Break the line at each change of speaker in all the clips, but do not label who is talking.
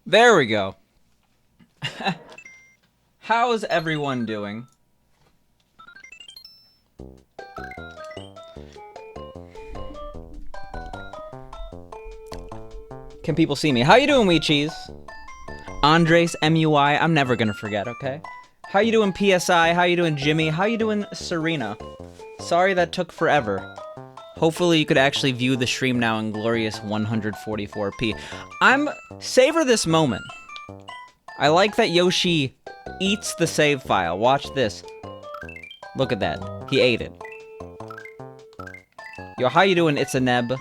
There we go. How's everyone doing? Can people see me? How you doing, Wee Cheese? Andres MUI, I'm never gonna forget, okay? How you doing, PSI? How you doing, Jimmy? How you doing, Serena? Sorry that took forever. Hopefully you could actually view the stream now in glorious 144p. Savor this moment. I like that Yoshi eats the save file. Watch this. Look at that. He ate it. Yo, how you doing, It's a Neb?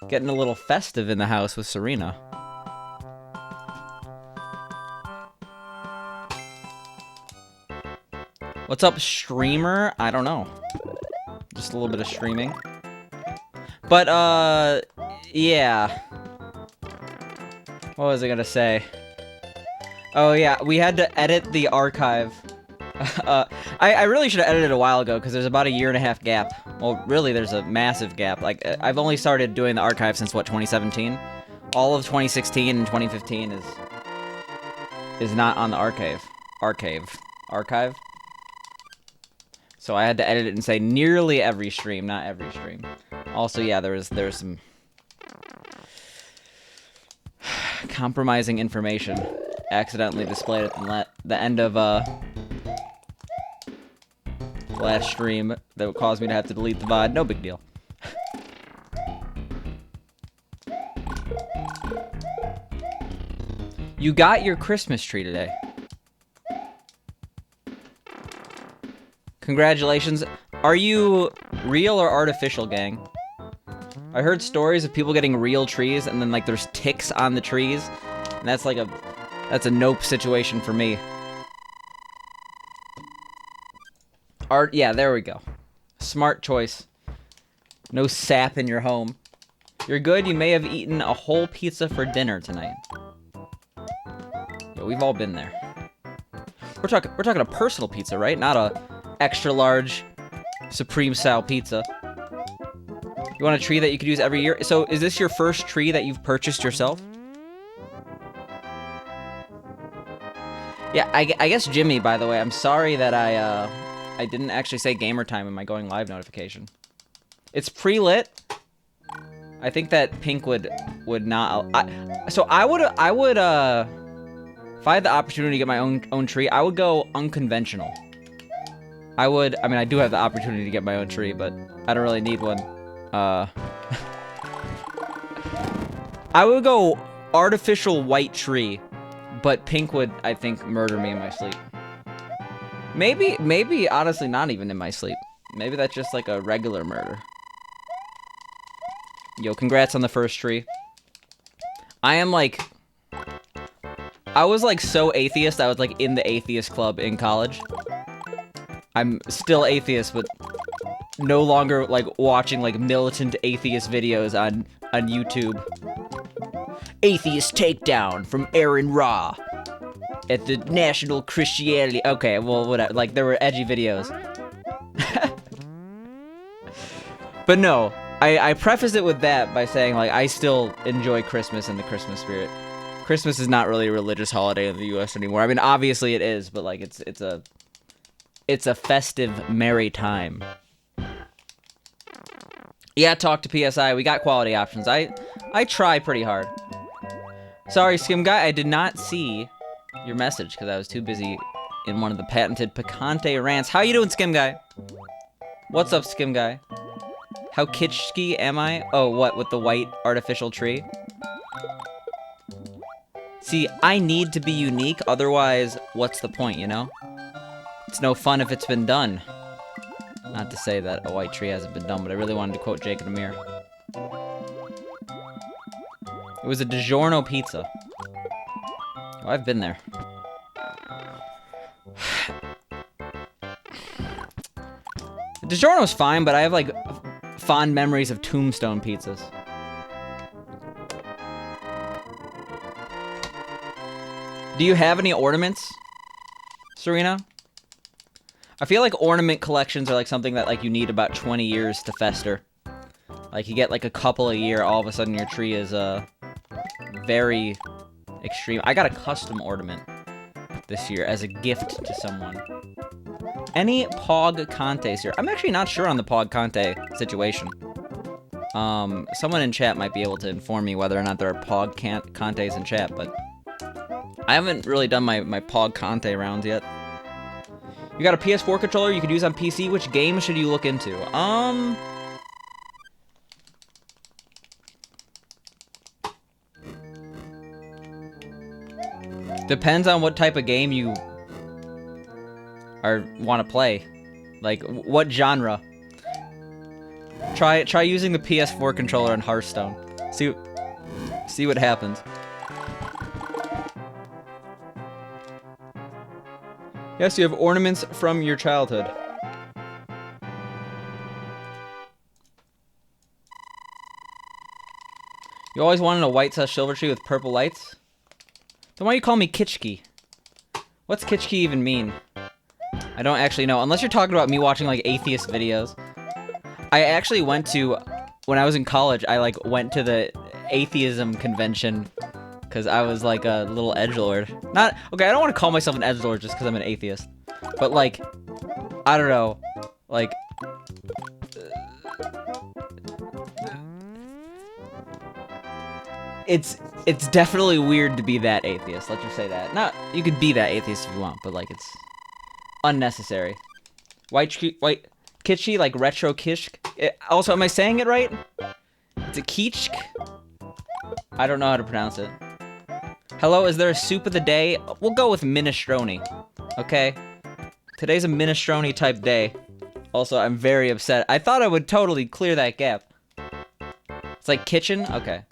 Getting a little festive in the house with Serena. What's up, streamer? I don't know. Just a little bit of streaming. But, yeah. What was I gonna say? Oh, yeah, we had to edit the archive. I really should have edited it a while ago, because there's about a 1.5 year gap. Well, really, there's a massive gap. Like, I've only started doing the archive since, what, 2017? All of 2016 and 2015 is not on the archive. Archive? So I had to edit it and say nearly every stream, not every stream. Also, yeah, there was some compromising information accidentally displayed at the end of last stream that would cause me to have to delete the VOD. No big deal. You got your Christmas tree today. Congratulations. Are you real or artificial, gang? I heard stories of people getting real trees and then, like, there's ticks on the trees. And that's like that's a nope situation for me. Art, yeah, there we go. Smart choice. No sap in your home. You're good, you may have eaten a whole pizza for dinner tonight. Yeah, we've all been there. We're talking a personal pizza, right? Not a extra large supreme style pizza. You want a tree that you could use every year? So is this your first tree that you've purchased yourself? Yeah, I guess Jimmy, by the way, I'm sorry that I didn't actually say gamer time in my going live notification. It's pre-lit. I think that Pink would not. So I would if I had the opportunity to get my own tree, I would go unconventional. I mean, I do have the opportunity to get my own tree, but I don't really need one. I would go artificial white tree, but Pink would, I think, murder me in my sleep. Maybe, honestly, not even in my sleep. Maybe that's just like a regular murder. Yo, congrats on the first tree. I was like so atheist, I was like in the atheist club in college. I'm still atheist, but no longer like watching like militant atheist videos on YouTube. Atheist takedown from Aaron Ra at the National Christianity. Okay, well, whatever. Like, there were edgy videos. But no, I preface it with that by saying, like, I still enjoy Christmas and the Christmas spirit. Christmas is not really a religious holiday in the U.S. anymore. I mean, obviously it is, but like, it's a festive, merry time. Yeah, talk to PSI. We got quality options. I try pretty hard. Sorry, Skim Guy, I did not see your message because I was too busy in one of the patented Picante rants. How you doing, Skim Guy? What's up, Skim Guy? How kitschy am I? Oh, what, with the white artificial tree? See, I need to be unique, otherwise, what's the point, you know? It's no fun if it's been done. Not to say that a white tree hasn't been done, but I really wanted to quote Jake and Amir. It was a DiGiorno pizza. Oh, I've been there. DiGiorno's fine, but I have, like, fond memories of Tombstone pizzas. Do you have any ornaments, Serena? I feel like ornament collections are, like, something that, like, you need about 20 years to fester. Like, you get, like, a couple a year, all of a sudden your tree is, very extreme. I got a custom ornament this year as a gift to someone. Any Pog Contes here? I'm actually not sure on the Pog Conte situation. Someone in chat might be able to inform me whether or not there are Pog Contes in chat, but I haven't really done my Pog Conte rounds yet. You got a PS4 controller you could use on PC. Which game should you look into? Depends on what type of game you want to play. Like, what genre? Try using the PS4 controller in Hearthstone. See what happens. Yes, you have ornaments from your childhood. You always wanted a white/silver tree with purple lights? Then why do you call me Kitschke? What's Kitschke even mean? I don't actually know, unless you're talking about me watching, like, atheist videos. I actually went to, when I was in college, I, like, went to the atheism convention, because I was, like, a little edgelord. Okay, I don't want to call myself an edgelord just because I'm an atheist. But, like, I don't know, like... It's definitely weird to be that atheist, let's just say that. You could be that atheist if you want, but, like, it's unnecessary. White kitschy, like retro kishk. Also, am I saying it right? It's a kitschk? I don't know how to pronounce it. Hello, is there a soup of the day? We'll go with minestrone, okay? Today's a minestrone type day. Also, I'm very upset. I thought I would totally clear that gap. It's like kitchen? Okay.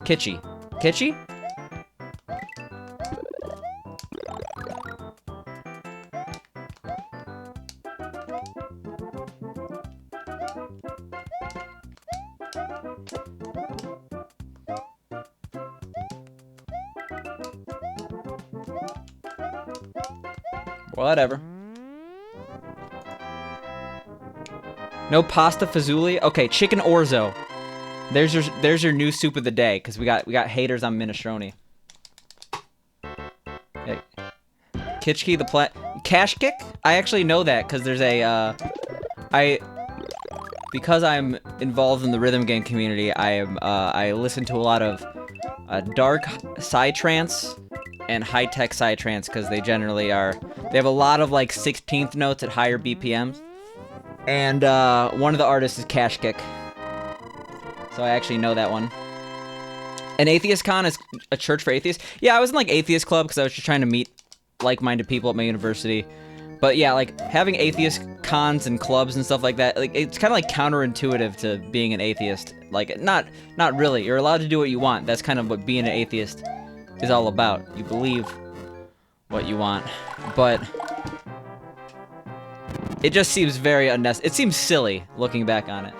Kitschy. Kitschy? Whatever. No pasta fazooli? Okay, chicken orzo. There's your new soup of the day, because we got haters on minestrone. Hey. Kitschke the Cash kick? I actually know that, because there's a, because I'm involved in the rhythm game community, I listen to a lot of, dark psytrance and high-tech psytrance, because they generally they have a lot of, like, 16th notes at higher BPMs. And, one of the artists is Cash Kick. So I actually know that one. An atheist con is a church for atheists? Yeah, I was in, like, atheist club, because I was just trying to meet like-minded people at my university. But yeah, like, having atheist cons and clubs and stuff like that, like, it's kind of, like, counterintuitive to being an atheist. Like, not really. You're allowed to do what you want. That's kind of what being an atheist is all about. You believe what you want. But it just seems very unnecessary. It seems silly, looking back on it.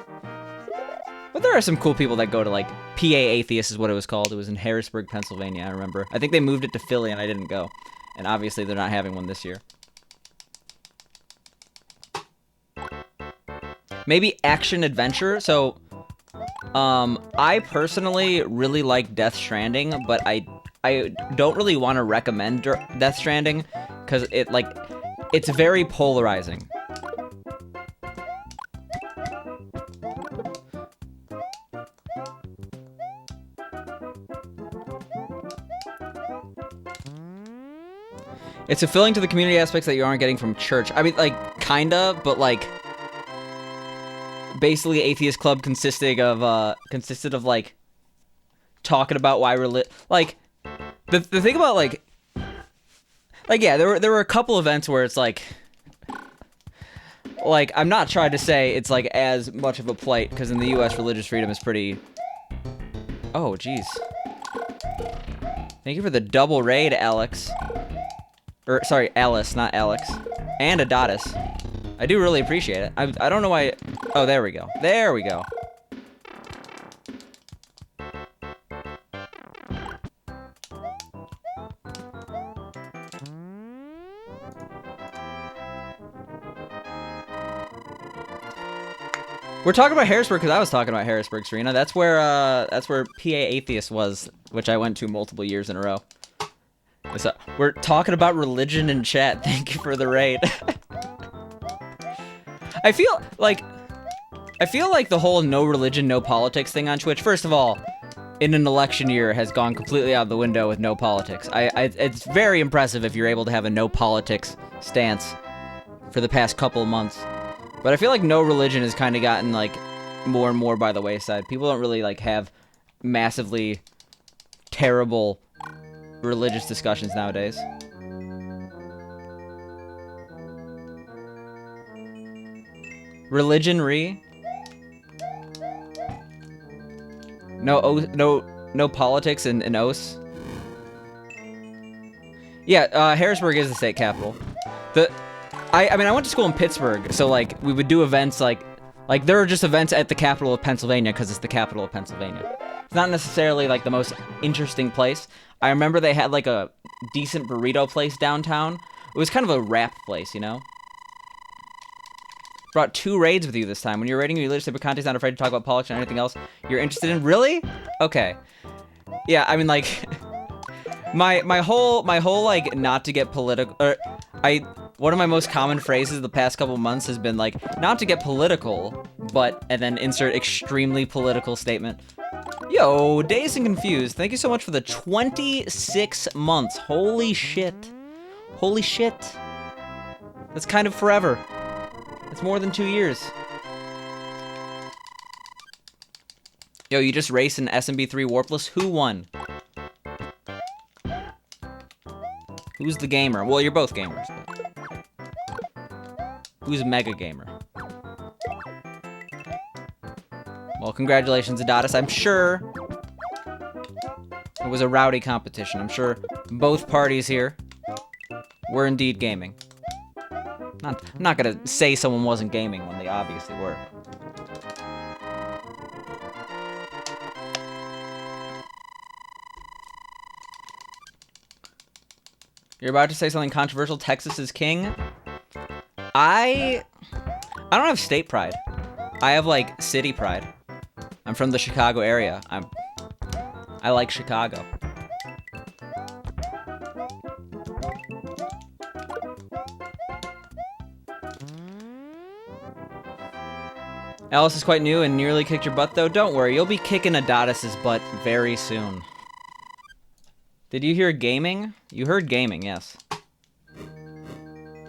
But there are some cool people that go to, like, PA Atheist is what it was called. It was in Harrisburg, Pennsylvania, I remember. I think they moved it to Philly and I didn't go. And obviously they're not having one this year. Maybe action adventure. So, I personally really like Death Stranding, but I don't really want to recommend Death Stranding because it's very polarizing. It's fulfilling to the community aspects that you aren't getting from church. I mean, like, kinda, but, like, basically Atheist Club consisted of, like, talking about why like, the thing about, like, yeah, there were a couple events where it's, like, I'm not trying to say it's, like, as much of a plight, because in the US, religious freedom is pretty... Oh, jeez. Thank you for the double raid, Alex. Sorry, Alice, not Alex. And Adonis. I do really appreciate it. I don't know why... Oh, there we go. There we go. We're talking about Harrisburg because I was talking about Harrisburg, Serena. That's where PA Atheist was which I went to multiple years in a row. So, we're talking about religion in chat. Thank you for the raid. I feel like the whole no religion, no politics thing on Twitch, first of all, in an election year has gone completely out the window with no politics. It's very impressive if you're able to have a no politics stance for the past couple of months. But I feel like no religion has kind of gotten, like, more and more by the wayside. People don't really, like, have massively terrible religious discussions nowadays. Religion re? No politics in OS? Yeah, Harrisburg is the state capital. I mean, I went to school in Pittsburgh, so, like, we would do events, like there are just events at the capital of Pennsylvania, because it's the capital of Pennsylvania. It's not necessarily, like, the most interesting place. I remember they had, like, a decent burrito place downtown. It was kind of a rap place, you know? Brought 2 raids with you this time. When you're raiding your religious type of content, not afraid to talk about politics or anything else you're interested in. Really? Okay. Yeah, I mean, like, my whole like not to get political. One of my most common phrases the past couple months has been like, not to get political, but, and then insert extremely political statement. Yo, Dazed and Confused, thank you so much for the 26 months. Holy shit. Holy shit. That's kind of forever. It's more than 2 years. Yo, you just raced in SMB3 Warpless? Who won? Who's the gamer? Well, you're both gamers. But who's Mega Gamer? Well, congratulations, Adonis. I'm sure it was a rowdy competition. I'm sure both parties here were indeed gaming. I'm not gonna say someone wasn't gaming when they obviously were. You're about to say something controversial. Texas is king. I don't have state pride. I have, like, city pride. I'm from the Chicago area. I like Chicago. Alice is quite new and nearly kicked your butt, though. Don't worry, you'll be kicking Adonis's butt very soon. Did you hear gaming? You heard gaming, yes.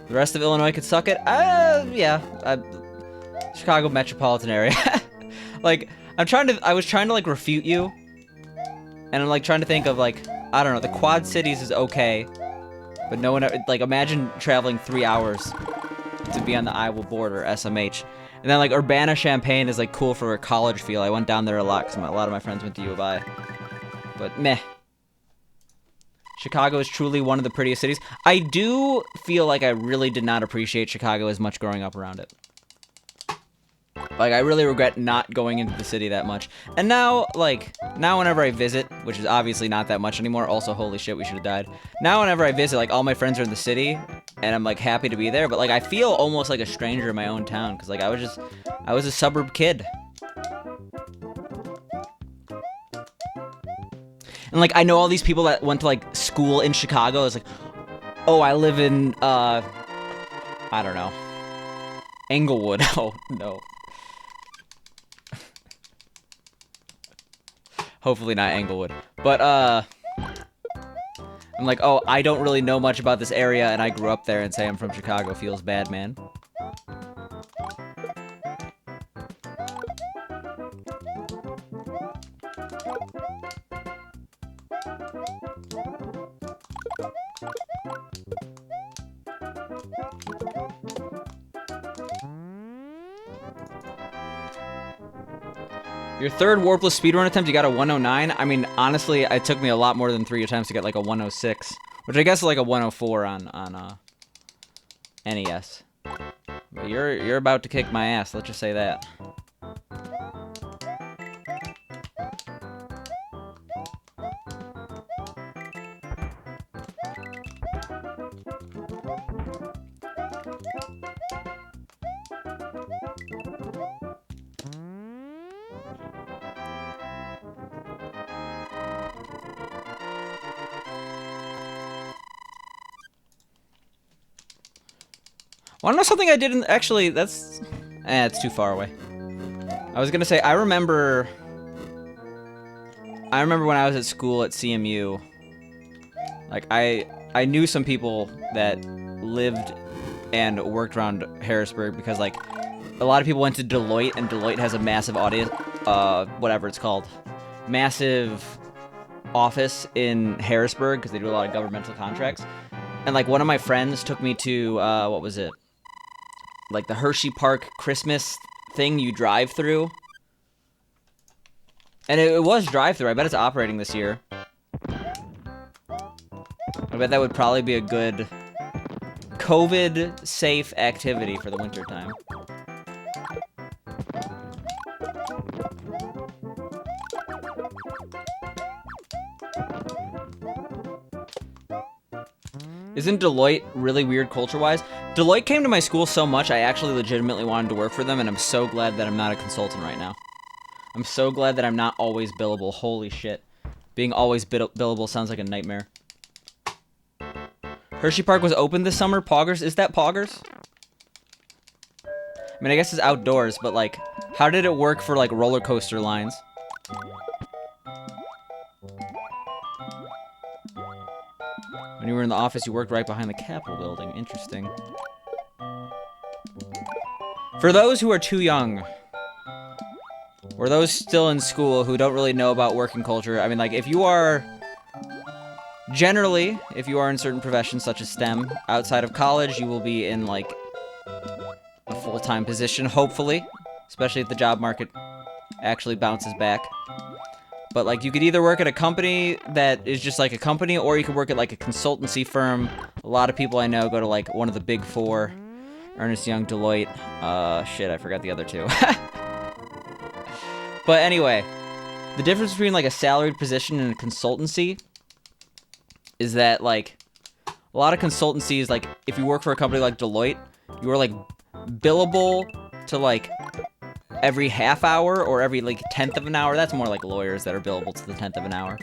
The rest of Illinois could suck it? Yeah. Chicago metropolitan area. Like, I was trying to, like, refute you. And I'm, like, trying to think of, like, I don't know, the Quad Cities is okay. But no one, like, imagine traveling 3 hours to be on the Iowa border, SMH. And then, like, Urbana-Champaign is, like, cool for a college feel. I went down there a lot because a lot of my friends went to U of I. But, meh. Chicago is truly one of the prettiest cities. I do feel like I really did not appreciate Chicago as much growing up around it. Like, I really regret not going into the city that much. And now, like, now whenever I visit, which is obviously not that much anymore, also, holy shit, we should have died. Now whenever I visit, like, all my friends are in the city, and I'm, like, happy to be there, but, like, I feel almost like a stranger in my own town, because, like, I was a suburb kid. And, like, I know all these people that went to, like, school in Chicago. It's like, oh, I live in, I don't know, Englewood. Oh, no. Hopefully not Englewood. But, I'm like, oh, I don't really know much about this area, and I grew up there, and say I'm from Chicago feels bad, man. Your third warpless speedrun attempt, you got a 109? I mean, honestly, it took me a lot more than 3 attempts to get, like, a 106. Which I guess is, like, a 104 on NES. But you're about to kick my ass, let's just say that. Wanna know something I didn't actually? That's it's too far away. I was gonna say I remember when I was at school at CMU. Like I knew some people that lived and worked around Harrisburg because like a lot of people went to Deloitte, and Deloitte has a massive audience, whatever it's called, massive office in Harrisburg because they do a lot of governmental contracts. And like one of my friends took me to what was it? Like the Hershey Park Christmas thing you drive through. And it was drive-through. I bet it's operating this year. I bet that would probably be a good COVID-safe activity for the wintertime. Isn't Deloitte really weird culture-wise? Deloitte came to my school so much, I actually legitimately wanted to work for them, and I'm so glad that I'm not a consultant right now. I'm so glad that I'm not always billable. Holy shit. Being always billable sounds like a nightmare. Hershey Park was open this summer. Poggers? Is that Poggers? I mean, I guess it's outdoors, but like, how did it work for like roller coaster lines? When you were in the office, you worked right behind the Capitol building. Interesting. For those who are too young, or those still in school who don't really know about working culture, I mean, like, if you are... Generally, if you are in certain professions such as STEM, outside of college, you will be in, like, a full-time position, hopefully. Especially if the job market actually bounces back. But, like, you could either work at a company that is just like a company, or you could work at, like, a consultancy firm. A lot of people I know go to, like, one of the big four. Ernst Young, Deloitte. Shit, I forgot the other two. But anyway, the difference between, like, a salaried position and a consultancy is that, like, a lot of consultancies, like, if you work for a company like Deloitte, you are, like, billable to, like, every half hour or every, like, 10th of an hour. That's more like lawyers that are billable to the 10th of an hour.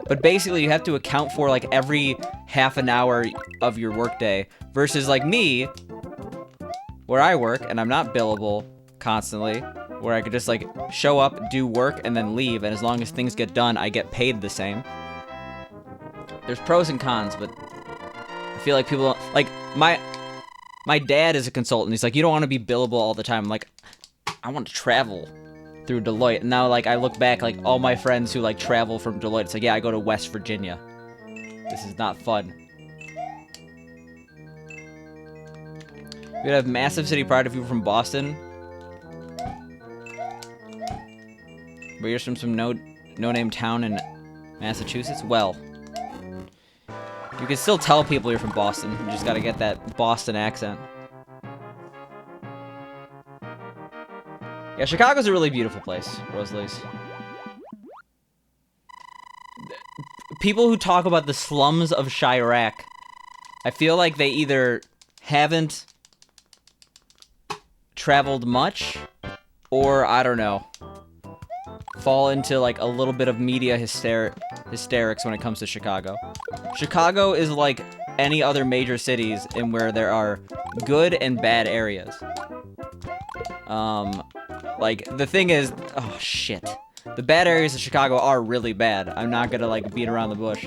But basically, you have to account for, like, every half an hour of your workday. Versus, like, me, where I work, and I'm not billable constantly, where I could just, like, show up, do work, and then leave. And as long as things get done, I get paid the same. There's pros and cons, but I feel like people don't... Like, my dad is a consultant. He's like, you don't want to be billable all the time. I'm like, I want to travel through Deloitte. And now, like, I look back, like, all my friends who, like, travel from Deloitte, it's like, yeah, I go to West Virginia. This is not fun. You'd have massive city pride if you were from Boston. But you're from some no-name town in Massachusetts? Well, you can still tell people you're from Boston. You just gotta get that Boston accent. Yeah, Chicago's a really beautiful place, Rosalie's. People who talk about the slums of Chirac, I feel like they either haven't traveled much, or, I don't know, fall into, like, a little bit of media hysterics when it comes to Chicago. Chicago is like any other major cities in where there are good and bad areas. Like, the thing is... Oh, shit. The bad areas of Chicago are really bad. I'm not gonna, like, beat around the bush.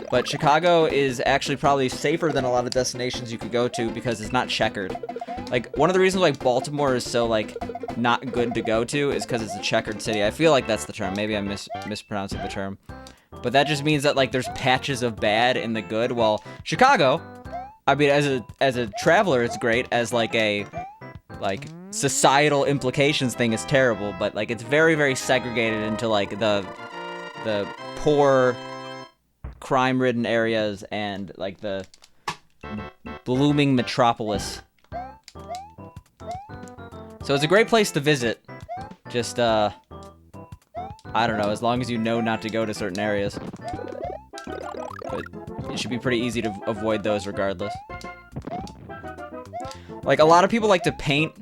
But Chicago is actually probably safer than a lot of destinations you could go to because it's not checkered. Like, one of the reasons, like, Baltimore is so, like, not good to go to is because it's a checkered city. I feel like that's the term. Maybe I'm mispronouncing the term. But that just means that, like, there's patches of bad in the good. While Chicago, I mean, as a traveler, it's great. As, like, a... like, societal implications thing is terrible, but, like, it's very, very segregated into, like, the poor, crime-ridden areas and, like, the blooming metropolis. So it's a great place to visit. Just, I don't know, as long as you know not to go to certain areas. But it should be pretty easy to avoid those regardless. Like, a lot of people like to paint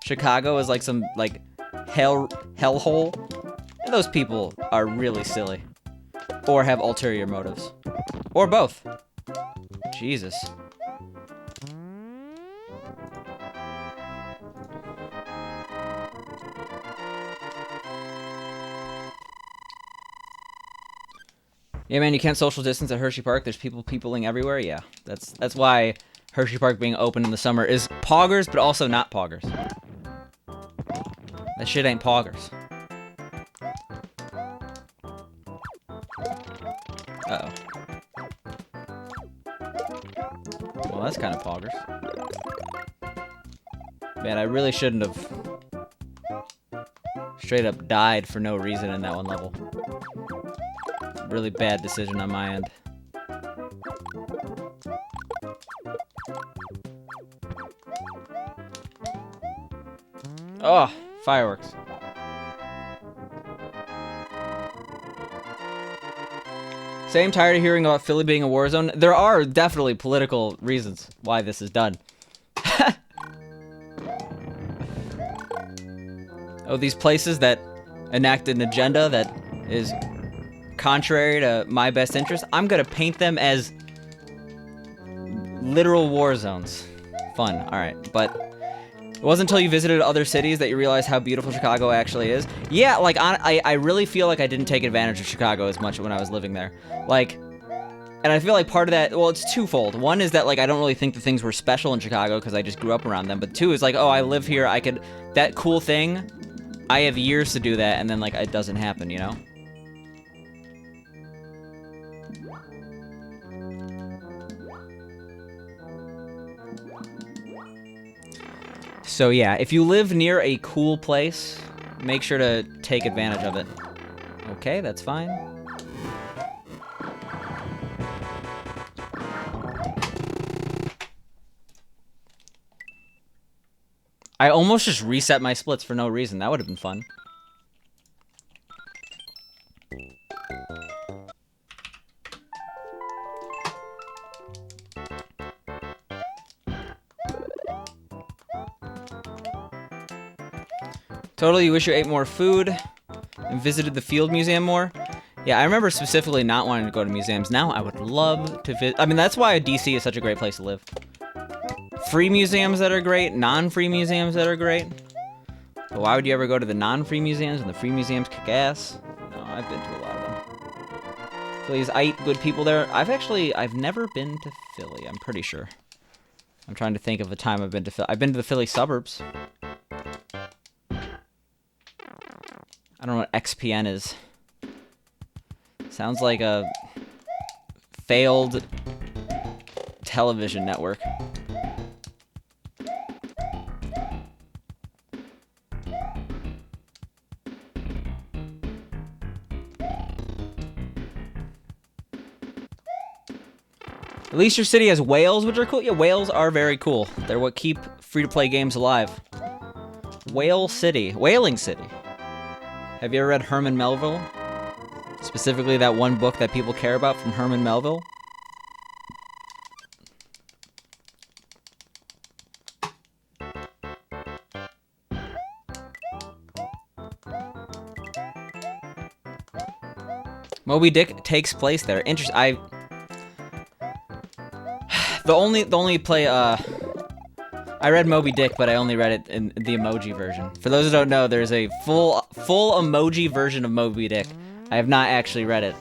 Chicago as, like, some, like, hellhole. And those people are really silly. Or have ulterior motives. Or both. Jesus. Yeah, man, you can't social distance at Hershey Park. There's people peopling everywhere. Yeah, that's why Hershey Park being open in the summer is poggers, but also not poggers. That shit ain't poggers. Uh-oh. Well, that's kind of poggers. Man, I really shouldn't have straight up died for no reason in that one level. Really bad decision on my end. Oh, fireworks. Say I'm tired of hearing about Philly being a war zone. There are definitely political reasons why this is done. Oh, these places that enact an agenda that is contrary to my best interest, I'm gonna paint them as literal war zones. Fun, alright, but it wasn't until you visited other cities that you realized how beautiful Chicago actually is. Yeah, like, I really feel like I didn't take advantage of Chicago as much when I was living there. Like, and I feel like part of that, well, it's twofold. One is that, like, I don't really think the things were special in Chicago because I just grew up around them. But two is, like, oh, I live here, I could, that cool thing, I have years to do that, and then, like, it doesn't happen, you know? So yeah, if you live near a cool place, make sure to take advantage of it. Okay, that's fine. I almost just reset my splits for no reason. That would have been fun. Totally, you wish you ate more food and visited the Field Museum more? Yeah, I remember specifically not wanting to go to museums. Now I would love to visit. I mean, that's why DC is such a great place to live. Free museums that are great, non-free museums that are great. But why would you ever go to the non-free museums when the free museums kick ass? No, I've been to a lot of them. Philly's good people there. I've never been to Philly, I'm pretty sure. I'm trying to think of a time I've been to Philly. I've been to the Philly suburbs. I don't know what XPN is. Sounds like a failed television network. At least your city has whales, which are cool. Yeah, whales are very cool. They're what keep free-to-play games alive. Whale City. Whaling City. Have you ever read Herman Melville? Specifically that one book that people care about from Herman Melville? Moby Dick takes place there. Interesting. The only play, I read Moby Dick, but I only read it in the emoji version. For those who don't know, there's a full emoji version of Moby Dick. I have not actually read it,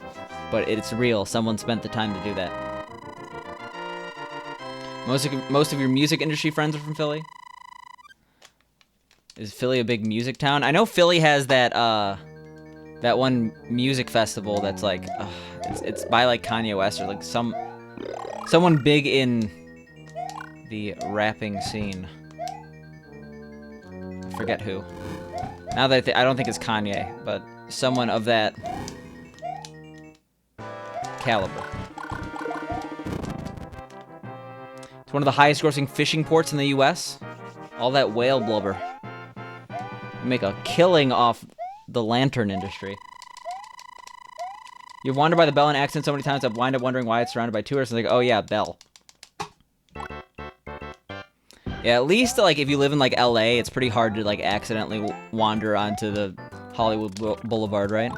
but it's real. Someone spent the time to do that. Most of your music industry friends are from Philly? Is Philly a big music town? I know Philly has that, that one music festival that's like, it's by like Kanye West or like someone big in the rapping scene. I forget who. Now that I don't think it's Kanye, but someone of that caliber. It's one of the highest grossing fishing ports in the US. All that whale blubber. You make a killing off the lantern industry. You've wandered by the Bell and accent so many times I've wind up wondering why it's surrounded by tourists. Like, oh yeah, Bell. Yeah, at least like if you live in like LA, it's pretty hard to like accidentally wander onto the Hollywood Boulevard, right?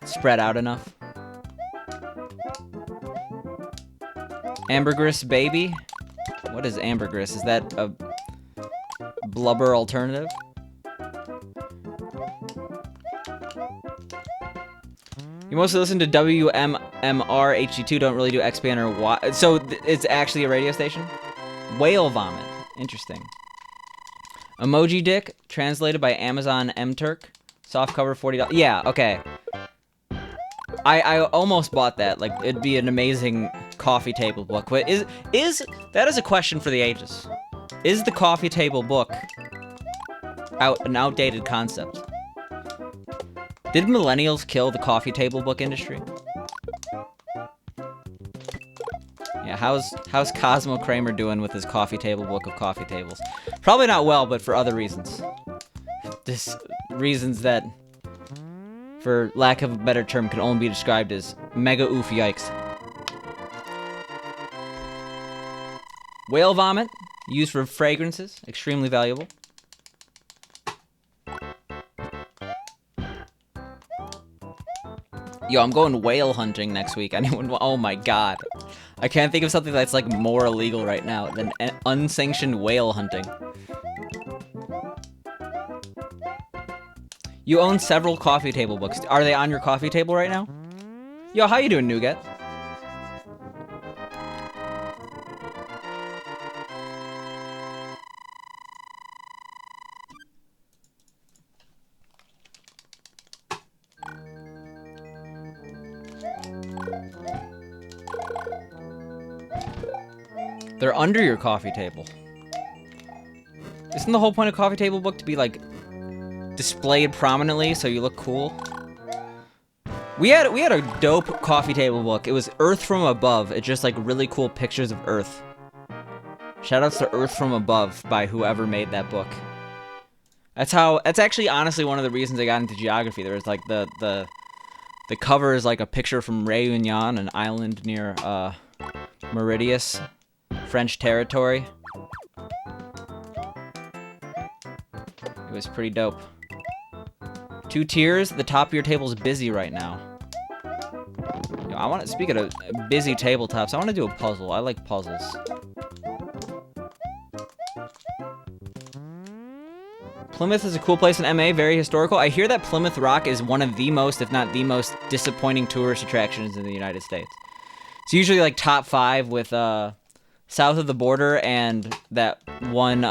Spread out enough. Ambergris baby? What is ambergris? Is that a blubber alternative? You You mostly listen to WMMR HD2, don't really do XBN or Y. So it's actually a radio station? Whale vomit. Interesting. Emoji dick, translated by Amazon MTurk. Soft cover, $40. Yeah, okay. I almost bought that. Like, it'd be an amazing coffee table book. But that is a question for the ages. Is the coffee table book an outdated concept? Did millennials kill the coffee table book industry? Yeah, how's Cosmo Kramer doing with his coffee table book of coffee tables? Probably not well, but for other reasons. Reasons that, for lack of a better term, can only be described as mega oof yikes. Whale vomit, used for fragrances, extremely valuable. Yo, I'm going whale hunting next week. Anyone? Oh my god. I can't think of something that's like more illegal right now than unsanctioned whale hunting. You own several coffee table books. Are they on your coffee table right now? Yo, how you doing, Nougat? They're under your coffee table. Isn't the whole point of coffee table book to be, like, displayed prominently so you look cool? We had a dope coffee table book. It was Earth from Above. It's just, like, really cool pictures of Earth. Shoutouts to Earth from Above by whoever made that book. That's actually, honestly, one of the reasons I got into geography. There was, like, the cover is, like, a picture from Réunion, an island near, Mauritius, French territory. It was pretty dope. 2 tiers. The top of your table is busy right now. Yo, I want to speak of busy tabletops. I want to do a puzzle. I like puzzles. Plymouth is a cool place in MA. Very historical. I hear that Plymouth Rock is one of the most, if not the most, disappointing tourist attractions in the United States. It's usually like top 5 with south of the border and that one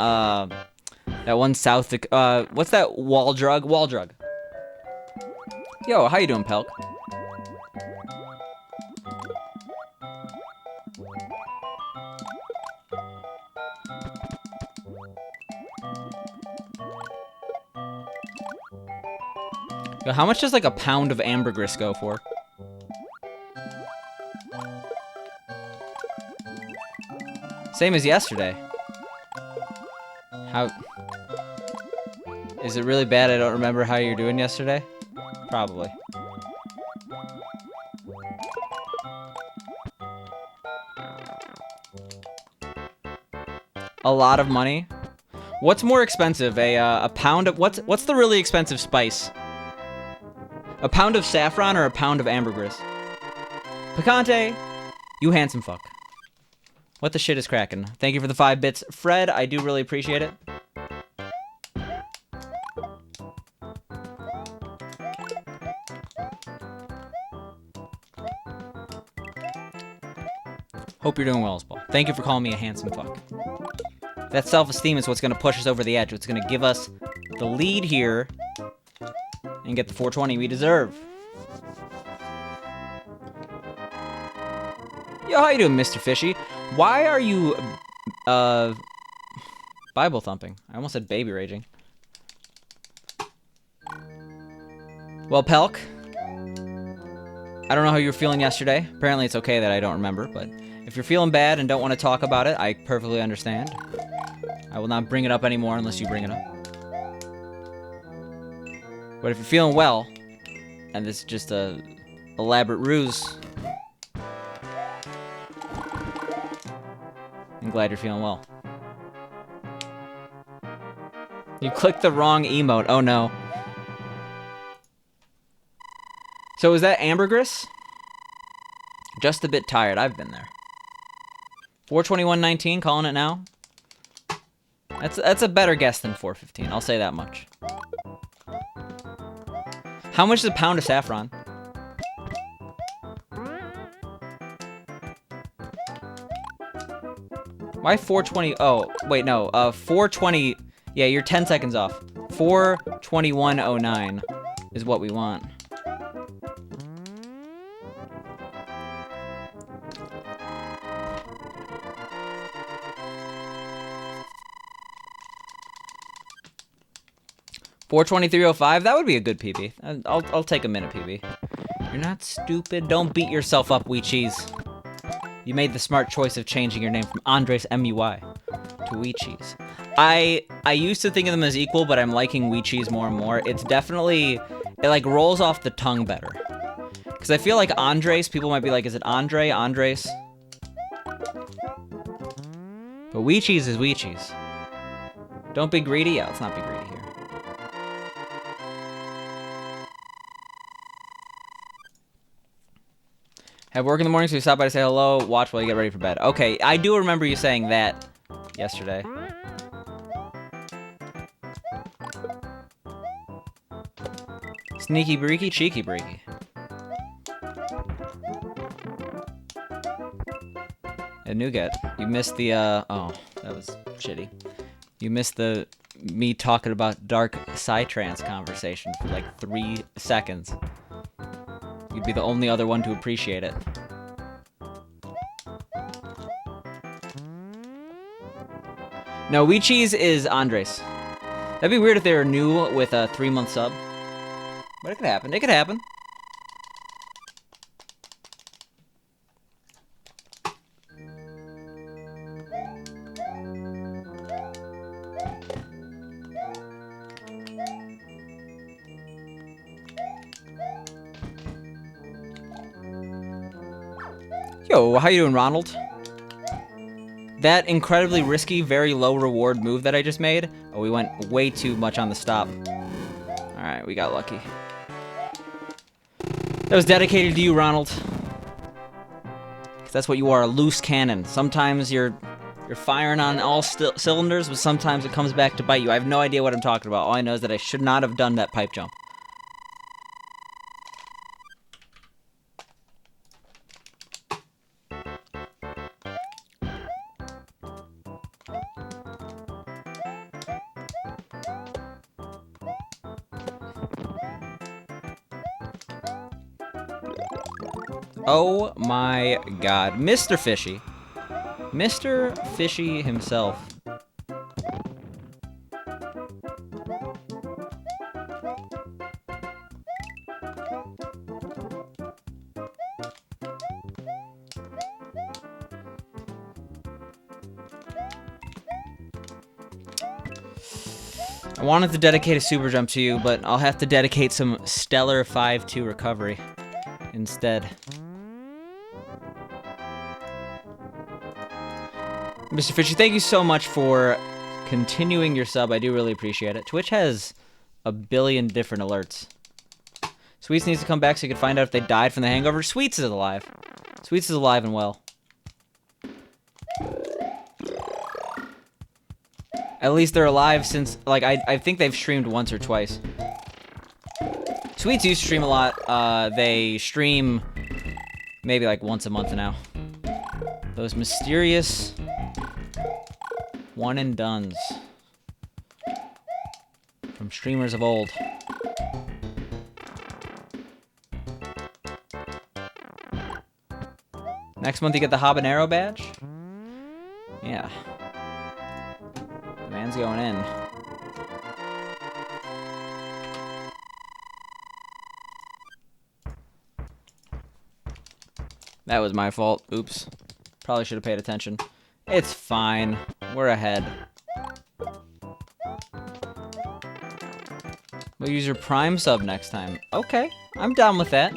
south. What's that wall drug? Wall drug. Yo, how you doing, Pelk? Yo, how much does like a pound of ambergris go for? Same as yesterday. How... Is it really bad I don't remember how you're doing yesterday? Probably. A lot of money? What's more expensive? A pound of... What's the really expensive spice? A pound of saffron or a pound of ambergris? Picante, you handsome fuck. What the shit is cracking? Thank you for the 5 bits. Fred, I do really appreciate it. Hope you're doing well, Paul. Thank you for calling me a handsome fuck. That self-esteem is what's going to push us over the edge. It's going to give us the lead here and get the 420 we deserve. Yo, how you doing, Mr. Fishy? Why are you, Bible thumping? I almost said baby raging. Well, Pelk, I don't know how you were feeling yesterday. Apparently it's okay that I don't remember, but if you're feeling bad and don't want to talk about it, I perfectly understand. I will not bring it up anymore unless you bring it up. But if you're feeling well, and this is just a elaborate ruse, I'm glad you're feeling well. You clicked the wrong emote. Oh no. So is that ambergris? Just a bit tired. I've been there. 421.19, calling it now. That's a better guess than 415. I'll say that much. How much is a pound of saffron? Why 420? Oh, wait, no. 420. Yeah, you're 10 seconds off. 421.09 is what we want. $423.05. That would be a good PB. I'll take a minute PB. You're not stupid. Don't beat yourself up, Wee Cheese. You made the smart choice of changing your name from Andres MUI to Wee Cheese. I used to think of them as equal, but I'm liking Wee Cheese more and more. It's definitely, it like rolls off the tongue better. Because I feel like Andres, people might be like, is it Andre, Andres? But Wee Cheese is Wee Cheese. Don't be greedy. Yeah, let's not be greedy here. Have work in the morning, so you stop by to say hello, watch while you get ready for bed. Okay, I do remember you saying that yesterday. Sneaky breaky, cheeky breaky. A nougat. You missed the, oh, that was shitty. You missed the me talking about dark psytrance conversation for like 3 seconds. You'd be the only other one to appreciate it. No, Wee Cheese is Andres. That'd be weird if they were new with a 3-month sub. But it could happen. It could happen. Yo, how you doing, Ronald? That incredibly risky, very low reward move that I just made. Oh, we went way too much on the stop. Alright, we got lucky. That was dedicated to you, Ronald. 'Cause that's what you are, a loose cannon. Sometimes you're firing on all cylinders, but sometimes it comes back to bite you. I have no idea what I'm talking about. All I know is that I should not have done that pipe jump. Oh my god. Mr. Fishy. Mr. Fishy himself. I wanted to dedicate a super jump to you, but I'll have to dedicate some stellar 5-2 recovery instead. Mr. Fishy, thank you so much for continuing your sub. I do really appreciate it. Twitch has a billion different alerts. Sweets needs to come back so you can find out if they died from the hangover. Sweets is alive. Sweets is alive and well. At least they're alive since, like, I think they've streamed once or twice. Sweets used to stream a lot. They stream maybe like once a month now. Those mysterious one and dones from streamers of old. Next month you get the habanero badge? Yeah. The man's going in. That was my fault. Oops. Probably should have paid attention. It's fine. We're ahead. We'll use your Prime sub next time. Okay, I'm down with that.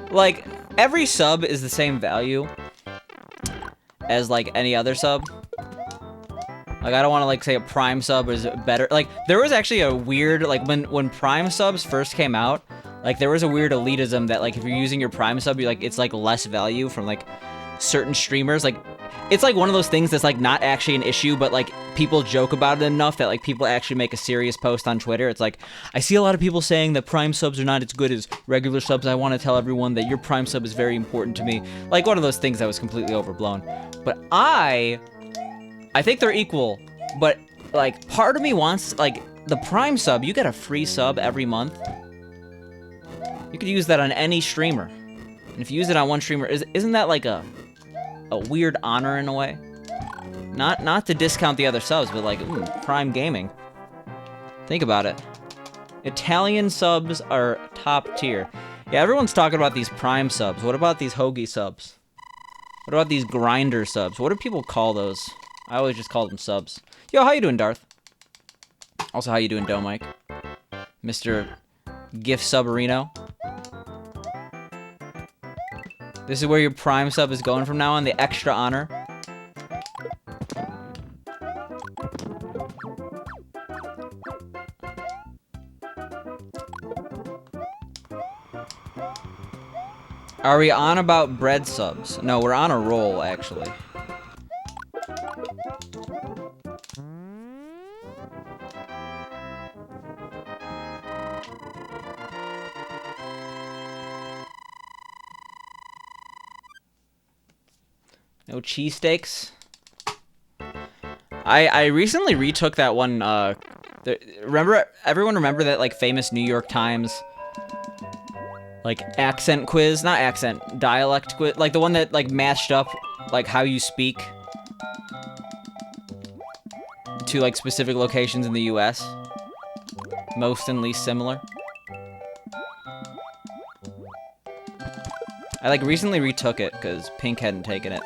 Like, every sub is the same value as, like, any other sub. Like, I don't want to, like, say a Prime sub is better. Like, there was actually a weird, like, when Prime subs first came out, like, there was a weird elitism that, like, if you're using your Prime sub, you're, like, it's, like, less value from, like, certain streamers. Like, it's, like, one of those things that's, like, not actually an issue, but, like, people joke about it enough that, like, people actually make a serious post on Twitter. It's like, I see a lot of people saying that Prime subs are not as good as regular subs. I want to tell everyone that your Prime sub is very important to me. Like, one of those things that was completely overblown. But I I think they're equal, but, like, part of me wants, like, the Prime sub, you get a free sub every month. You could use that on any streamer. And if you use it on one streamer, isn't that like a weird honor in a way? Not to discount the other subs, but like, Prime Gaming. Think about it. Italian subs are top tier. Yeah, everyone's talking about these Prime subs. What about these hoagie subs? What about these grinder subs? What do people call those? I always just call them subs. Yo, how you doing, Darth? Also, how you doing, Domike? Mr. Gift Subarino. This is where your Prime sub is going from now on, the extra honor. Are we on about bread subs? No, we're on a roll, actually. No cheesesteaks. I recently retook that one, everyone remember that, like, famous New York Times, like, accent quiz? Not accent, dialect quiz. Like, the one that, like, matched up, like, how you speak to, like, specific locations in the US. Most and least similar. I, like, recently retook it, because Pink hadn't taken it.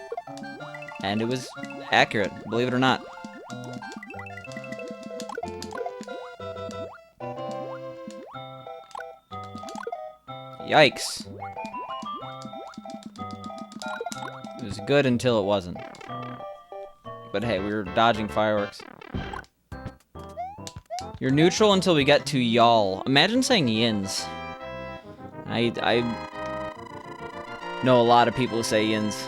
And it was accurate, believe it or not. Yikes. It was good until it wasn't. But hey, we were dodging fireworks. You're neutral until we get to y'all. Imagine saying yins. I know a lot of people who say yins.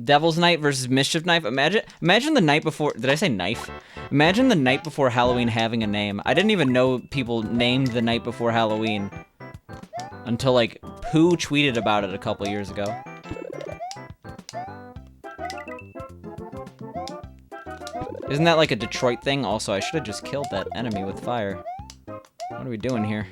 Devil's Night versus Mischief Knife. Imagine the night before. Did I say knife? Imagine the night before Halloween having a name. I didn't even know people named the night before Halloween until, like, Pooh tweeted about it a couple years ago. Isn't that like a Detroit thing? Also, I should have just killed that enemy with fire. What are we doing here?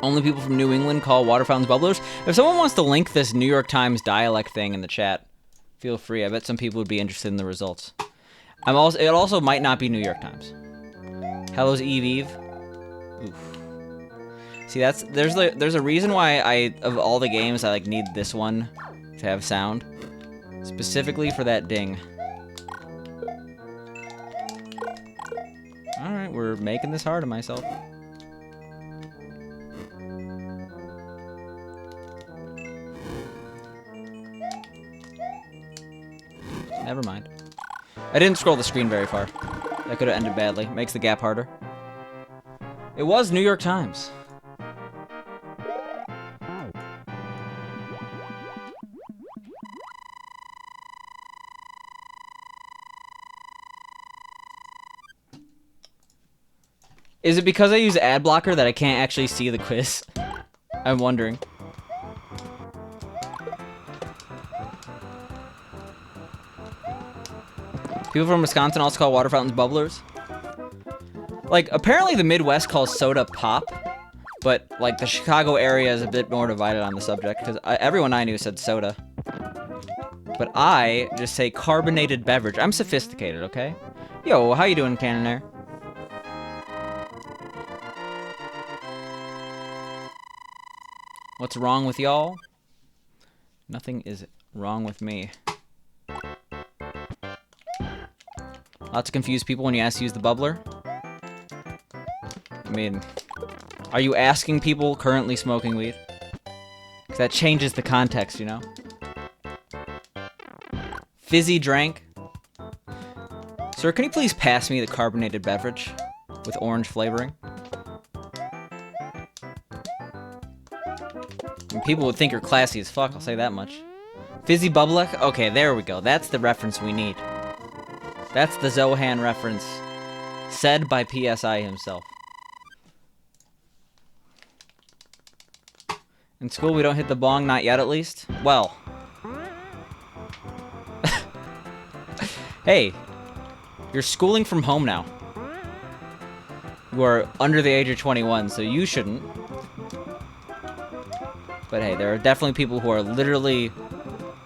Only people from New England call water fountains bubblers. If someone wants to link this New York Times dialect thing in the chat, feel free. I bet some people would be interested in the results. It also might not be New York Times. Hello's Eve. Oof. See, there's a reason why of all the games I like need this one to have sound, specifically for that ding. All right, we're making this hard on myself. Never mind. I didn't scroll the screen very far. That could have ended badly. Makes the gap harder. It was New York Times. Is it because I use ad blocker that I can't actually see the quiz? I'm wondering. People from Wisconsin also call water fountains bubblers. Like, apparently the Midwest calls soda pop, but, like, the Chicago area is a bit more divided on the subject, because everyone I knew said soda. But I just say carbonated beverage. I'm sophisticated, okay? Yo, how you doing, Cannonair? What's wrong with y'all? Nothing is wrong with me. Lots of confused people when you ask to use the bubbler. I mean, are you asking people currently smoking weed? Because that changes the context, you know? Fizzy drank. Sir, can you please pass me the carbonated beverage with orange flavoring? And people would think you're classy as fuck, I'll say that much. Fizzy Bubbleck? Okay, there we go. That's the reference we need. That's the Zohan reference, said by PSI himself. In school, we don't hit the bong, not yet at least. Well. Hey, you're schooling from home now. You are under the age of 21, so you shouldn't. But hey, there are definitely people who are literally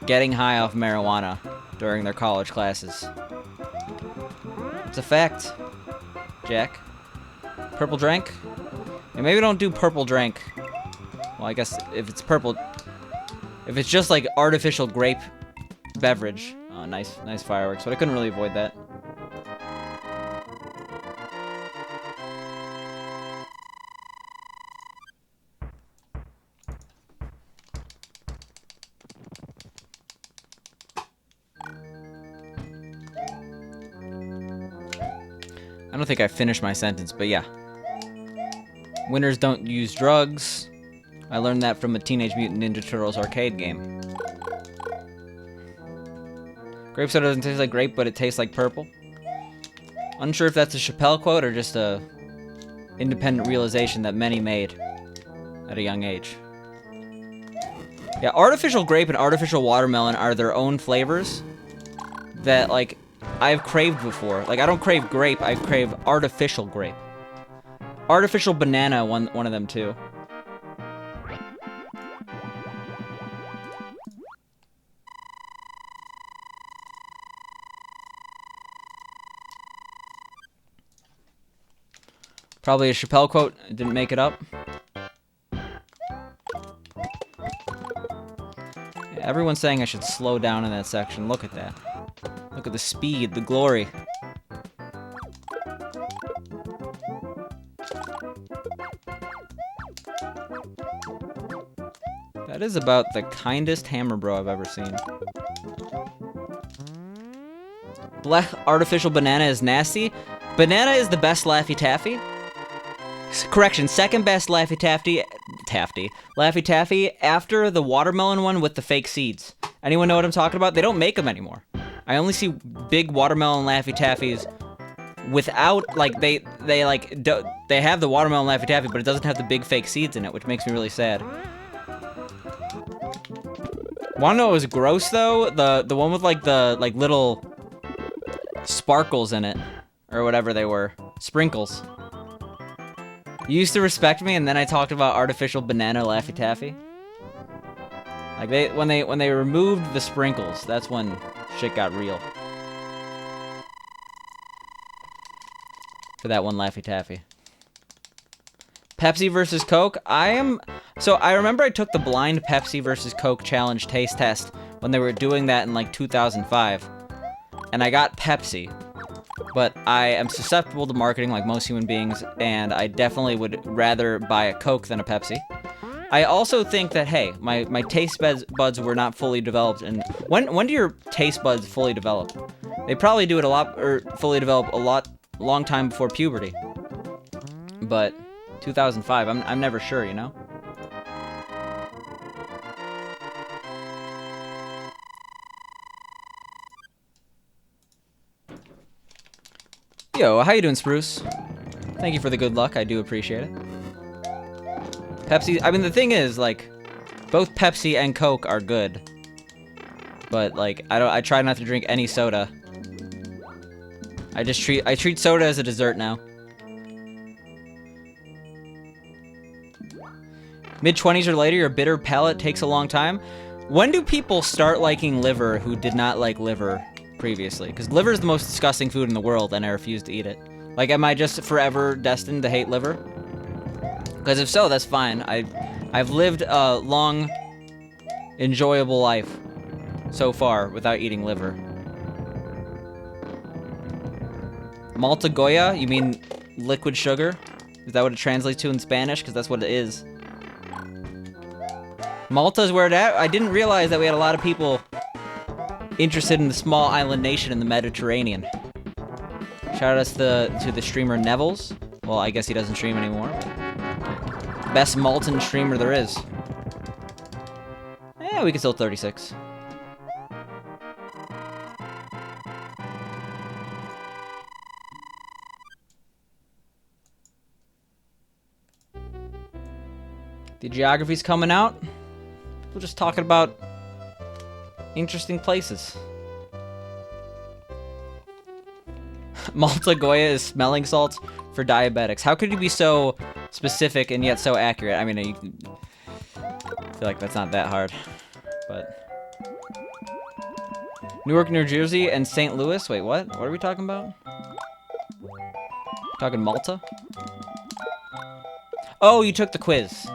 getting high off marijuana during their college classes. It's a fact, Jack. Purple drink? And maybe don't do purple drink. Well, I guess if it's purple... If it's just like artificial grape beverage. Oh, nice fireworks, but I couldn't really avoid that. I don't think I finished my sentence, but yeah. Winners don't use drugs. I learned that from a Teenage Mutant Ninja Turtles arcade game. Grape soda doesn't taste like grape, but it tastes like purple. Unsure if that's a Chappelle quote or just a independent realization that many made at a young age. Yeah, artificial grape and artificial watermelon are their own flavors that, like, I've craved before. Like, I don't crave grape, I crave artificial grape. Artificial banana, one of them too. Probably a Chappelle quote, didn't make it up. Yeah, everyone's saying I should slow down in that section. Look at that. Look at the speed, the glory. That is about the kindest hammer bro I've ever seen. Black artificial banana is nasty. Banana is the best Laffy Taffy. Correction, second best Laffy Taffy after the watermelon one with the fake seeds. Anyone know what I'm talking about? They don't make them anymore. I only see big watermelon Laffy Taffies without, like, they have the watermelon Laffy Taffy, but it doesn't have the big fake seeds in it, which makes me really sad. Wanna know what was gross though? The one with like the little sparkles in it, or whatever they were, sprinkles. You used to respect me, and then I talked about artificial banana Laffy Taffy. Like when they removed the sprinkles, that's when shit got real. For that one Laffy Taffy. Pepsi versus Coke. So I remember I took the blind Pepsi versus Coke challenge taste test when they were doing that in like 2005. And I got Pepsi. But I am susceptible to marketing like most human beings, and I definitely would rather buy a Coke than a Pepsi. I also think that, hey, my taste buds were not fully developed. And when do your taste buds fully develop? They probably do it fully develop long time before puberty. But 2005, I'm never sure, you know? Yo, how you doing, Spruce? Thank you for the good luck, I do appreciate it. Pepsi, I mean, the thing is, like, both Pepsi and Coke are good. But, like, I try not to drink any soda. I treat soda as a dessert now. Mid-20s or later, your bitter palate takes a long time. When do people start liking liver who did not like liver previously? Because liver is the most disgusting food in the world, and I refuse to eat it. Like, am I just forever destined to hate liver? Because if so, that's fine. I've lived a long, enjoyable life so far without eating liver. Malta Goya? You mean liquid sugar? Is that what it translates to in Spanish? Because that's what it is. Malta's where it at? I didn't realize that we had a lot of people interested in the small island nation in the Mediterranean. Shout out to the streamer Neville's. Well, I guess he doesn't stream anymore. Best Maltan streamer there is. Yeah, we can still 36. The geography's coming out. We're just talking about interesting places. Malta Goya is smelling salts for diabetics. How could you be so specific and yet so accurate? I mean, I feel like that's not that hard, but... Newark, New Jersey, and St. Louis. Wait, what? What are we talking about? Talking Malta? Oh, you took the quiz.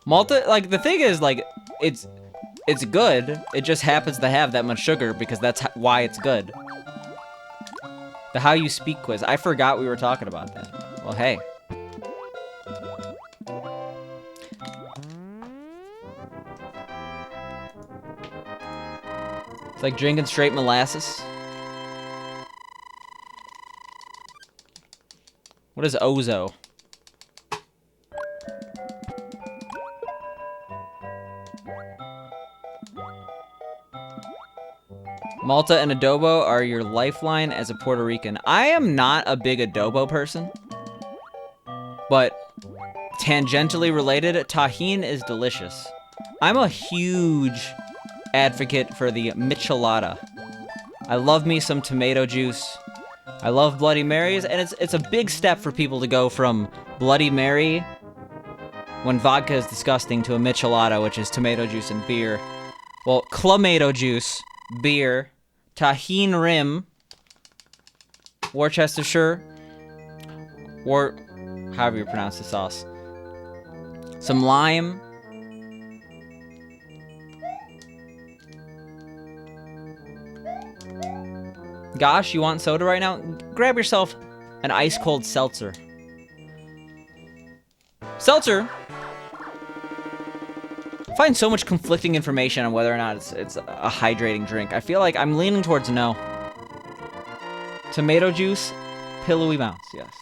Malta, like, the thing is, like, it's good. It just happens to have that much sugar because that's why it's good. The How You Speak quiz. I forgot we were talking about that. Well, hey. It's like drinking straight molasses. What is Ozo? Malta and adobo are your lifeline as a Puerto Rican. I am not a big adobo person, but tangentially related, tajin is delicious. I'm a huge advocate for the michelada. I love me some tomato juice. I love Bloody Marys, and it's a big step for people to go from Bloody Mary, when vodka is disgusting, to a michelada, which is tomato juice and beer. Well, clamato juice, beer, tahine rim, Worcestershire, or however you pronounce the sauce, some lime. Gosh, you want soda right now? Grab yourself an ice-cold seltzer. Seltzer! I find so much conflicting information on whether or not it's a hydrating drink. I feel like I'm leaning towards no. Tomato juice, pillowy mounts, yes.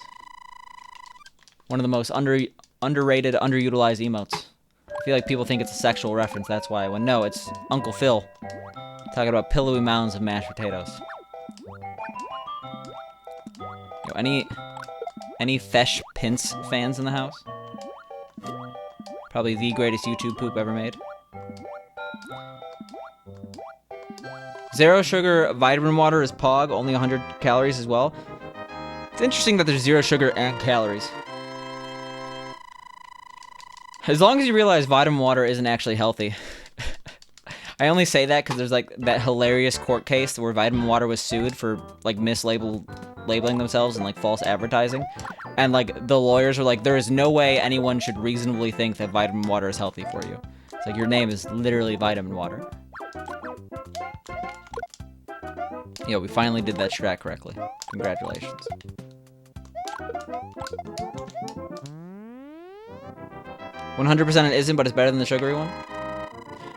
One of the most underrated, underutilized emotes. I feel like people think it's a sexual reference, that's why. When no, it's Uncle Phil talking about pillowy mounds of mashed potatoes. Yo, any Fesh Pince fans in the house? Probably the greatest YouTube poop ever made. Zero sugar vitamin water is Pog, only 100 calories as well. It's interesting that there's zero sugar and calories. As long as you realize vitamin water isn't actually healthy. I only say that because there's like that hilarious court case where vitamin water was sued for like labeling themselves and like false advertising. And like the lawyers were like, there is no way anyone should reasonably think that vitamin water is healthy for you. It's like your name is literally vitamin water. Yo, we finally did that strat correctly. Congratulations. "100% it isn't, but it's better than the sugary one."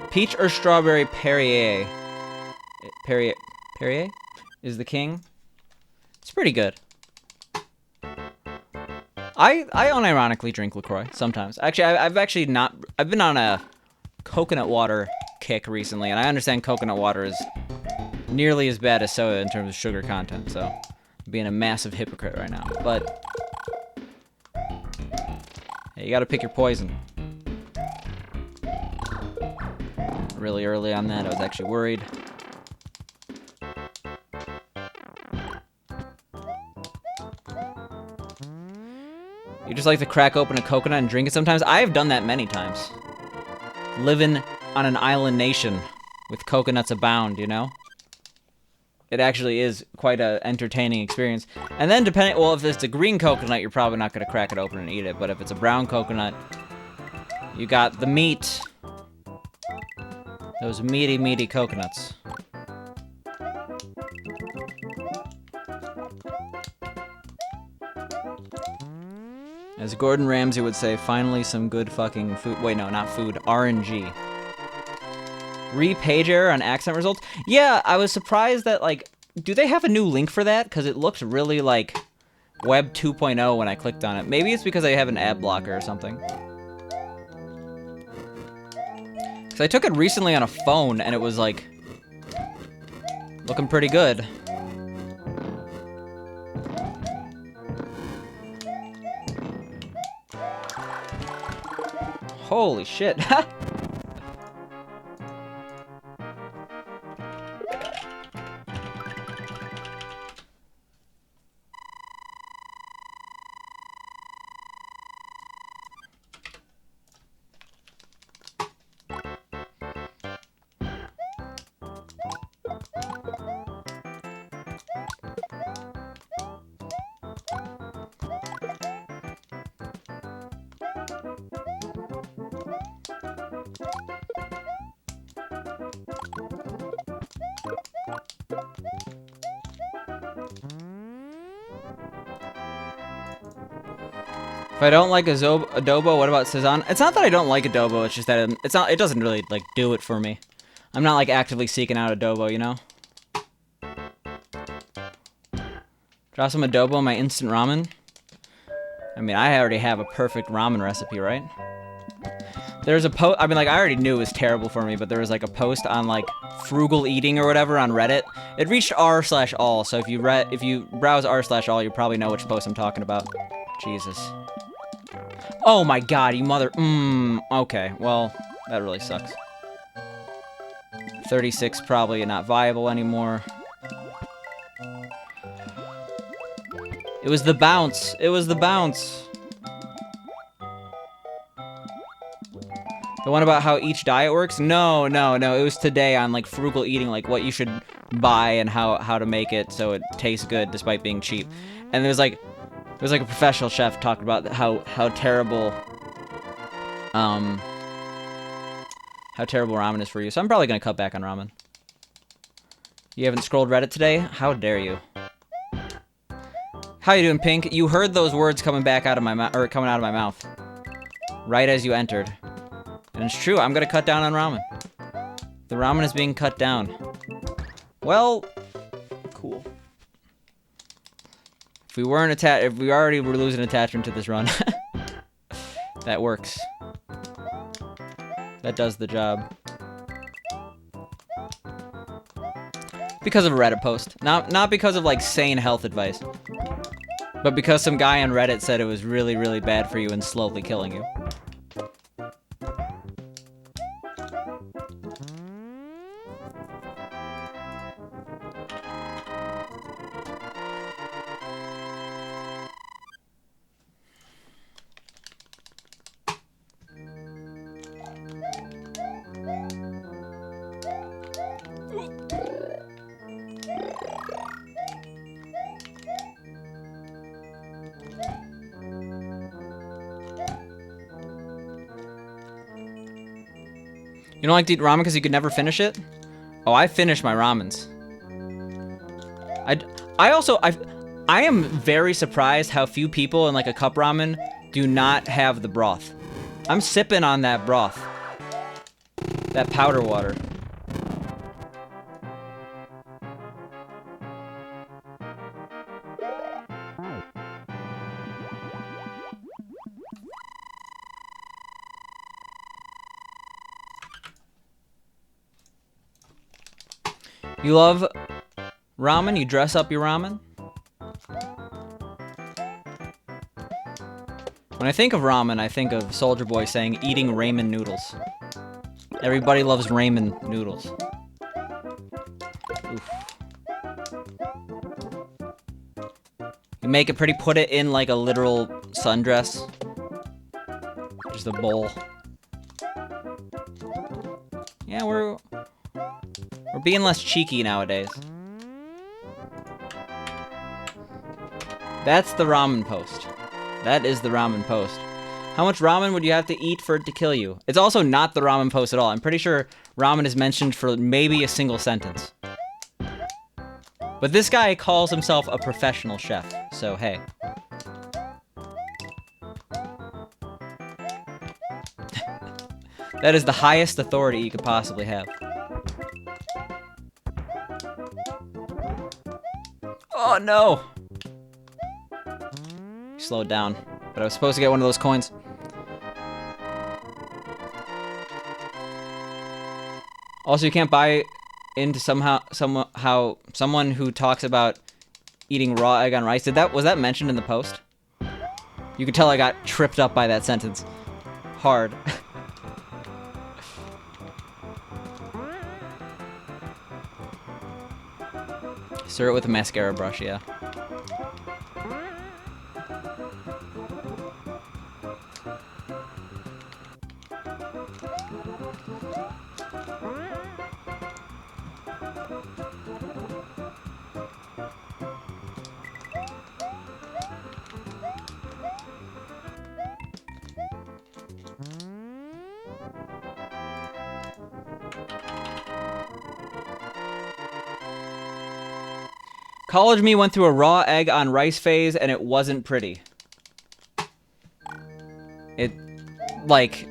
Peach or strawberry Perrier? Perrier is the king. It's pretty good. I unironically drink LaCroix sometimes. Actually, I've been on a coconut water kick recently, and I understand coconut water is nearly as bad as soda in terms of sugar content, so I'm being a massive hypocrite right now. But hey, you gotta pick your poison. Really early on that, I was actually worried. You just like to crack open a coconut and drink it sometimes? I have done that many times. Living on an island nation with coconuts abound, you know? It actually is quite an entertaining experience. And then well, if it's a green coconut, you're probably not going to crack it open and eat it. But if it's a brown coconut, you got the meat. Those meaty, meaty coconuts. As Gordon Ramsay would say, finally some good fucking food. Wait, no, not food. RNG. Repage error on accent results? Yeah, I was surprised that, like, do they have a new link for that? Because it looks really like Web 2.0 when I clicked on it. Maybe it's because I have an ad blocker or something. Because I took it recently on a phone, and it was, like, looking pretty good. Holy shit. If I don't like adobo, what about Cezanne? It's not that I don't like adobo, it's just that it doesn't really, like, do it for me. I'm not, like, actively seeking out adobo, you know? Drop some adobo in my instant ramen? I mean, I already have a perfect ramen recipe, right? There's a post, I mean, like, I already knew it was terrible for me, but there was, like, a post on, like, frugal eating or whatever on Reddit. It reached r/all, so if you browse r/all, you probably know which post I'm talking about. Jesus. Oh my god, you mother... okay, well, that really sucks. 36 probably not viable anymore. It was the bounce. It was the bounce. The one about how each diet works? No. It was today on, like, frugal eating, like, what you should buy and how to make it so it tastes good despite being cheap. And there was, like a professional chef talking about how terrible, ramen is for you. So I'm probably gonna cut back on ramen. You haven't scrolled Reddit today? How dare you? How you doing, Pink? You heard those words coming back out of my mouth, or coming out of my mouth, right as you entered. And it's true. I'm gonna cut down on ramen. The ramen is being cut down. Well, cool. If we already were losing attachment to this run, that works. That does the job. Because of a Reddit post. Not because of, like, sane health advice. But because some guy on Reddit said it was really, really bad for you and slowly killing you. You don't like to eat ramen because you could never finish it? Oh, I finish my ramens. I am very surprised how few people in, like, a cup ramen do not have the broth. I'm sipping on that broth. That powder water. You love ramen? You dress up your ramen? When I think of ramen, I think of Soulja Boy saying, eating ramen noodles. Everybody loves ramen noodles. Oof. You make it pretty, put it in, like, a literal sundress. Just a bowl. Yeah, we're being less cheeky nowadays. That's the ramen post. That is the ramen post. How much ramen would you have to eat for it to kill you? It's also not the ramen post at all. I'm pretty sure ramen is mentioned for maybe a single sentence. But this guy calls himself a professional chef, so hey. That is the highest authority you could possibly have. Oh no! Slow it down. But I was supposed to get one of those coins. Also, you can't buy into someone who talks about eating raw egg on rice. Was that mentioned in the post? You could tell I got tripped up by that sentence. Hard. Stir it with a mascara brush, yeah. College me went through a raw egg on rice phase, and it wasn't pretty. It, like,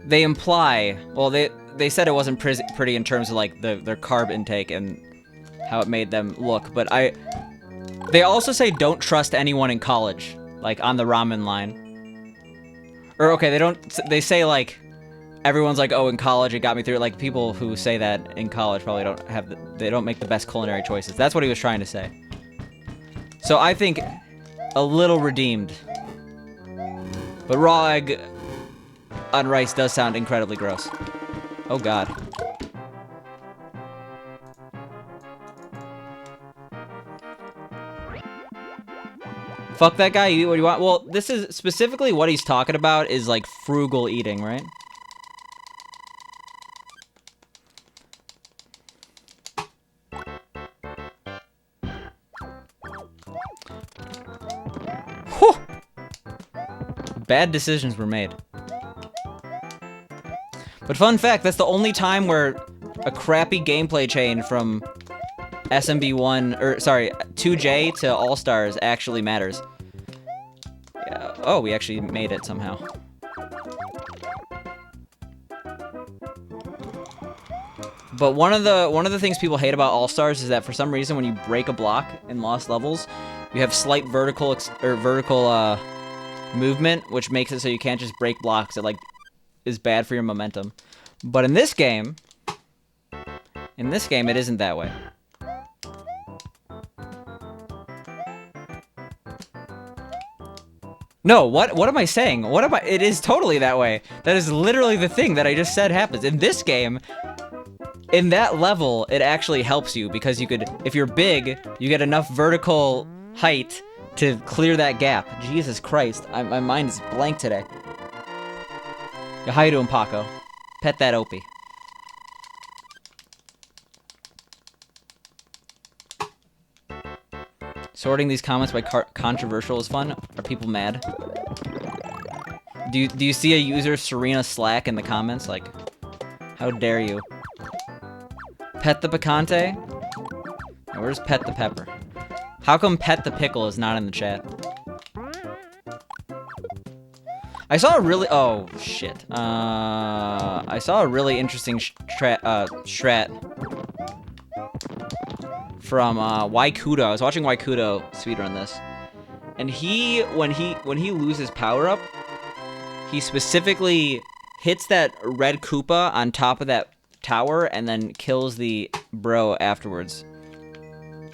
they imply, well, they said it wasn't pretty in terms of, like, their carb intake and how it made them look, but they also say don't trust anyone in college, like, on the ramen line. Or, okay, they say, like, everyone's like, oh, in college it got me through it. Like, people who say that in college probably they don't make the best culinary choices. That's what he was trying to say. So I think a little redeemed. But raw egg on rice does sound incredibly gross. Oh, God. Fuck that guy, you eat what you want. Well, this is specifically what he's talking about is, like, frugal eating, right? Whew! Bad decisions were made. But fun fact, that's the only time where a crappy gameplay chain from SMB1, or sorry, 2J to All-Stars actually matters. Yeah. Oh, we actually made it somehow. But one of the things people hate about All-Stars is that for some reason when you break a block in Lost Levels, you have slight vertical movement, which makes it so you can't just break blocks. It like is bad for your momentum. But in this game, it isn't that way. No, what am I saying? It is totally that way. That is literally the thing that I just said happens. In this game, in that level, it actually helps you because you could, if you're big, you get enough vertical height to clear that gap. Jesus Christ, my mind is blank today. Yo, how you doing, Paco? Pet that Opie. Sorting these comments by controversial is fun. Are people mad? Do you see a user Serena Slack in the comments? Like, how dare you? Pet the Picante? Now, where's Pet the Pepper? How come Pet the Pickle is not in the chat? I saw a really... Oh, shit. I saw a really interesting strat from Waikudo. I was watching Waikudo speedrun this. And when he loses power-up, he specifically hits that red Koopa on top of that tower and then kills the bro afterwards.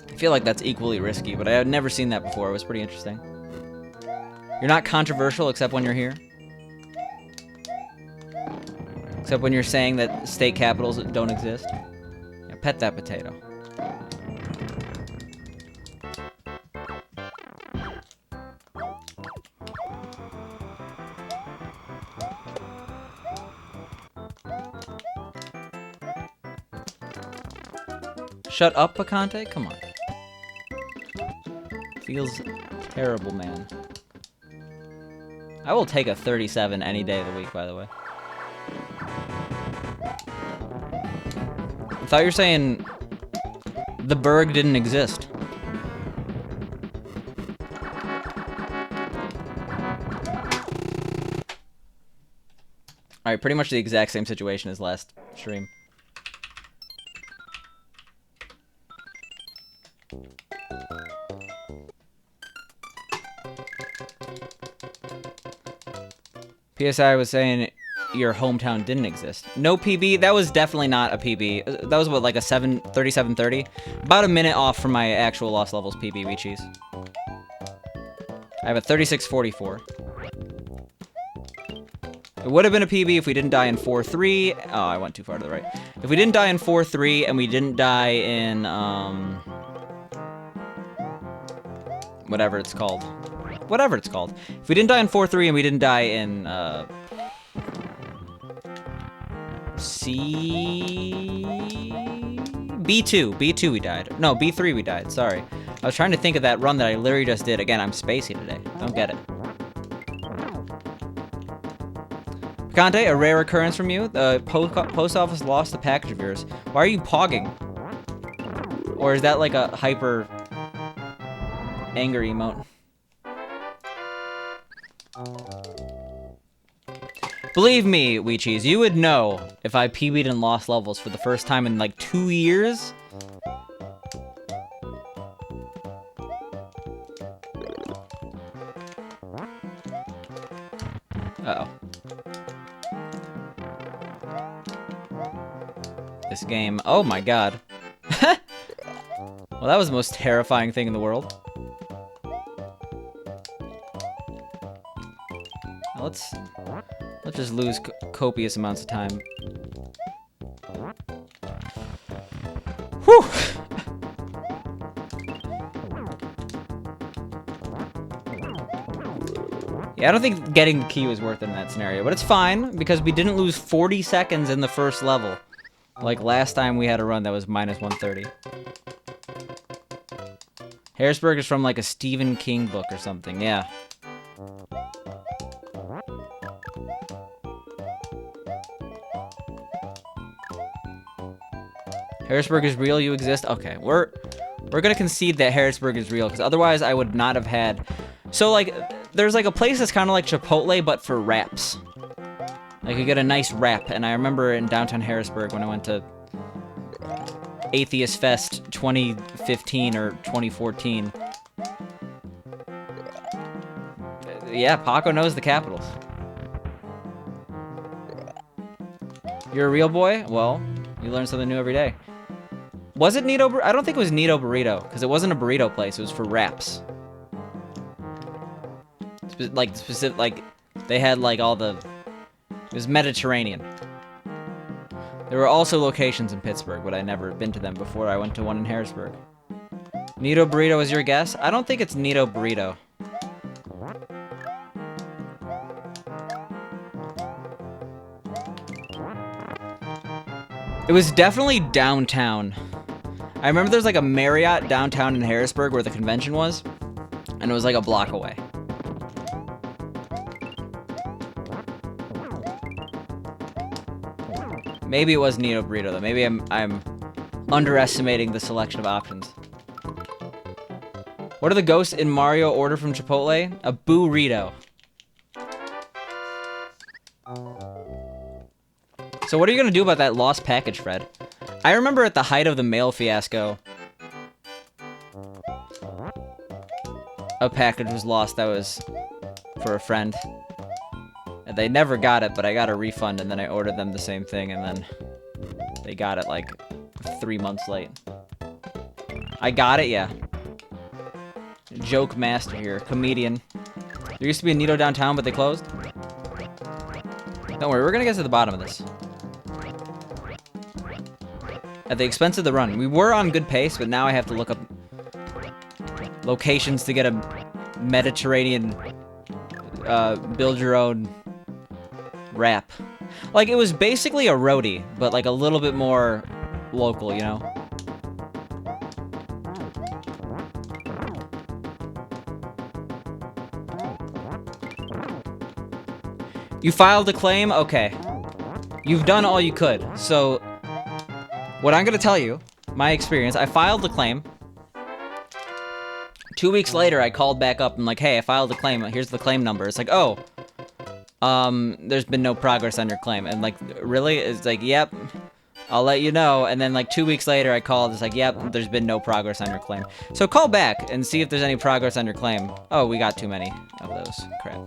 I feel like that's equally risky, but I had never seen that before. It was pretty interesting. You're not controversial except when you're here. Except when you're saying that state capitals don't exist. Yeah, pet that potato. Shut up, Picante? Come on. Feels terrible, man. I will take a 37 any day of the week, by the way. I thought you were saying the Berg didn't exist. Alright, pretty much the exact same situation as last stream. PSI was saying your hometown didn't exist. No PB, that was definitely not a PB. That was what, like a 37:30? About a minute off from my actual Lost Levels PB, we cheese. I have a 36:44. It would have been a PB if we didn't die in 4-3. Oh, I went too far to the right. If we didn't die in 4-3 and we didn't die in, whatever it's called. Whatever it's called. If we didn't die in 4-3 and we didn't die in, B2. B2 we died. No, B3 we died. Sorry. I was trying to think of that run that I literally just did. Again, I'm spacey today. Don't get it. Picante, a rare occurrence from you. The post office lost a package of yours. Why are you pogging? Or is that like a hyper anger emote? Believe me, Weecheese, you would know if I PB'd and lost levels for the first time in like 2 years. Uh-oh. This game. Oh my god. Well, that was the most terrifying thing in the world. Let's just lose copious amounts of time. Whew! Yeah, I don't think getting the key was worth it in that scenario, but it's fine, because we didn't lose 40 seconds in the first level. Like last time we had a run that was minus 130. Harrisburg is from like a Stephen King book or something, yeah. Harrisburg is real, you exist? Okay, we're gonna concede that Harrisburg is real, because otherwise I would not have had... So, like, there's like a place that's kind of like Chipotle, but for wraps. Like, you get a nice wrap, and I remember in downtown Harrisburg when I went to Atheist Fest 2015 or 2014. Yeah, Paco knows the capitals. You're a real boy? Well, you learn something new every day. Was it Nito? I don't think it was Nito Burrito, because it wasn't a burrito place. It was for wraps. Like, specific, like, they had, like, all the... It was Mediterranean. There were also locations in Pittsburgh, but I'd never been to them before I went to one in Harrisburg. Nito Burrito is your guess? I don't think it's Nito Burrito. It was definitely downtown. I remember there's like a Marriott downtown in Harrisburg where the convention was, and it was like a block away. Maybe it was Nito Burrito, though. Maybe I'm underestimating the selection of options. What do the ghosts in Mario order from Chipotle? A burrito. So what are you gonna do about that lost package, Fred? I remember at the height of the mail fiasco, a package was lost that was for a friend. And they never got it, but I got a refund, and then I ordered them the same thing, and then they got it like 3 months late. I got it, yeah. Joke master here, comedian. There used to be a Nito downtown, but they closed. Don't worry, we're gonna get to the bottom of this. At the expense of the run. We were on good pace, but now I have to look up locations to get a Mediterranean build your own wrap. Like, it was basically a roadie, but like a little bit more local, you know? You filed a claim? Okay. You've done all you could. So, what I'm gonna tell you, my experience, I filed the claim. 2 weeks later, I called back up and like, hey, I filed a claim. Here's the claim number. It's like, oh, there's been no progress on your claim. And like, really? It's like, yep, I'll let you know. And then like 2 weeks later, I called. It's like, yep, there's been no progress on your claim. So call back and see if there's any progress on your claim. Oh, we got too many of those. Crap.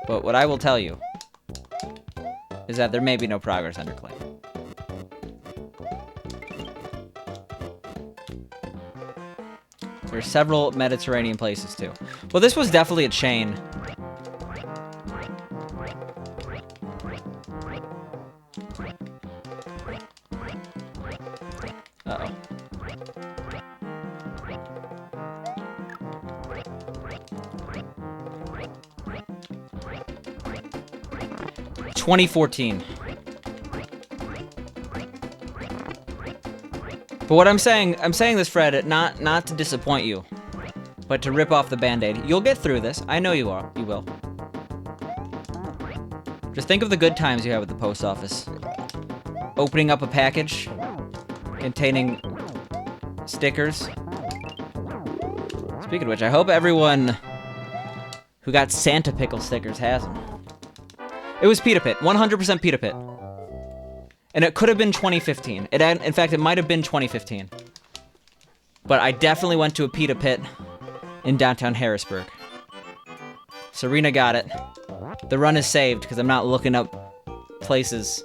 But what I will tell you is that there may be no progress on your claim. There are several Mediterranean places, too. Well, this was definitely a chain. 2014. But what I'm saying this, Fred, not to disappoint you, but to rip off the Band-Aid. You'll get through this. I know you are. You will. Just think of the good times you have at the post office. Opening up a package containing stickers. Speaking of which, I hope everyone who got Santa Pickle stickers has them. It was Pita Pit. 100% Pita Pit. And it could have been 2015. In fact, it might have been 2015. But I definitely went to a Pita Pit in downtown Harrisburg. Serena got it. The run is saved because I'm not looking up places.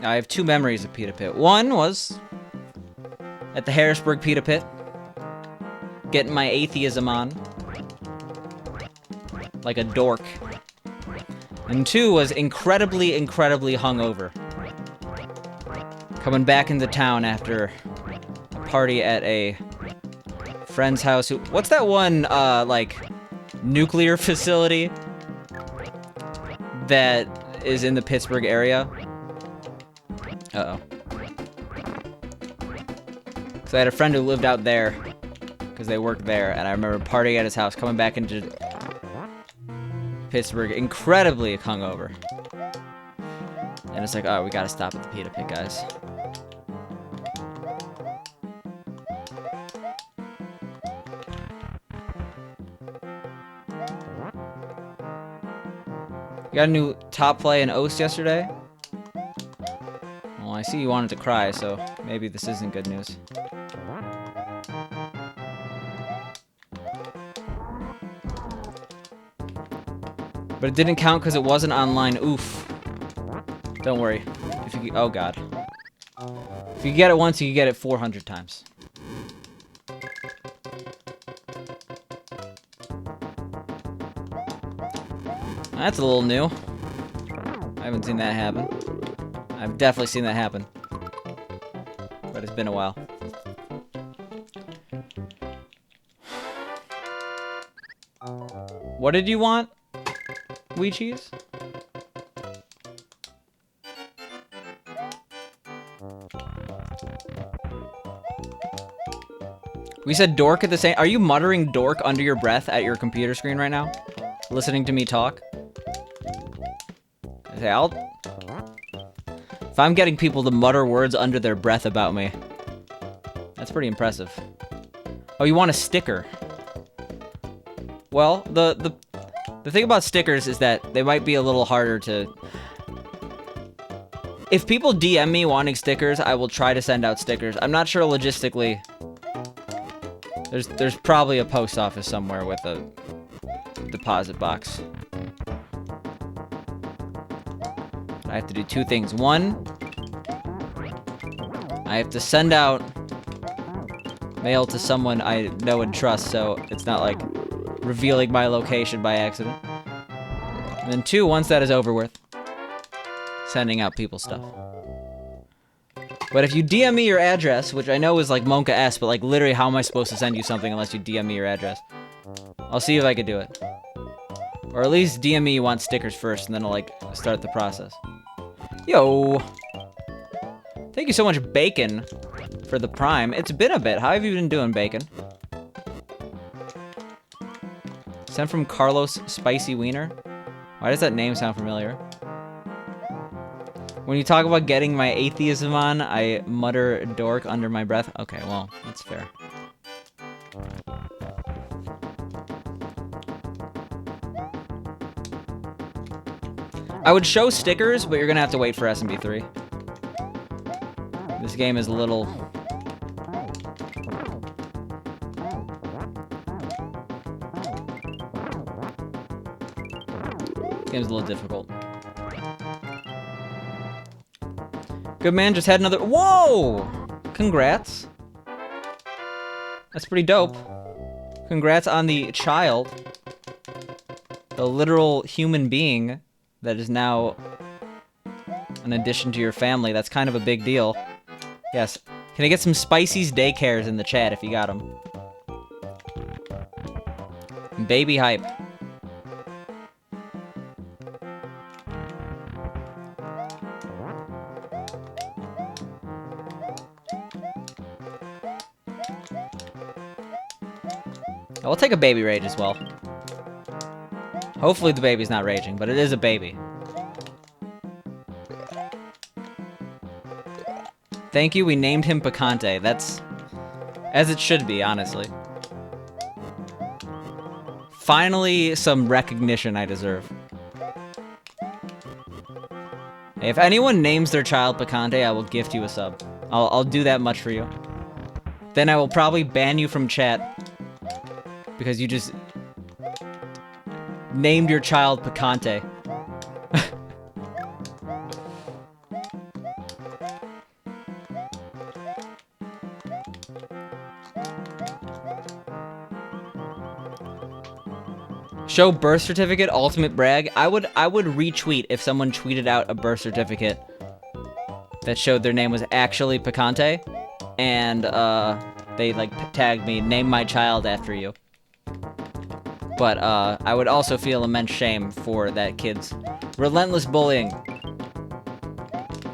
I have two memories of Pita Pit. One was at the Harrisburg Pita Pit, getting my atheism on, like a dork. And two was incredibly hungover, coming back into town after a party at a friend's house. What's that one, like, nuclear facility that is in the Pittsburgh area? Uh-oh. So I had a friend who lived out there, because they worked there, and I remember partying at his house, coming back into Pittsburgh, incredibly hungover. And it's like, oh, we gotta stop at the Pita Pit, guys. You got a new top play in Oast yesterday? Well, I see you wanted to cry, so maybe this isn't good news. But it didn't count because it wasn't online. Oof. Don't worry. If you, oh god. If you get it once, you can get it 400 times. That's a little new. I haven't seen that happen. I've definitely seen that happen. But it's been a while. What did you want? Wee cheese? We said dork at the same... Are you muttering dork under your breath at your computer screen right now? Listening to me talk? Okay, if I'm getting people to mutter words under their breath about me, that's pretty impressive. Oh, you want a sticker? Well, the thing about stickers is that they might be a little harder to... If people DM me wanting stickers, I will try to send out stickers. I'm not sure logistically. There's probably a post office somewhere with a deposit box. I have to do two things. One, I have to send out mail to someone I know and trust, so it's not like revealing my location by accident. And then two, once that is over with, sending out people stuff. But if you DM me your address, which I know is like Monka S, but like literally how am I supposed to send you something unless you DM me your address? I'll see if I can do it. Or at least DM me you want stickers first, and then I'll like start the process. Yo! Thank you so much, Bacon, for the Prime. It's been a bit. How have you been doing, Bacon? Sent from Carlos Spicy Wiener? Why does that name sound familiar? When you talk about getting my atheism on, I mutter dork under my breath. Okay, well, that's fair. I would show stickers, but you're gonna have to wait for SMB3. This game is a little... This game's a little difficult. Good man, just had another... Whoa! Congrats. That's pretty dope. Congrats on the child. The literal human being that is now An addition to your family. That's kind of a big deal. Yes. Can I get some Spicy's daycares in the chat if you got them? Baby hype. I'll take a baby rage as well. Hopefully the baby's not raging, but it is a baby. Thank you, we named him Picante. That's as it should be, honestly. Finally, some recognition I deserve. Hey, if anyone names their child Picante, I will gift you a sub. I'll do that much for you. Then I will probably ban you from chat. Because you just named your child Picante. Show birth certificate, ultimate brag. I would retweet if someone tweeted out a birth certificate that showed their name was actually Picante, and they like tagged me, name my child after you. But I would also feel immense shame for that kid's relentless bullying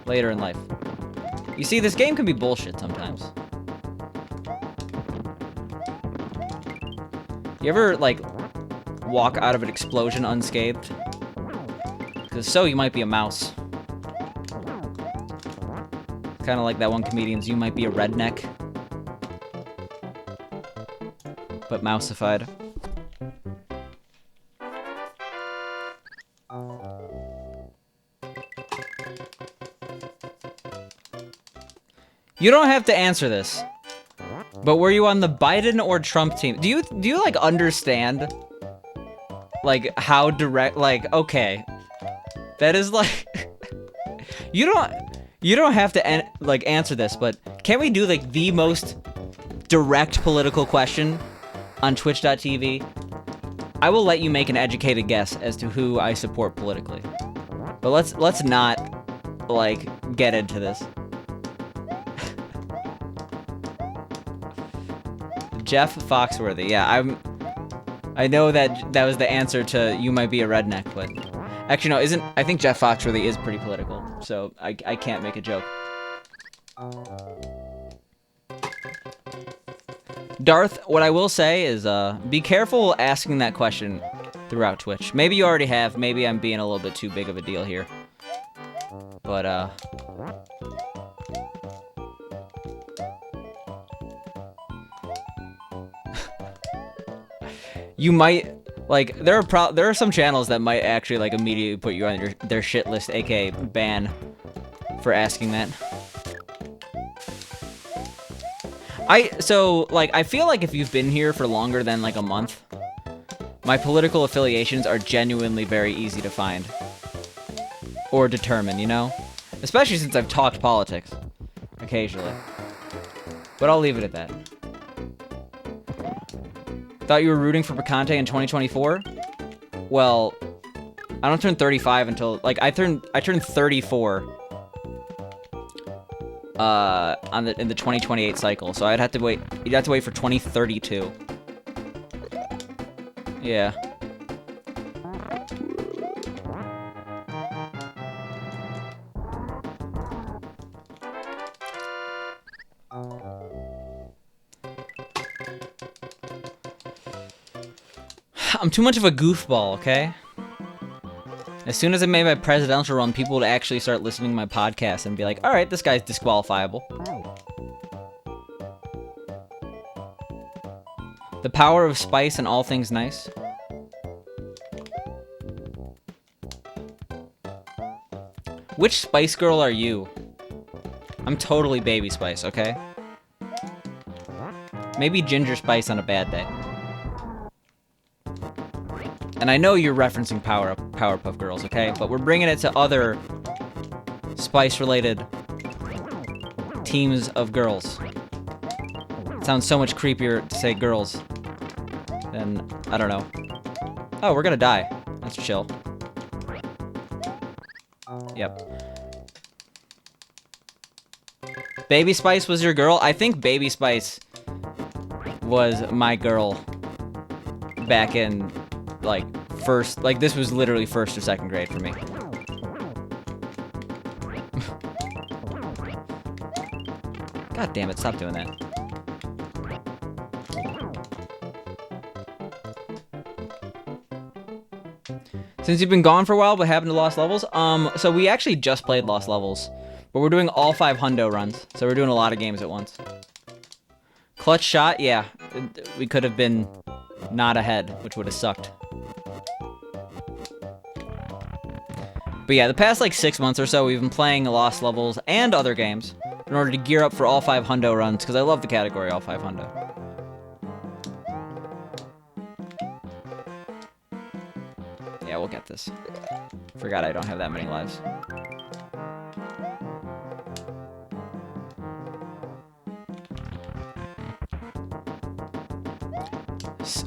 later in life. You see, this game can be bullshit sometimes. You ever like walk out of an explosion unscathed? Because so you might be a mouse. Kind of like that one comedian's "You might be a redneck," but mouseified. You don't have to answer this, but were you on the Biden or Trump team? Do you like understand like how direct, like, okay, that is like you don't have to like answer this, but can we do like the most direct political question on twitch.tv? I will let you make an educated guess as to who I support politically, but let's not like get into this. Jeff Foxworthy. Yeah, I know that was the answer to "you might be a redneck," but actually no, I think Jeff Foxworthy is pretty political, so I can't make a joke. Darth, what I will say is be careful asking that question throughout Twitch. Maybe you already have, maybe I'm being a little bit too big of a deal here. But you might, like, there are some channels that might actually, like, immediately put you on their shit list, aka ban, for asking that. So, like, I feel like if you've been here for longer than, like, a month, my political affiliations are genuinely very easy to find. Or determine, you know? Especially since I've talked politics. Occasionally. But I'll leave it at that. Thought you were rooting for Picante in 2024? Well, I don't turn 35 until, like, I turned 34 in the 2028 cycle, so you'd have to wait for 2032. Yeah. I'm too much of a goofball, okay? As soon as I made my presidential run, people would actually start listening to my podcast and be like, alright, this guy's disqualifiable. The power of spice and all things nice. Which Spice Girl are you? I'm totally Baby Spice, okay? Maybe Ginger Spice on a bad day. And I know you're referencing Powerpuff Girls, okay? But we're bringing it to other Spice-related teams of girls. It sounds so much creepier to say girls than, I don't know. Oh, we're gonna die. That's chill. Yep. Baby Spice was your girl? I think Baby Spice was my girl back in, like, first... Like, this was literally first or second grade for me. God damn it, stop doing that. Since you've been gone for a while, what happened to Lost Levels? So we actually just played Lost Levels, but we're doing all 5 hundo runs, so we're doing a lot of games at once. Clutch shot, yeah. We could have been not ahead, which would have sucked. But yeah, the past like 6 months or so, we've been playing Lost Levels and other games in order to gear up for all 5 hundo runs, because I love the category all 5 hundo. Yeah, we'll get this. Forgot I don't have that many lives.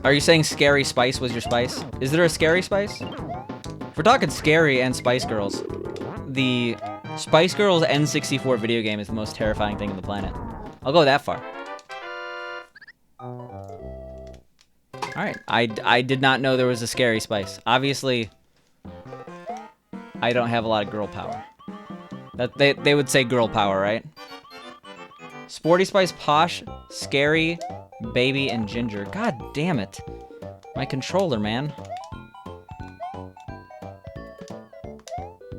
Are you saying Scary Spice was your spice? Is there a Scary Spice? If we're talking Scary and Spice Girls, the Spice Girls N64 video game is the most terrifying thing on the planet. I'll go that far. Alright, I did not know there was a Scary Spice. Obviously, I don't have a lot of girl power. That they would say girl power, right? Sporty Spice, Posh, Scary, Baby, and Ginger. God damn it. My controller, man.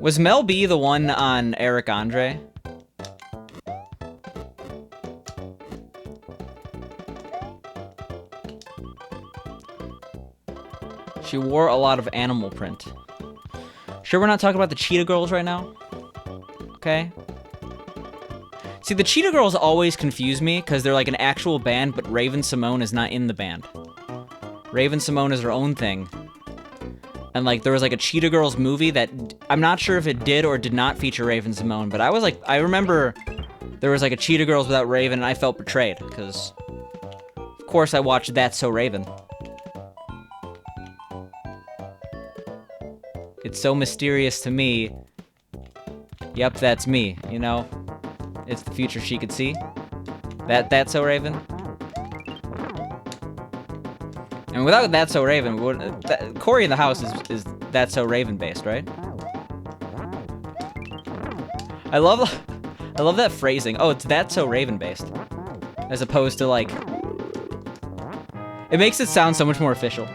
Was Mel B the one on Eric Andre? She wore a lot of animal print. Sure we're not talking about the Cheetah Girls right now? Okay. See, the Cheetah Girls always confuse me because they're like an actual band, but Raven Simone is not in the band. Raven Simone is her own thing. And like, there was like a Cheetah Girls movie that, I'm not sure if it did or did not feature Raven Simone, but I was like, I remember there was like a Cheetah Girls without Raven, and I felt betrayed, because of course I watched That's So Raven. It's so mysterious to me. Yep, that's me, you know? It's the future she could see. That's So Raven. And without That's So Raven, Corey in the House is That's So Raven based, right? I love that phrasing. Oh, it's That's So Raven based, as opposed to like. It makes it sound so much more official.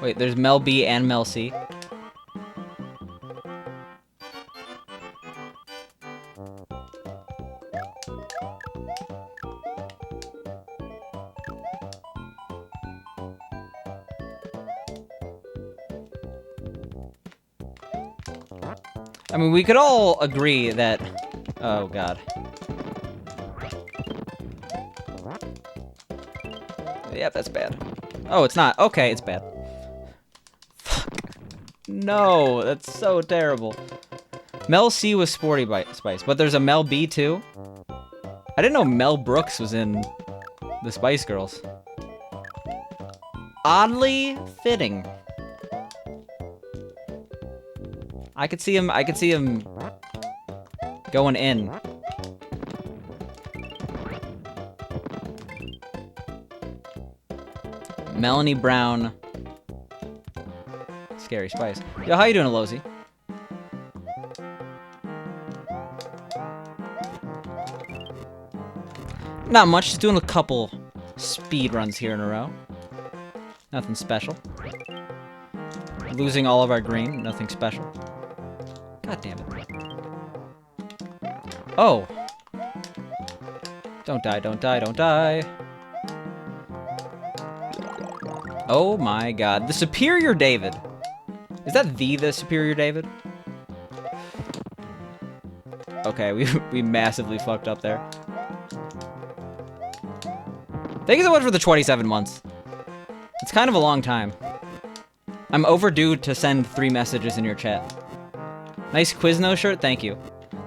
Wait, there's Mel B and Mel C. I mean, we could all agree that... Oh, God. Yep, that's bad. Oh, it's not. Okay, it's bad. Fuck. No, that's so terrible. Mel C was Sporty Spice, but there's a Mel B, too? I didn't know Mel Brooks was in the Spice Girls. Oddly fitting. I could see him going in. Melanie Brown. Scary Spice. Yo, how you doing, Alozi? Not much, just doing a couple speed runs here in a row. Nothing special. Losing all of our green, nothing special. God damn it. Oh. Don't die, don't die, don't die. Oh my god. The Superior David. Is that the Superior David? Okay, we massively fucked up there. Thank you so much for the 27 months. It's kind of a long time. I'm overdue to send 3 messages in your chat. Nice Quizno shirt, thank you.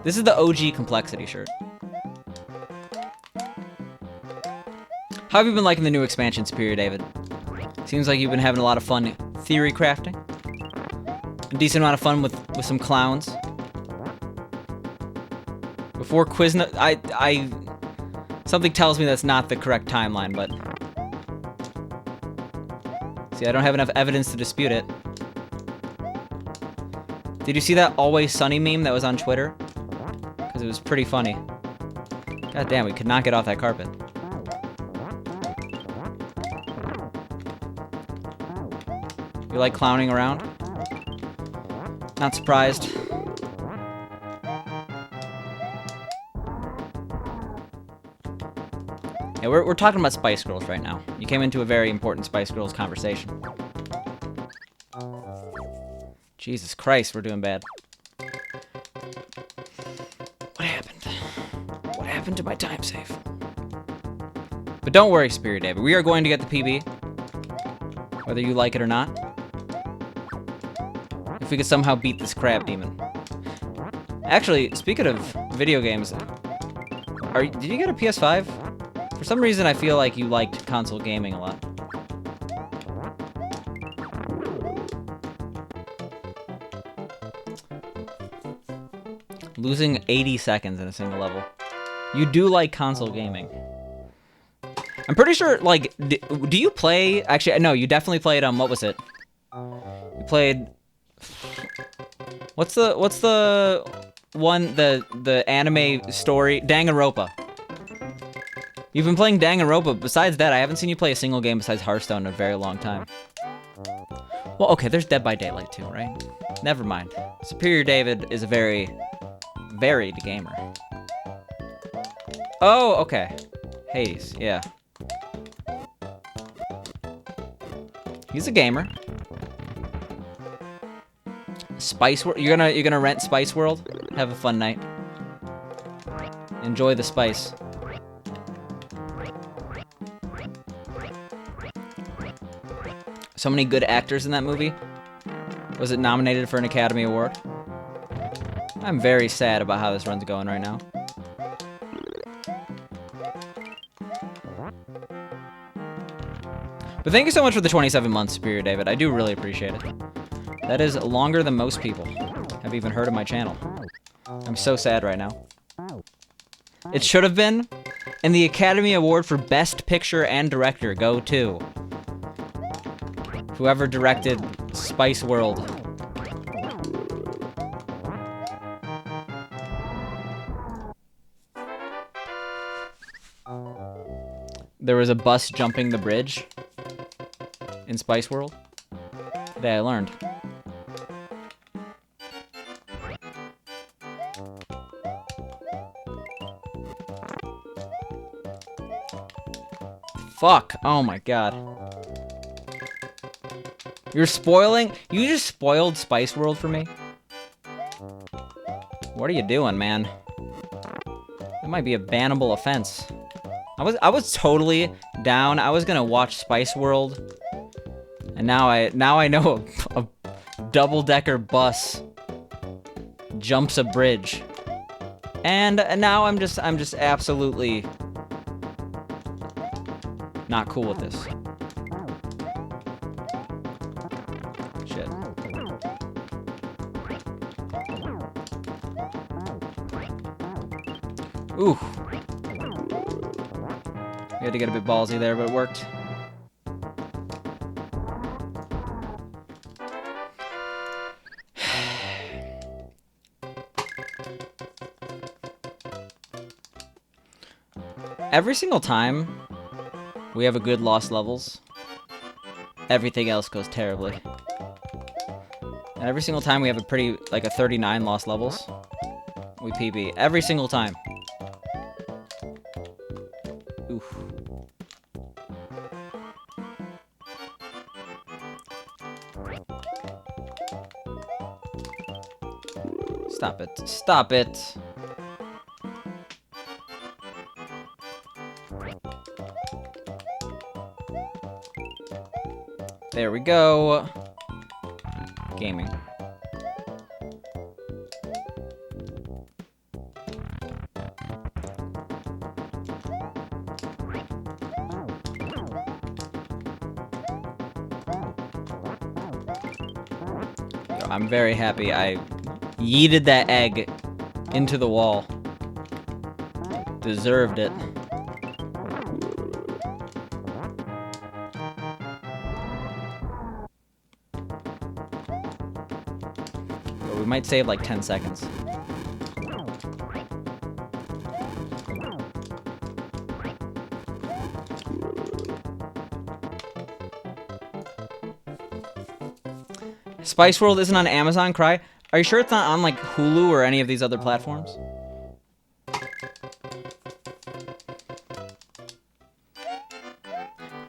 This is the OG Complexity shirt. How have you been liking the new expansion, Superior David? Seems like you've been having a lot of fun theory crafting. A decent amount of fun with some clowns. Before quiz, something tells me that's not the correct timeline, but see, I don't have enough evidence to dispute it. Did you see that Always Sunny meme that was on Twitter? Because it was pretty funny. God damn, we could not get off that carpet. You like clowning around? Not surprised. Yeah, we're talking about Spice Girls right now. You came into a very important Spice Girls conversation. Jesus Christ, we're doing bad. What happened? What happened to my time save? But don't worry, Spirit David. We are going to get the PB. Whether you like it or not. If we could somehow beat this crab demon. Actually, speaking of video games, did you get a PS5? For some reason, I feel like you liked console gaming a lot. Losing 80 seconds in a single level. You do like console gaming. I'm pretty sure, like, do you play... Actually, no, you definitely played, what was it? You played... What's the one, the anime story? Danganronpa. You've been playing Danganronpa. Besides that, I haven't seen you play a single game besides Hearthstone in a very long time. Well, okay, there's Dead by Daylight too, right? Never mind. Superior David is a very varied gamer. Oh, okay. Hades, yeah. He's a gamer. Spice World. You're gonna rent Spice World? Have a fun night. Enjoy the spice. So many good actors in that movie. Was it nominated for an Academy Award? I'm very sad about how this run's going right now. But thank you so much for the 27 months, Superior David. I do really appreciate it. That is longer than most people have even heard of my channel. I'm so sad right now. It should have been, and the Academy Award for Best Picture and Director go to whoever directed Spice World. There was a bus jumping the bridge in Spice World. Today I learned. Fuck. Oh my god. You're spoiling? You just spoiled Spice World for me? What are you doing, man? That might be a bannable offense. I was totally down. I was gonna watch Spice World. And now I know a double-decker bus jumps a bridge. And now I'm just absolutely not cool with this. Shit. Ooh. We had to get a bit ballsy there, but it worked. Every single time we have a good lost levels, everything else goes terribly. And every single time we have a pretty, like a 39 lost levels, we PB. Every single time. Oof. Stop it. Stop it. There we go. Gaming. So I'm very happy I yeeted that egg into the wall. Deserved it. But we might save like 10 seconds. Spice World isn't on Amazon, Cry? Are you sure it's not on like Hulu or any of these other platforms?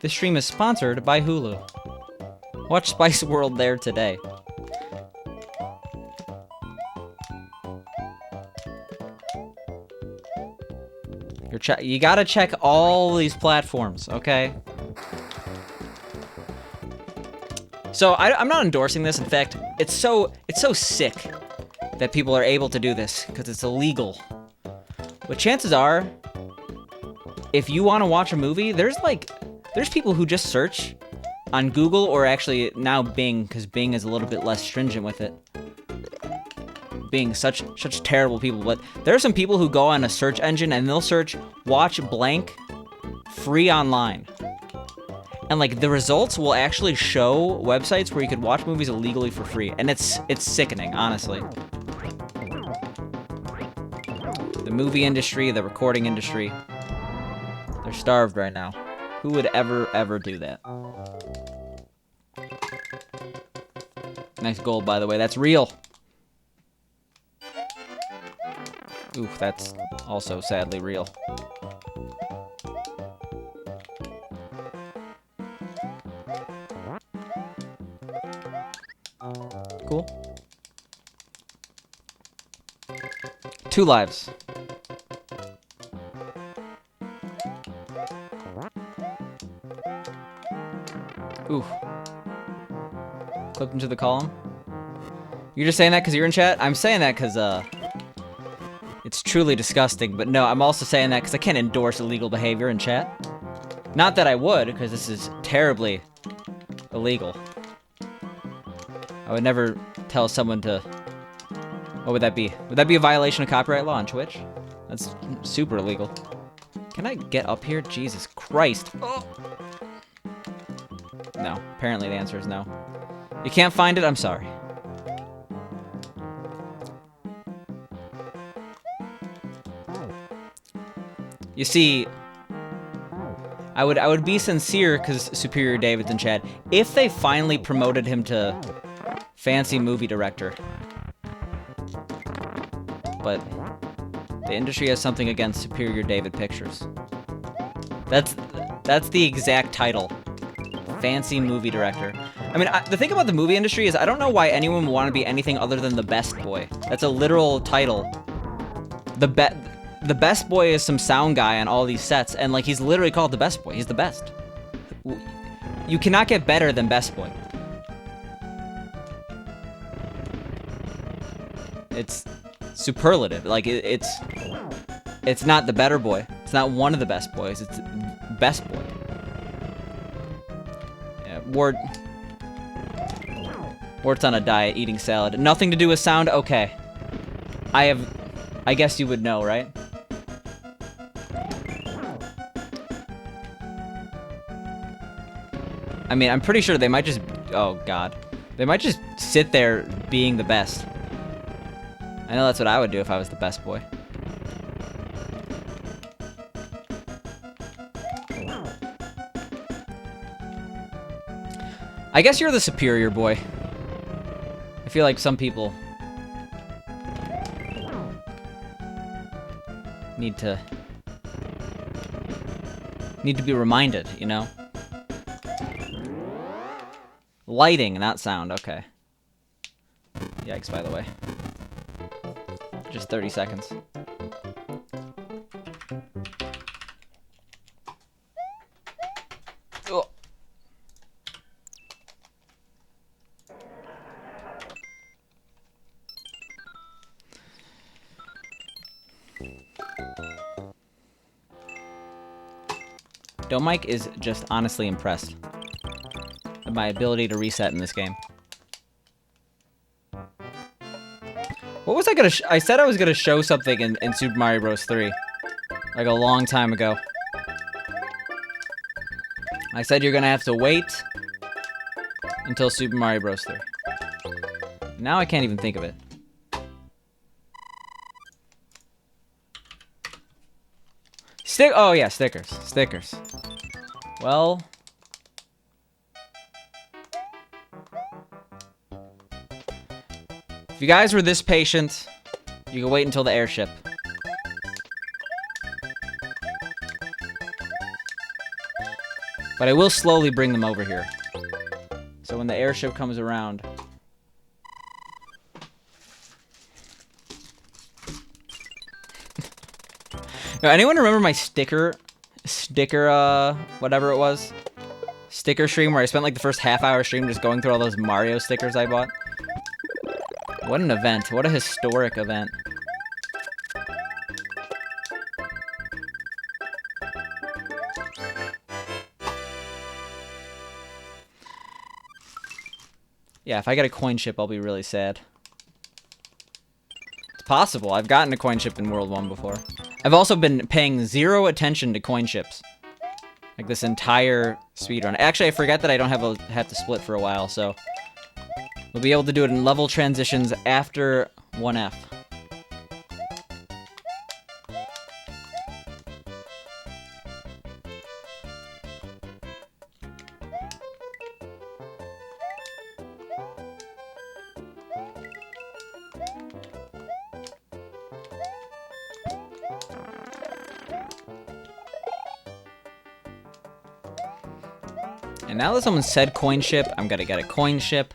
This stream is sponsored by Hulu. Watch Spice World there today. You gotta check all these platforms, okay? So I'm not endorsing this. In fact, it's so sick that people are able to do this because it's illegal. But chances are, if you want to watch a movie, there's people who just search on Google, or actually now Bing, because Bing is a little bit less stringent with it. Being such terrible people, but there are some people who go on a search engine and they'll search watch blank free online. And like the results will actually show websites where you could watch movies illegally for free, and it's sickening, honestly. The movie industry, the recording industry, they're starved right now. Who would ever do that? Nice gold, by the way. That's real. Oof, that's also sadly real. Cool. 2 lives. Oof. Clipped into the column. You're just saying that because you're in chat? I'm saying that because, it's truly disgusting, but no, I'm also saying that because I can't endorse illegal behavior in chat. Not that I would, because this is terribly illegal. I would never tell someone to... What would that be? Would that be a violation of copyright law on Twitch? That's super illegal. Can I get up here? Jesus Christ. Oh. No. Apparently the answer is no. You can't find it? I'm sorry. You see, I would be sincere because Superior David's in chat if they finally promoted him to fancy movie director. But the industry has something against Superior David Pictures. That's the exact title. Fancy movie director. I mean, the thing about the movie industry is I don't know why anyone would want to be anything other than the best boy. That's a literal title. The best boy is some sound guy on all these sets, and like he's literally called the best boy. He's the best. You cannot get better than best boy. It's superlative. Like it's not the better boy. It's not one of the best boys. It's best boy. Yeah, Wart's on a diet, eating salad. Nothing to do with sound. Okay. I guess you would know, right? I mean, I'm pretty sure they might just... Oh, God. They might just sit there being the best. I know that's what I would do if I was the best boy. I guess you're the superior boy. I feel like some people need to be reminded, you know? Lighting, not sound, okay. Yikes, by the way. Just 30 seconds. Oh. Domike is just honestly impressed at my ability to reset in this game. What was I gonna I said I was gonna show something in Super Mario Bros. 3. Like a long time ago. I said you're gonna have to wait until Super Mario Bros. 3. Now I can't even think of it. Oh yeah, stickers. Stickers. Well... if you guys were this patient, you can wait until the airship. But I will slowly bring them over here. So when the airship comes around... Now, anyone remember my sticker, whatever it was? Sticker stream where I spent like the first half-hour stream just going through all those Mario stickers I bought? What an event. What a historic event. Yeah, if I get a coin ship, I'll be really sad. It's possible. I've gotten a coin ship in World 1 before. I've also been paying 0 attention to coin ships. Like this entire speedrun. Actually, I forget that I don't have to split for a while, so... we'll be able to do it in level transitions after 1F. And now that someone said coin ship, I'm gonna get a coin ship.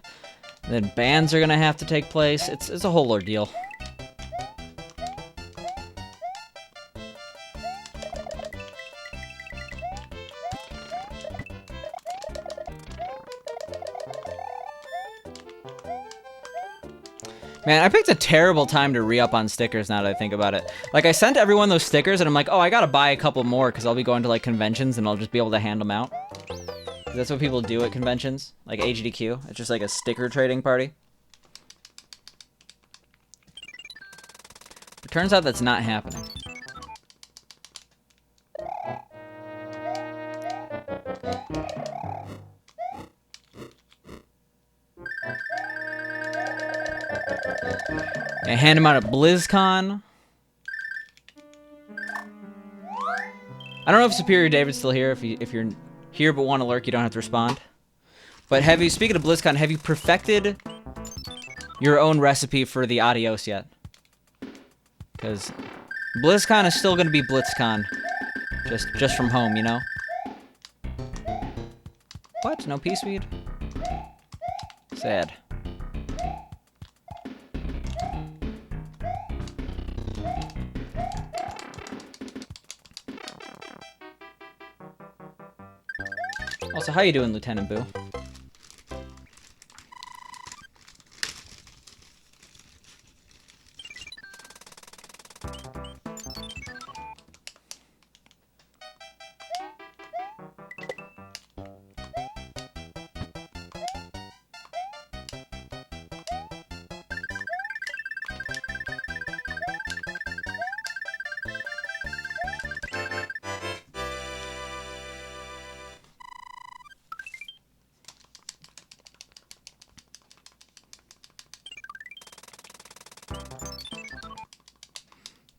Then bans are gonna have to take place. It's a whole ordeal. Man, I picked a terrible time to re-up on stickers now that I think about it. Like, I sent everyone those stickers, and I'm like, oh, I gotta buy a couple more, because I'll be going to, like, conventions, and I'll just be able to hand them out. That's what people do at conventions, like AGDQ. It's just like a sticker trading party. It turns out that's not happening. I hand them out at BlizzCon. I don't know if Superior David's still here. If you're here but want to lurk, you don't have to respond. But speaking of BlizzCon, have you perfected your own recipe for the adios yet? Because BlizzCon is still going to be BlitzCon. Just from home, you know? What? No P-Speed? Sad. Also, how you doing, Lieutenant Boo?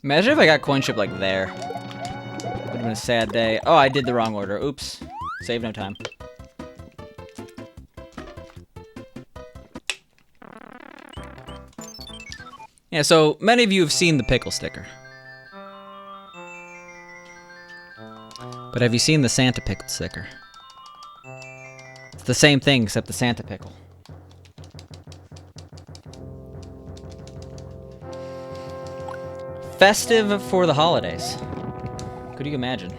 Imagine if I got coin ship like there. Would have been a sad day. Oh, I did the wrong order. Oops. Save no time. Yeah, so many of you have seen the pickle sticker. But have you seen the Santa pickle sticker? It's the same thing except the Santa pickle. Festive for the holidays. Could you imagine?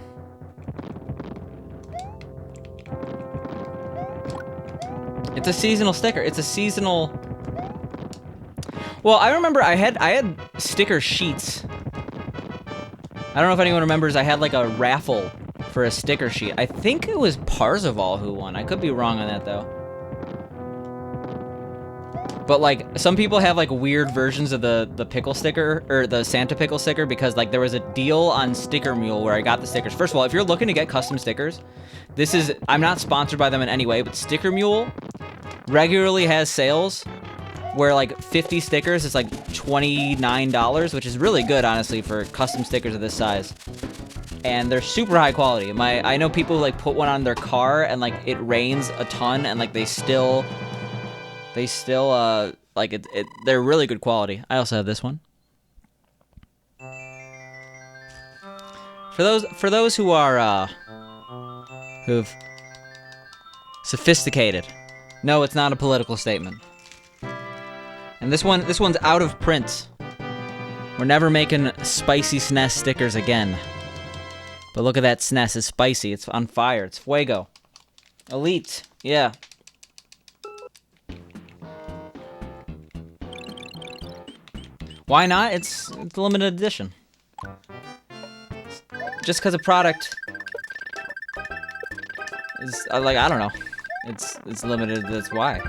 It's a seasonal sticker. It's a seasonal... Well, I remember I had sticker sheets. I don't know if anyone remembers, I had like a raffle for a sticker sheet. I think it was Parzival who won. I could be wrong on that, though. But like some people have like weird versions of the pickle sticker or the Santa pickle sticker because like there was a deal on Sticker Mule where I got the stickers. First of all, if you're looking to get custom stickers, I'm not sponsored by them in any way, but Sticker Mule regularly has sales where like 50 stickers is like $29, which is really good honestly for custom stickers of this size. And they're super high quality. I know people who like put one on their car and like it rains a ton and like they still like they're really good quality. I also have this one. For those who are who've sophisticated. No, it's not a political statement. And this one's out of print. We're never making spicy SNES stickers again. But look at that SNES, it's spicy, it's on fire, it's fuego. Elite, yeah. Why not? It's limited edition. Just because a product is like, I don't know. It's limited, that's why.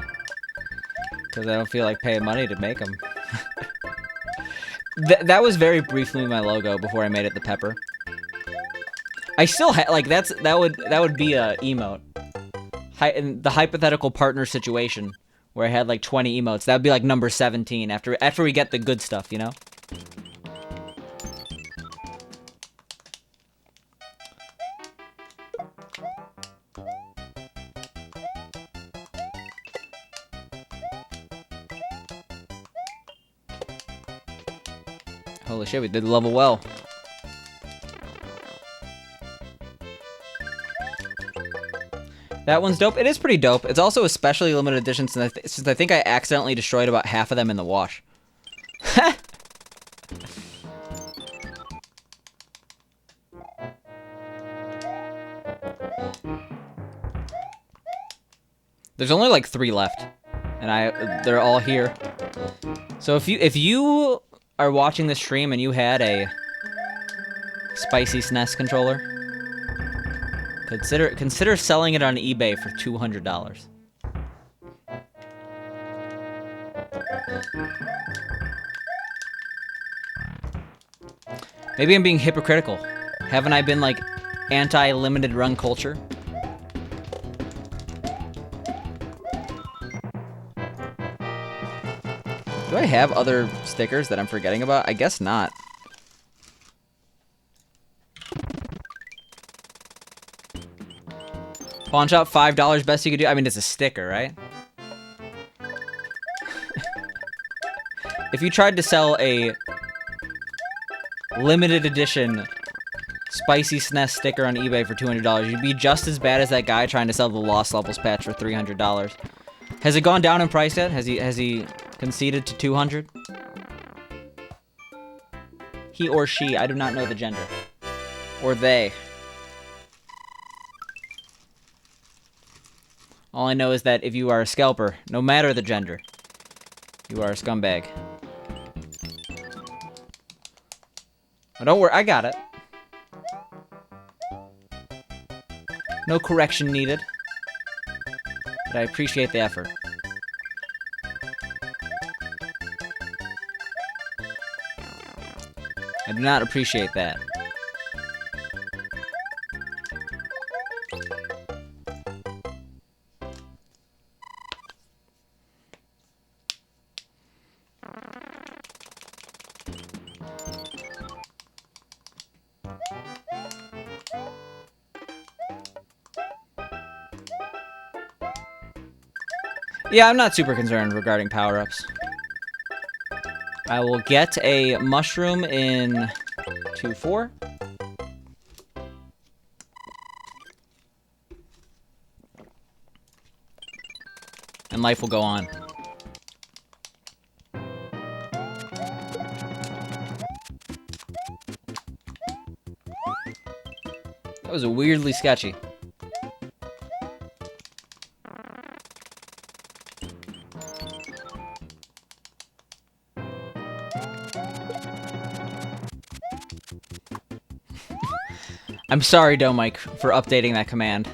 Because I don't feel like paying money to make them. That was very briefly my logo before I made it the pepper. I still like that would be a emote. In the hypothetical partner situation where I had like 20 emotes, that would be like number 17 after we get the good stuff, you know? Holy shit, we did level well. That one's dope. It is pretty dope. It's also especially limited edition since I think I accidentally destroyed about half of them in the wash. There's only like 3 left, and they're all here. So if you are watching this stream and you had a spicy SNES controller, consider selling it on eBay for $200. Maybe I'm being hypocritical. Haven't I been like anti-limited run culture? Do I have other stickers that I'm forgetting about? I guess not. Pawn shop, $5 best you could do. I mean, it's a sticker, right? If you tried to sell a limited edition spicy SNES sticker on eBay for $200, you'd be just as bad as that guy trying to sell the Lost Levels patch for $300. Has it gone down in price yet? Has he conceded to 200? He or she, I do not know the gender. Or they. All I know is that if you are a scalper, no matter the gender, you are a scumbag. Oh, don't worry, I got it. No correction needed. But I appreciate the effort. I do not appreciate that. Yeah, I'm not super concerned regarding power-ups. I will get a mushroom in 2-4. And life will go on. That was weirdly sketchy. I'm sorry, Domike, for updating that command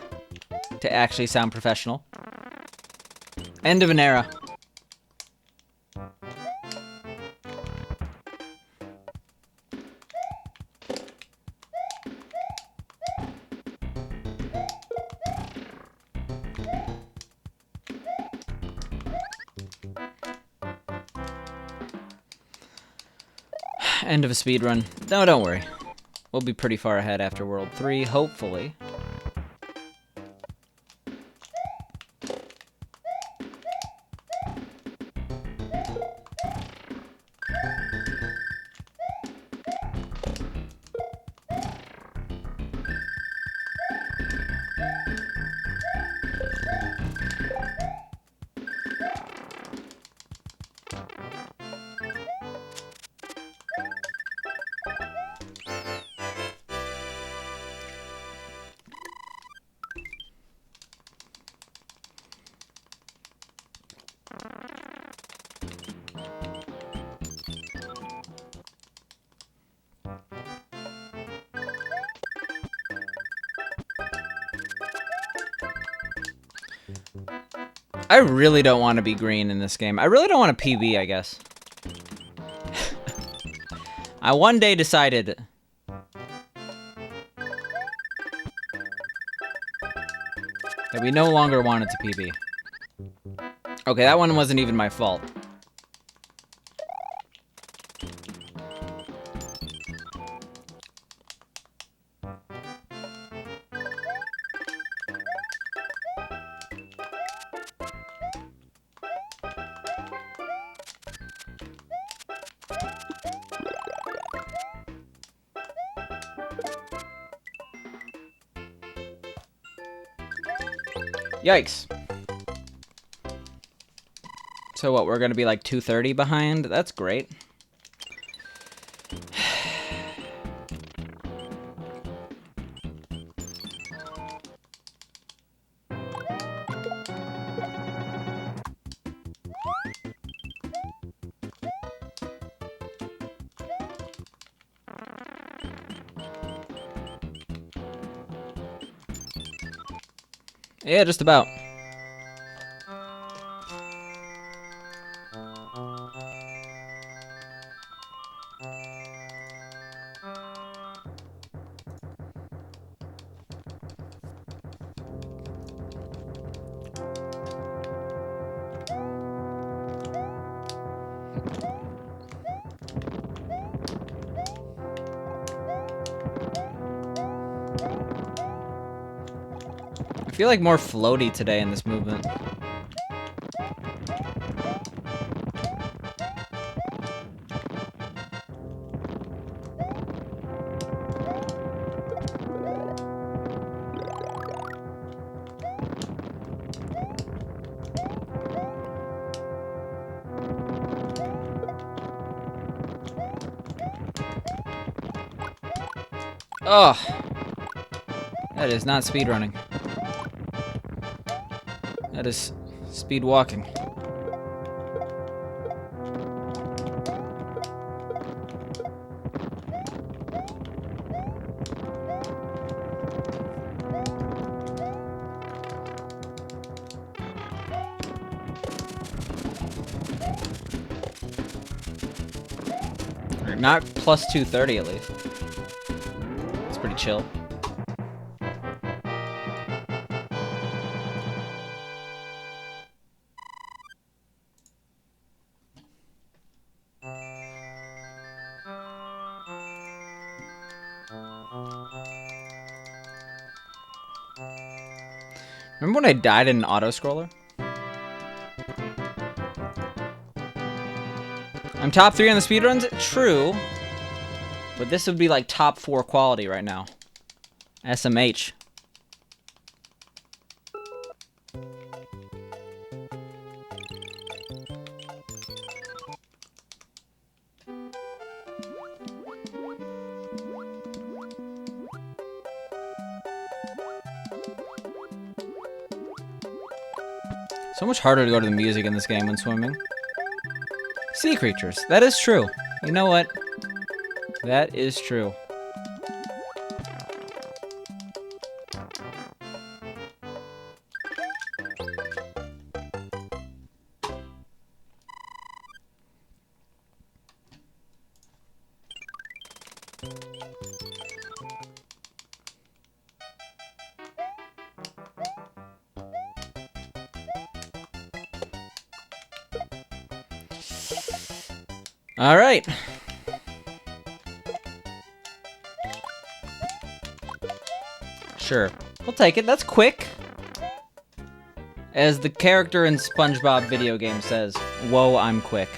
to actually sound professional. End of an era. End of a speed run. No, don't worry. We'll be pretty far ahead after World 3, hopefully. I really don't want to be green in this game. I really don't want a PB, I guess. I one day decided that we no longer wanted to PB. Okay, that one wasn't even my fault. Yikes. So what, we're gonna be like 2:30 behind? That's great. Yeah, just about. I feel like more floaty today in this movement. Oh, that is not speed running. That is speed walking. Or not plus 230 at least. It's pretty chill. Remember when I died in an auto-scroller? I'm top 3 on the speedruns? True. But this would be like top 4 quality right now. SMH. So much harder to go to the music in this game when swimming. Sea creatures. That is true. You know what? That is true. All right. Sure. We'll take it. That's quick. As the character in SpongeBob video game says, whoa, I'm quick.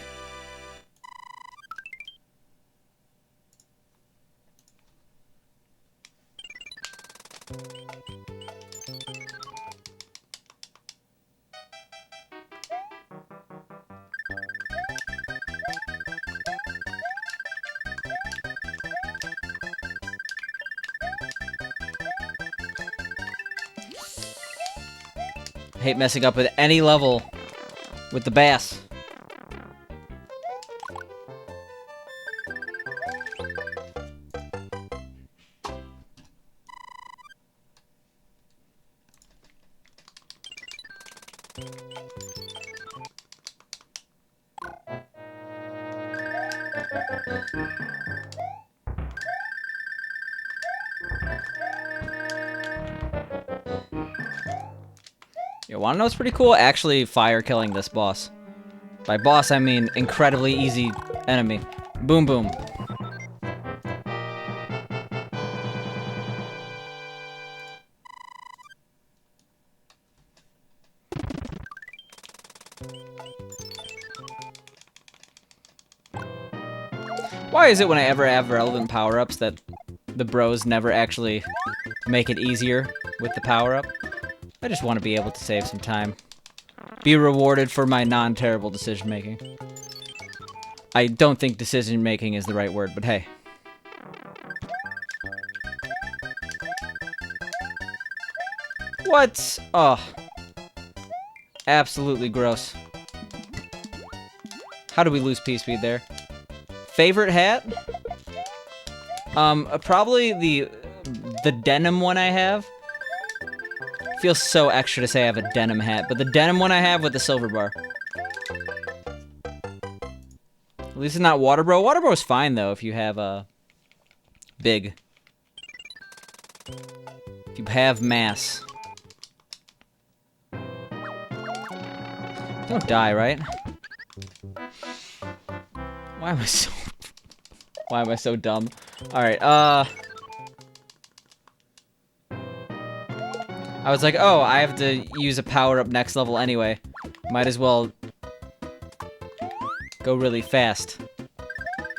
I hate messing up with any level with the bass. You wanna know what's pretty cool? Actually fire killing this boss. By boss, I mean incredibly easy enemy. Boom boom. Why is it whenever I have relevant power-ups that the bros never actually make it easier with the power-up? I just want to be able to save some time. Be rewarded for my non-terrible decision-making. I don't think decision-making is the right word, but hey. What? Oh. Absolutely gross. How do we lose P-Speed there? Favorite hat? Probably the denim one I have. Feels so extra to say I have a denim hat, but the denim one I have with the silver bar. At least it's not Waterbro. Waterbro's fine though if you have big. If you have mass. Don't die, right? Why am I so dumb? Alright, I was like, oh, I have to use a power-up next level anyway. Might as well go really fast.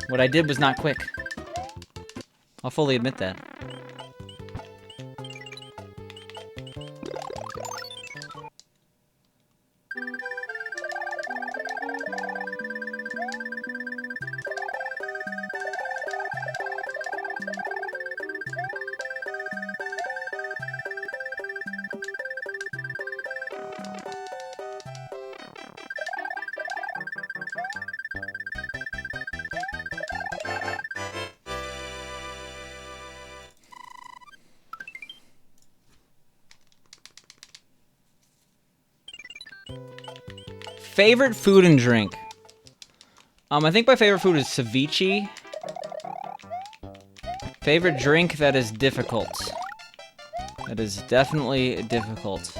What I did was not quick. I'll fully admit that. Favorite food and drink? I think my favorite food is ceviche. Favorite drink that is difficult. That is definitely difficult.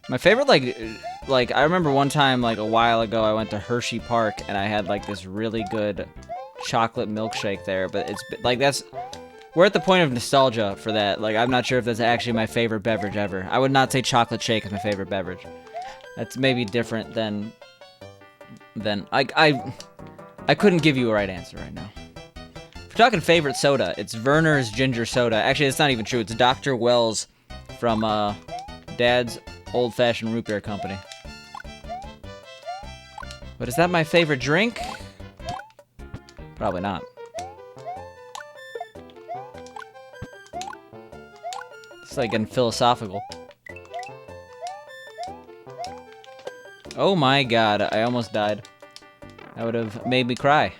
My favorite, like I remember one time, like a while ago, I went to Hershey Park and I had like this really good chocolate milkshake there, but it's like we're at the point of nostalgia for that. Like, I'm not sure if that's actually my favorite beverage ever. I would not say chocolate shake is my favorite beverage. That's maybe different than I couldn't give you a right answer right now. If we're talking favorite soda, it's Werner's Ginger Soda. Actually, it's not even true. It's Dr. Wells from Dad's Old-Fashioned Root Beer Company. But is that my favorite drink? Probably not. It's like getting philosophical. Oh my god, I almost died. That would have made me cry.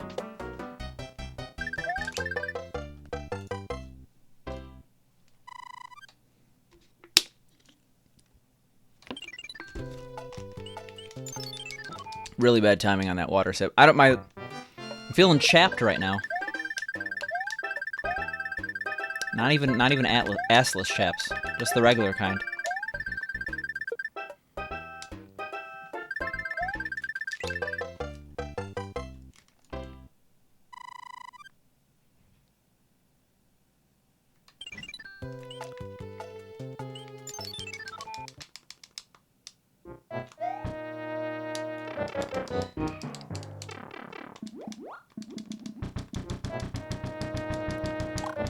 Really bad timing on that water sip. I'm feeling chapped right now. Not even assless chaps, just the regular kind.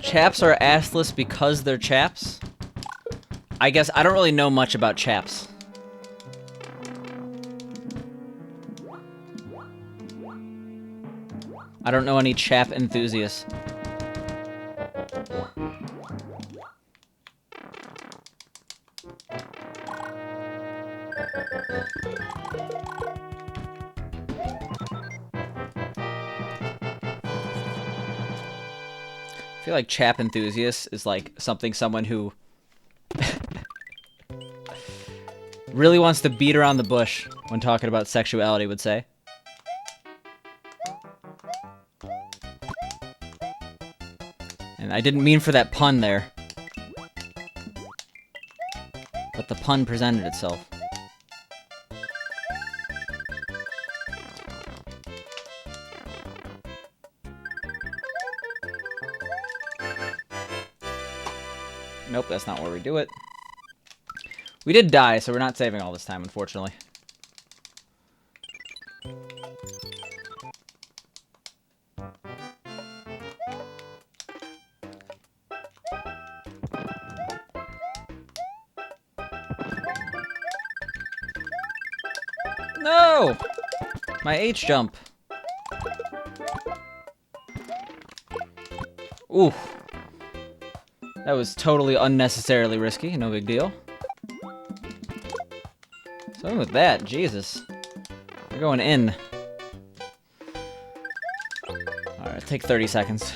Chaps are assless because they're chaps? I guess I don't really know much about chaps. I don't know any chap enthusiasts. I feel like chap enthusiast is like someone who really wants to beat around the bush when talking about sexuality would say. And I didn't mean for that pun there. But the pun presented itself. Nope, that's not where we do it. We did die, so we're not saving all this time, unfortunately. No! My H jump. Ooh. That was totally unnecessarily risky, no big deal. So with that, Jesus. We're going in. Alright, take 30 seconds.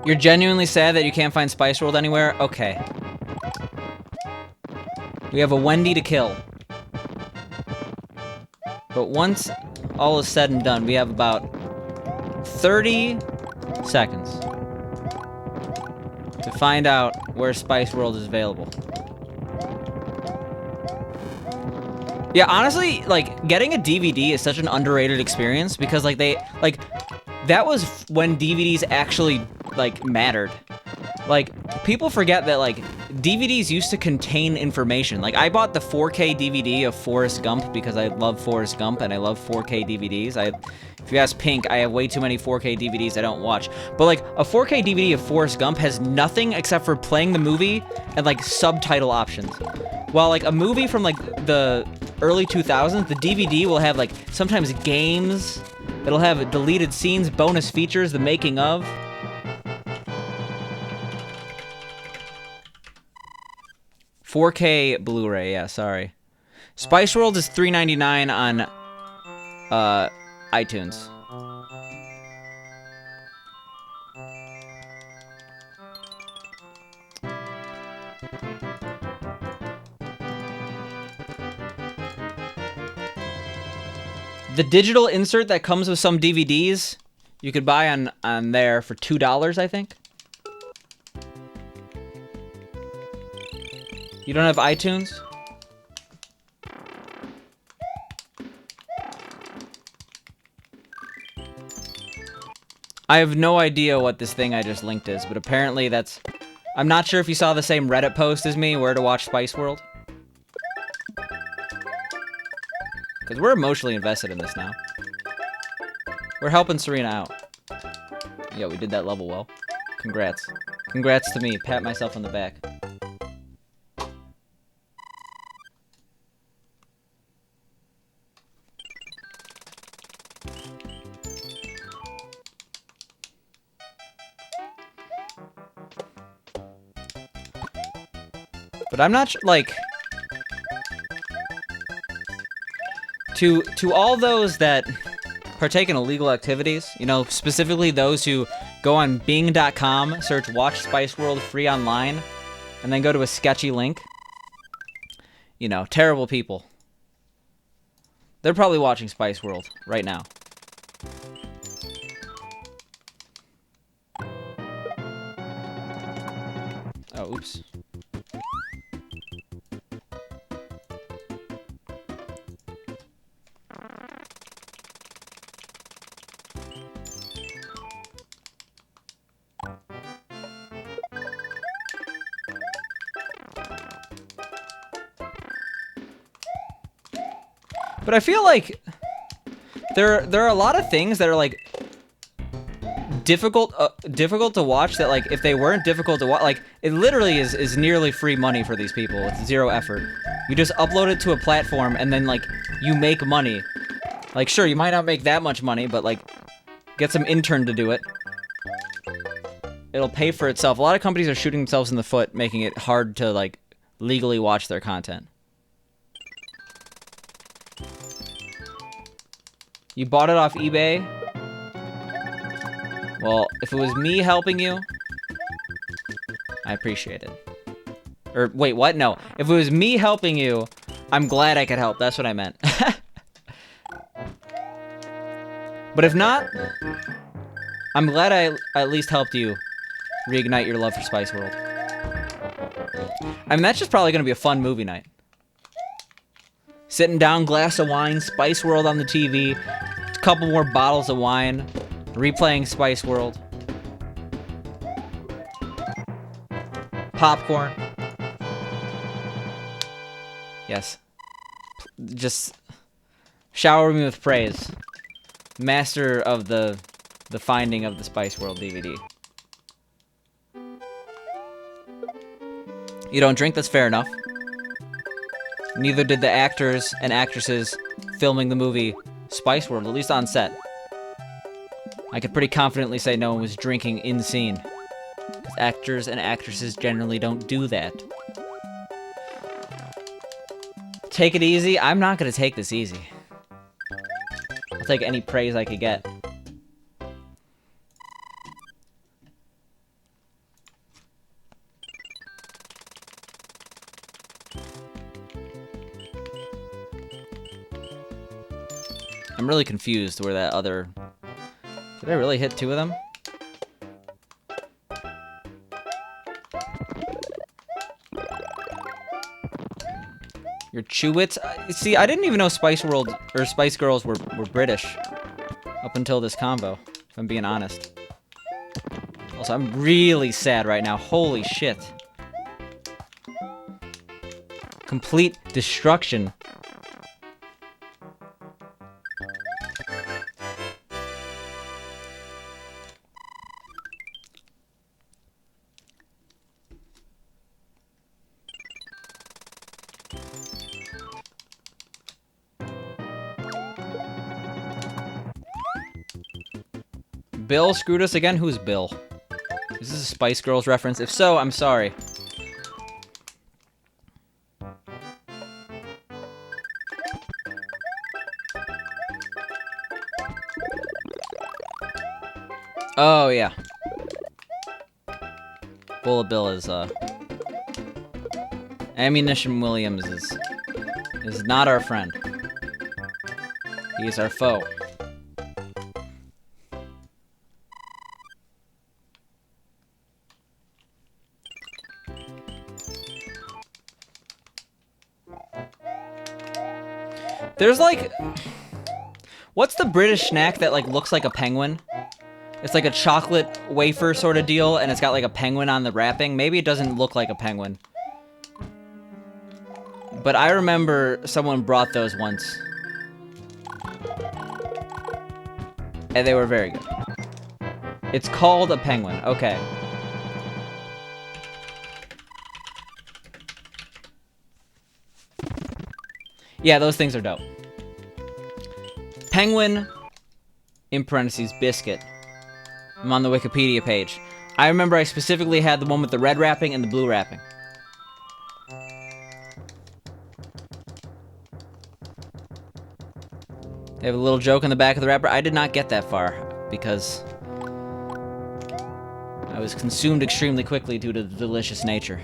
You're genuinely sad that you can't find Spice World anywhere? Okay. We have a Wendy to kill. But once all is said and done, we have about 30 seconds to find out where Spice World is available. Yeah, honestly, like, getting a DVD is such an underrated experience because, like, that was when DVDs actually, like, mattered. Like, people forget that, like, DVDs used to contain information. Like, I bought the 4K DVD of Forrest Gump because I love Forrest Gump and I love 4K DVDs. If you ask Pink, I have way too many 4K DVDs I don't watch. But, like, a 4K DVD of Forrest Gump has nothing except for playing the movie and, like, subtitle options. While, like, a movie from, like, the early 2000s, the DVD will have, like, sometimes games. It'll have deleted scenes, bonus features, the making of. $4K Blu-ray, yeah, sorry. Spice World is $3.99 on iTunes. The digital insert that comes with some DVDs, you could buy on there for $2, I think. You don't have iTunes? I have no idea what this thing I just linked is, but apparently that's... I'm not sure if you saw the same Reddit post as me, where to watch Spice World. Because we're emotionally invested in this now. We're helping Serena out. Yeah, we did that level well. Congrats. Congrats to me. Pat myself on the back. But I'm not like... To all those that partake in illegal activities, you know, specifically those who go on Bing.com, search Watch Spice World free online, and then go to a sketchy link. You know, terrible people. They're probably watching Spice World right now. Oh, oops. But I feel like there are a lot of things that are like difficult to watch that, like, if they weren't difficult to watch, like, it literally is nearly free money for these people with zero effort. You just upload it to a platform and then, like, you make money. Like, sure, you might not make that much money, but, like, get some intern to do it. It'll pay for itself. A lot of companies are shooting themselves in the foot, making it hard to, like, legally watch their content. You bought it off eBay? Well, if it was me helping you, I appreciate it. Or, wait, what? No. If it was me helping you, I'm glad I could help. That's what I meant. But if not, I'm glad I at least helped you reignite your love for Spice World. I mean, that's just probably going to be a fun movie night. Sitting down, glass of wine, Spice World on the TV, a couple more bottles of wine, replaying Spice World. Popcorn. Yes. Just shower me with praise. Master of the finding of the Spice World DVD. You don't drink, that's fair enough. Neither did the actors and actresses filming the movie Spice World, at least on set. I could pretty confidently say no one was drinking in scene. Because actors and actresses generally don't do that. Take it easy? I'm not gonna take this easy. I'll take any praise I could get. I'm really confused where that other... Did I really hit two of them? Your Chewits? See, I didn't even know Spice World or Spice Girls were British up until this combo, if I'm being honest. Also, I'm really sad right now. Holy shit. Complete destruction. Bill screwed us again? Who's Bill? Is this a Spice Girls reference? If so, I'm sorry. Oh, yeah. Bullet Bill is, Ammunition Williams is not our friend. He is our foe. There's like... What's the British snack that like looks like a penguin? It's like a chocolate wafer sort of deal, and it's got like a penguin on the wrapping. Maybe it doesn't look like a penguin. But I remember someone brought those once. And they were very good. It's called a penguin. Okay. Yeah, those things are dope. Penguin, in parentheses, biscuit. I'm on the Wikipedia page. I remember I specifically had the one with the red wrapping and the blue wrapping. They have a little joke in the back of the wrapper. I did not get that far, because was consumed extremely quickly due to the delicious nature.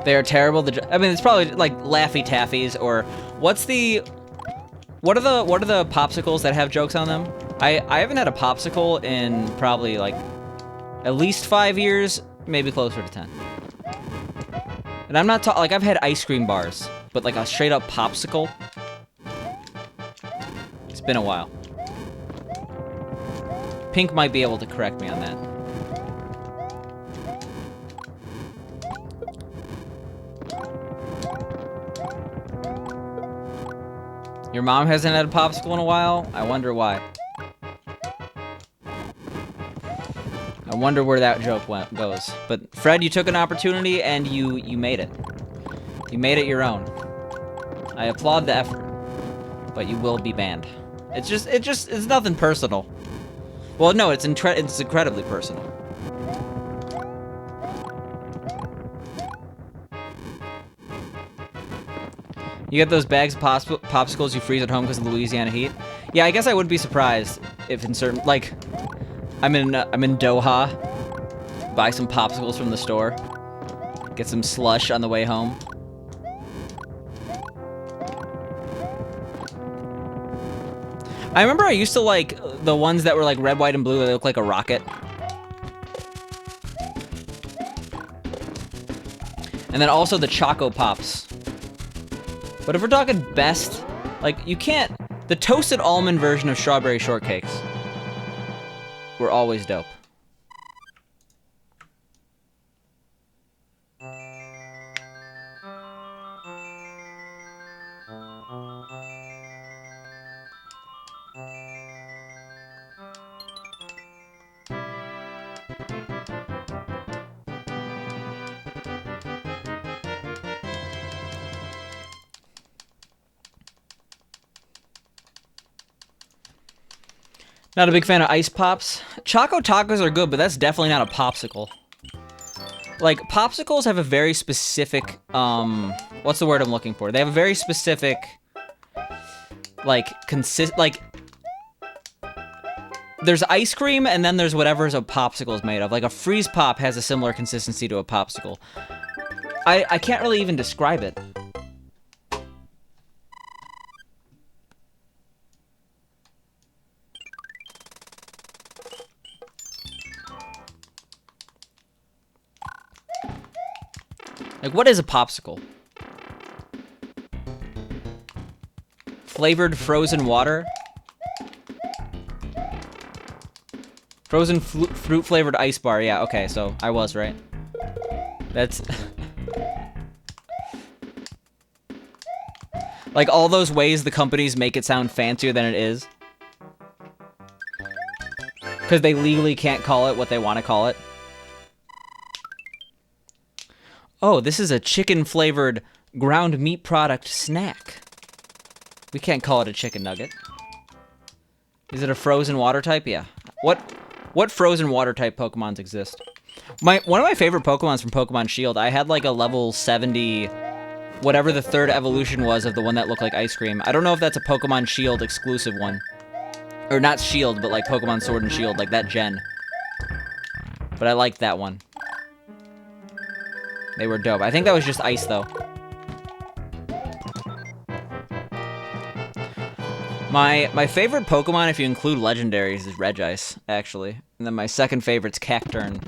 They are terrible. I mean, it's probably like Laffy Taffies or what are the popsicles that have jokes on them? I haven't had a popsicle in probably like at least 5 years, maybe closer to 10. And I'm not talking like I've had ice cream bars, but like a straight up popsicle. It's been a while. Pink might be able to correct me on that. Your mom hasn't had a popsicle in a while? I wonder why. I wonder where that joke goes. But Fred, you took an opportunity and you made it. You made it your own. I applaud the effort. But you will be banned. It's nothing personal. Well, no, it's incredibly personal. You get those bags of popsicles you freeze at home because of Louisiana heat? Yeah, I guess I would be surprised if in certain, like, I'm in Doha, buy some popsicles from the store, get some slush on the way home. I remember I used to like the ones that were like red, white, and blue. They look like a rocket. And then also the Choco Pops. But if we're talking best, like, you can't... The toasted almond version of strawberry shortcakes were always dope. Not a big fan of ice pops. Choco tacos are good, but that's definitely not a popsicle. Like, popsicles have a very specific, what's the word I'm looking for? They have a very specific, like, there's ice cream, and then there's whatever's a popsicle is made of. Like, a freeze pop has a similar consistency to a popsicle. I can't really even describe it. Like, what is a popsicle? Flavored frozen water? Frozen fruit-flavored ice bar. Yeah, okay, so I was right. That's... like, all those ways the companies make it sound fancier than it is. Because they legally can't call it what they want to call it. Oh, this is a chicken-flavored ground meat product snack. We can't call it a chicken nugget. Is it a frozen water type? Yeah. What frozen water type Pokemons exist? One of my favorite Pokemons from Pokemon Shield, I had like a level 70, whatever the third evolution was of the one that looked like ice cream. I don't know if that's a Pokemon Shield exclusive one. Or not Shield, but like Pokemon Sword and Shield, like that gen. But I liked that one. They were dope. I think that was just ice, though. My favorite Pokemon, if you include legendaries, is Regice, actually. And then my second favorite's Cacturne.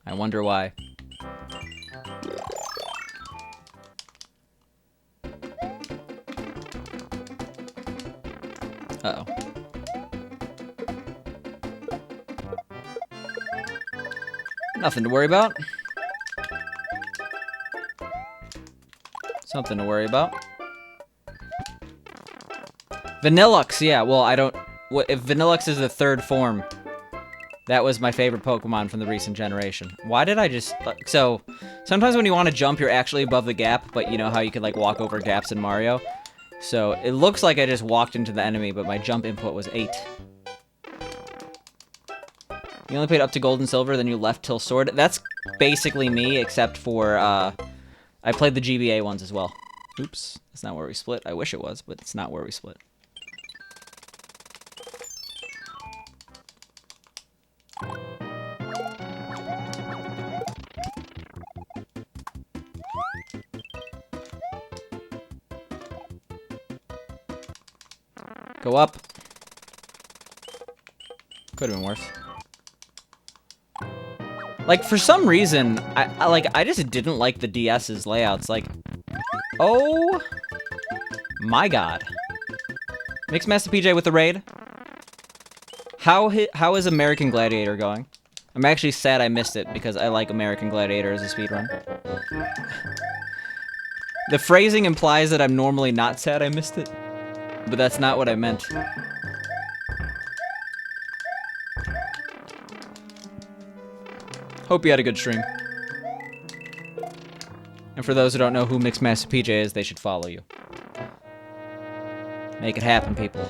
I wonder why. Uh-oh. Nothing to worry about. Something to worry about. Vanillux, yeah, well, I don't... if Vanillux is the third form, that was my favorite Pokemon from the recent generation. Why did I just... so, sometimes when you want to jump, you're actually above the gap, but you know how you could, like, walk over gaps in Mario? So, it looks like I just walked into the enemy, but my jump input was 8. You only played up to gold and silver, then you left till sword. That's basically me, except for, I played the GBA ones as well. Oops, that's not where we split. I wish it was, but it's not where we split. Go up. Could have been worse. Like, for some reason, I just didn't like the DS's layouts. Like, oh my god. Mixmaster PJ with the raid. How is American Gladiator going? I'm actually sad I missed it because I like American Gladiator as a speedrun. The phrasing implies that I'm normally not sad I missed it, but that's not what I meant. Hope you had a good stream. And for those who don't know who Mixmaster PJ is, they should follow you. Make it happen, people.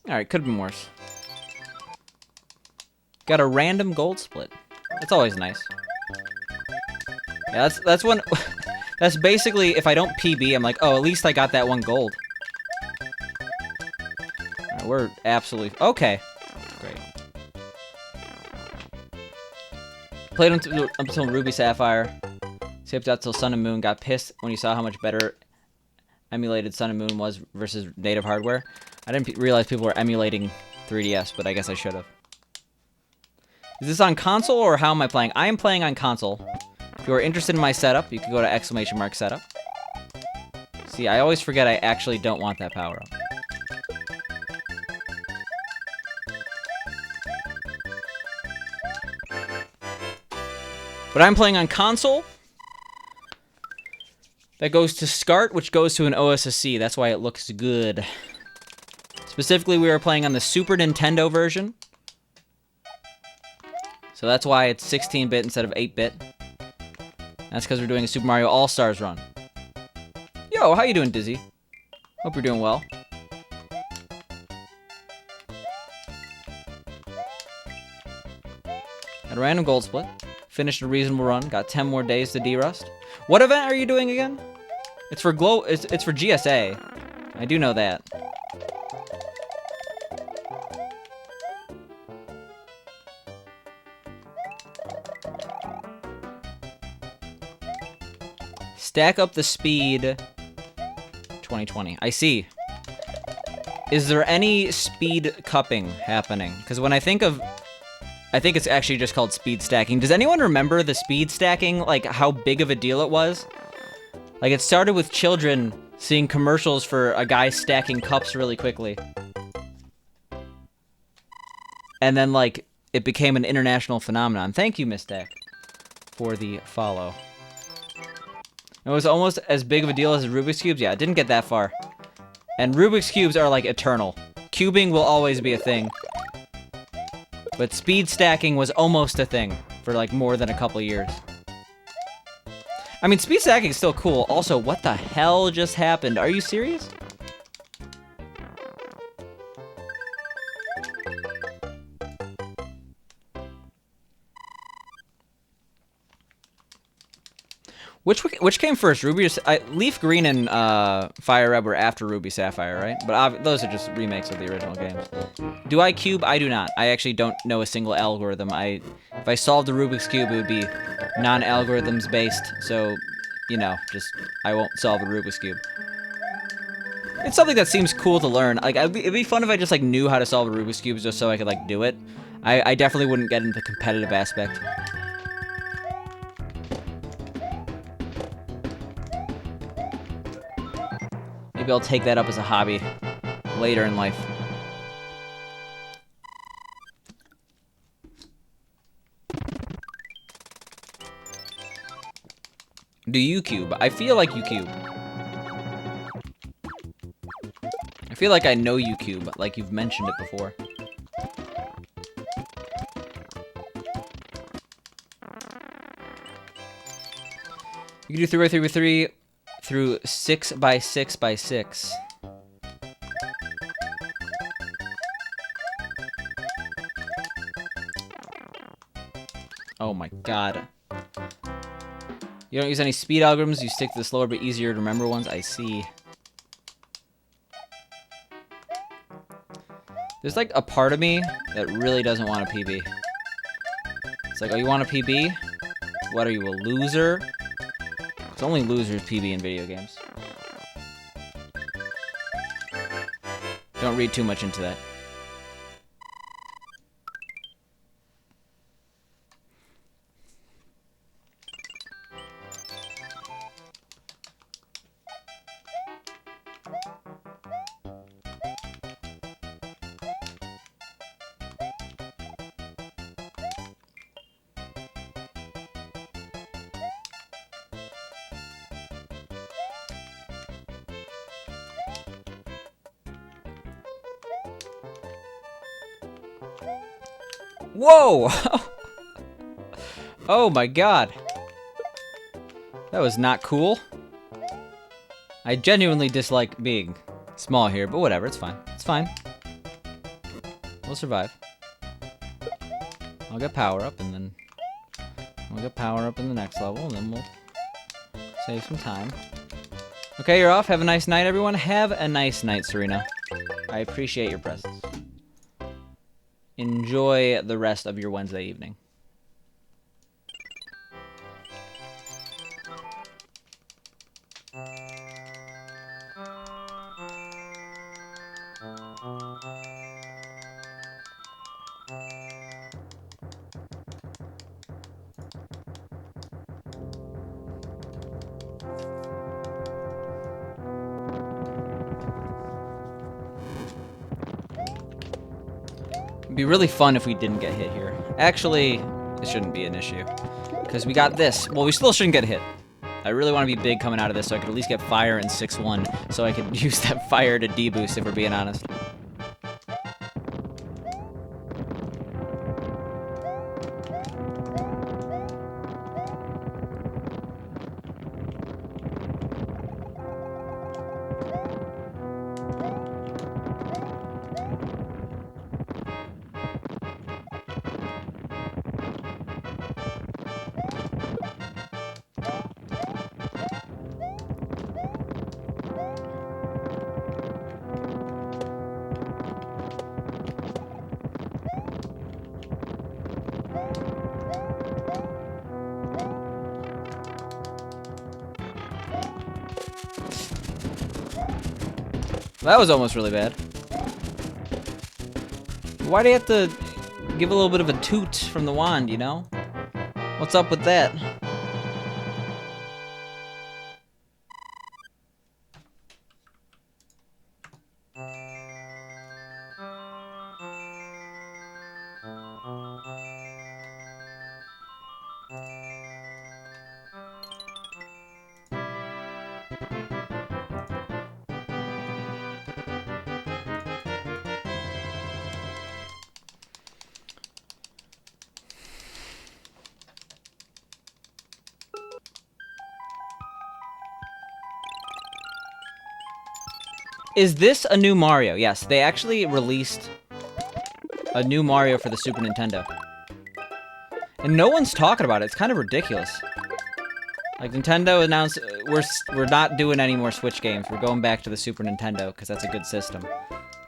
Alright, could have been worse. Got a random gold split. That's always nice. Yeah, that's one... That's basically, if I don't PB, I'm like, oh, at least I got that one gold. Right, we're absolutely... Okay. Great. Played until Ruby Sapphire. Skipped out till Sun and Moon. Got pissed when you saw how much better emulated Sun and Moon was versus native hardware. I didn't realize people were emulating 3DS, but I guess I should have. Is this on console, or how am I playing? I am playing on console. If you are interested in my setup, you can go to !setup. See, I always forget I actually don't want that power-up. But I'm playing on console. That goes to SCART, which goes to an OSSC. That's why it looks good. Specifically, we were playing on the Super Nintendo version. So that's why it's 16-bit instead of 8-bit. That's because we're doing a Super Mario All-Stars run. Yo, how you doing, Dizzy? Hope you're doing well. Got a random gold split. Finished a reasonable run. Got 10 more days to derust. What event are you doing again? It's for It's for GSA. I do know that. Stack up the speed 2020. I see. Is there any speed cupping happening? Because when I think of... I think it's actually just called speed stacking. Does anyone remember the speed stacking? Like, how big of a deal it was? Like, it started with children seeing commercials for a guy stacking cups really quickly. And then, like, it became an international phenomenon. Thank you, Miss Stack, for the follow. It was almost as big of a deal as Rubik's Cubes. Yeah, it didn't get that far. And Rubik's Cubes are, like, eternal. Cubing will always be a thing. But speed stacking was almost a thing for, like, more than a couple years. I mean, speed stacking is still cool. Also, what the hell just happened? Are you serious? Which came first, Ruby or Leaf Green and Fire Red were after Ruby Sapphire, right? But those are just remakes of the original games. Do I cube? I do not. I actually don't know a single algorithm. If I solved the Rubik's Cube, it would be non-algorithms based. So, you know, I won't solve a Rubik's Cube. It's something that seems cool to learn. Like, it'd be fun if I just, like, knew how to solve a Rubik's Cube just so I could, like, do it. I definitely wouldn't get into the competitive aspect. Maybe I'll take that up as a hobby later in life. Do you cube? I feel like you cube. I feel like I know you, Cube, like you've mentioned it before. You can do 3x3x3 through 6x6x6. Oh my god. You don't use any speed algorithms, you stick to the slower but easier to remember ones? I see. There's like a part of me that really doesn't want a PB. It's like, oh, you want a PB? What are you, a loser? It's only losers PB in video games. Don't read too much into that. Whoa! Oh my god. That was not cool. I genuinely dislike being small here, but whatever, it's fine. It's fine. We'll survive. I'll get power up, and then we'll get power up in the next level, and then we'll save some time. Okay, you're off. Have a nice night, everyone. Have a nice night, Serena. I appreciate your presence. Enjoy the rest of your Wednesday evening. It'd be really fun if we didn't get hit here. Actually, it shouldn't be an issue. Because we got this. Well, we still shouldn't get hit. I really want to be big coming out of this so I could at least get fire in 6-1. So I could use that fire to deboost if we're being honest. That was almost really bad. Why do you have to give a little bit of a toot from the wand, you know? What's up with that? Is this a new Mario? Yes, they actually released a new Mario for the Super Nintendo. And no one's talking about it. It's kind of ridiculous. Like, Nintendo announced, we're not doing any more Switch games. We're going back to the Super Nintendo, because that's a good system.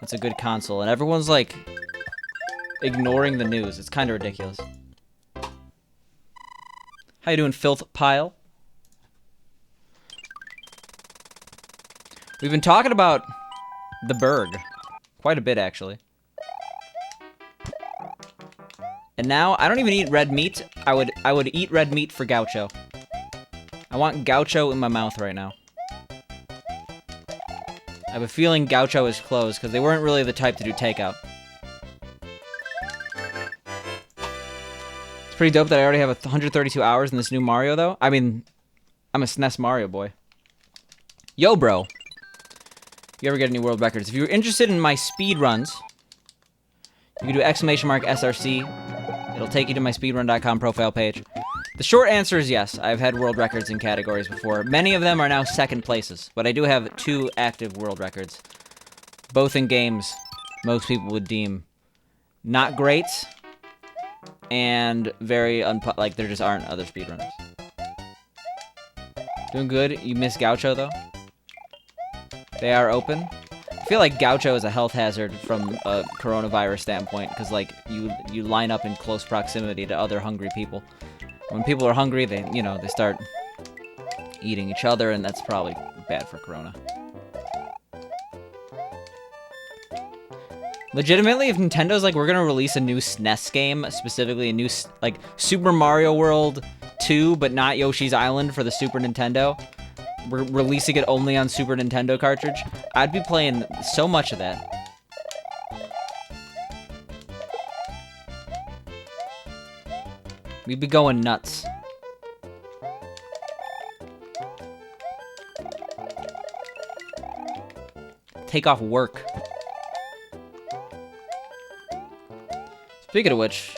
That's a good console. And everyone's, like, ignoring the news. It's kind of ridiculous. How you doing, Filth Pile? We've been talking about the Berg quite a bit, actually. And now, I don't even eat red meat. I would eat red meat for Gaucho. I want Gaucho in my mouth right now. I have a feeling Gaucho is closed, because they weren't really the type to do takeout. It's pretty dope that I already have 132 hours in this new Mario, though. I mean, I'm a SNES Mario boy. Yo, bro. If you ever get any world records. If you're interested in my speedruns, you can do !SRC. It'll take you to my speedrun.com profile page. The short answer is yes. I've had world records in categories before. Many of them are now second places, but I do have 2 active world records. Both in games most people would deem not great and very like there just aren't other speedrunners. Doing good. You miss Gaucho though. They are open. I feel like Gaucho is a health hazard from a coronavirus standpoint because like you line up in close proximity to other hungry people. When people are hungry, they they start eating each other, and that's probably bad for corona. Legitimately, if Nintendo's like, we're gonna release a new SNES game, specifically a new, like, Super Mario World 2, but not Yoshi's Island for the Super Nintendo, we're releasing it only on Super Nintendo cartridge, I'd be playing so much of that. We'd be going nuts. Take off work. Speaking of which,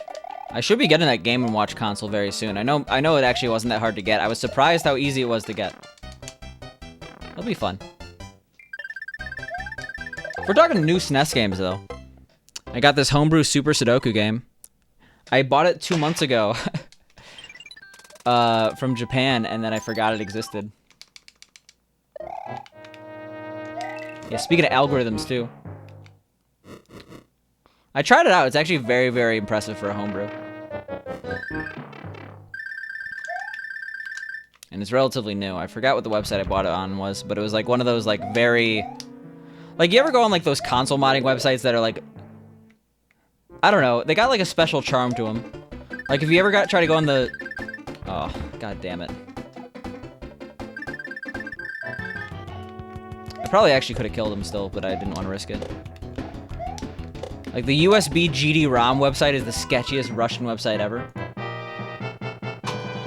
I should be getting that Game & Watch console very soon. I know it actually wasn't that hard to get. I was surprised how easy it was to get. It'll be fun. If we're talking new SNES games, though, I got this homebrew Super Sudoku game. I bought it 2 months ago from Japan, and then I forgot it existed. Yeah, speaking of algorithms, too. I tried it out. It's actually very, very impressive for a homebrew. And it's relatively new. I forgot what the website I bought it on was, but it was like one of those like very... Like, you ever go on like those console modding websites that are like... I don't know. They got like a special charm to them. Like, if you ever try to go on the... Oh, god damn it. I probably actually could have killed him still, but I didn't want to risk it. Like, the USB GD-ROM website is the sketchiest Russian website ever.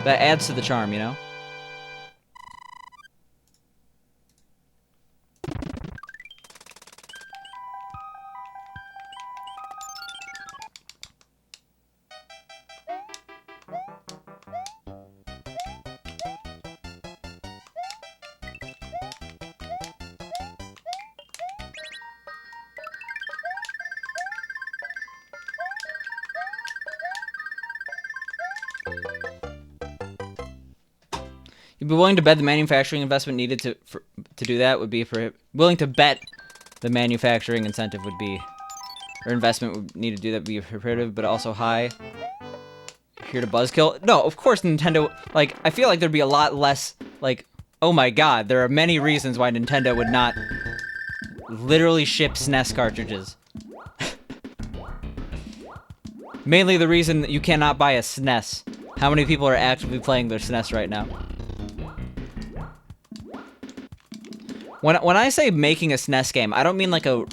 That adds to the charm, you know? You'd be willing to bet the manufacturing investment needed to do that would be willing to bet the manufacturing incentive would be, or investment would need to do that would be prohibitive, but also high. Here to buzzkill? No, of course Nintendo, like, I feel like there'd be a lot less, like, oh my god, there are many reasons why Nintendo would not literally ship SNES cartridges. Mainly the reason that you cannot buy a SNES. How many people are actively playing their SNES right now? When I say making a SNES game, I don't mean like a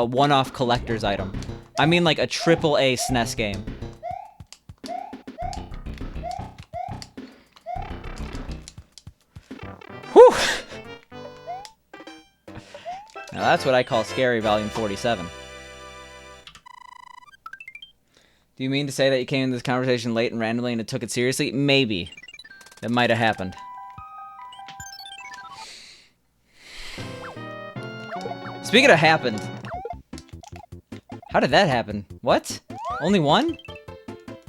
one-off collector's item. I mean like a AAA SNES game. Whew! Now that's what I call Scary Volume 47. Do you mean to say that you came into this conversation late and randomly and it took it seriously? Maybe. That might have happened. Speaking of happened. How did that happen? What? Only one?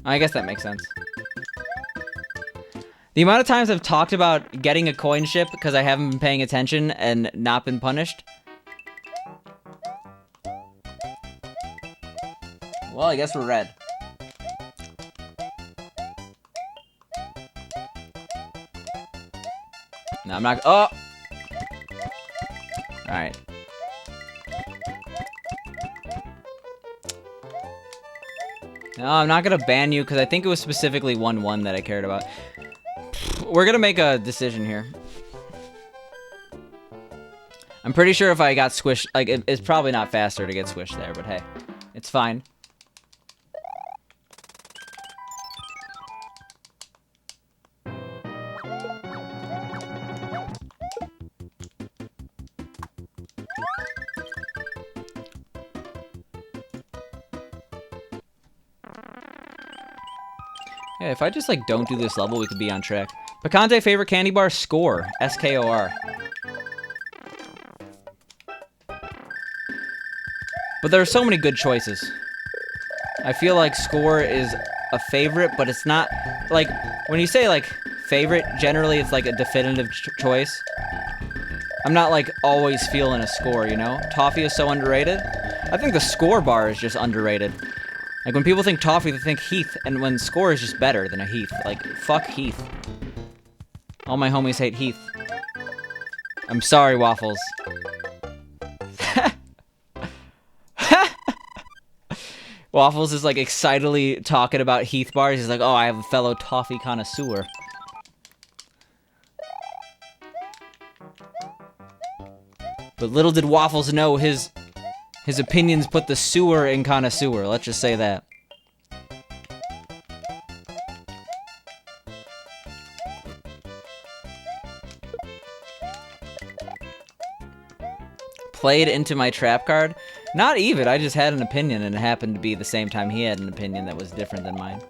I guess that makes sense. The amount of times I've talked about getting a coin ship because I haven't been paying attention and not been punished. Well, I guess we're red. No, I'm not. Oh! Alright. No, I'm not gonna ban you because I think it was specifically 1-1 that I cared about. We're gonna make a decision here. I'm pretty sure if I got squished, like, it's probably not faster to get squished there, but hey, it's fine. Yeah, if I just, like, don't do this level, we could be on track. Picante favorite candy bar? Skor. S-K-O-R. But there are so many good choices. I feel like Skor is a favorite, but it's not... Like, when you say, like, favorite, generally it's, like, a definitive choice. I'm not, like, always feeling a Skor, you know? Toffee is so underrated. I think the Skor bar is just underrated. Like, when people think Toffee, they think Heath, and when Skor is just better than a Heath. Like, fuck Heath. All my homies hate Heath. I'm sorry, Waffles. Waffles is, like, excitedly talking about Heath bars. He's like, oh, I have a fellow toffee connoisseur. But little did Waffles know his opinions put the sewer in connoisseur. Let's just say that. Played into my trap card? Not even, I just had an opinion and it happened to be the same time he had an opinion that was different than mine.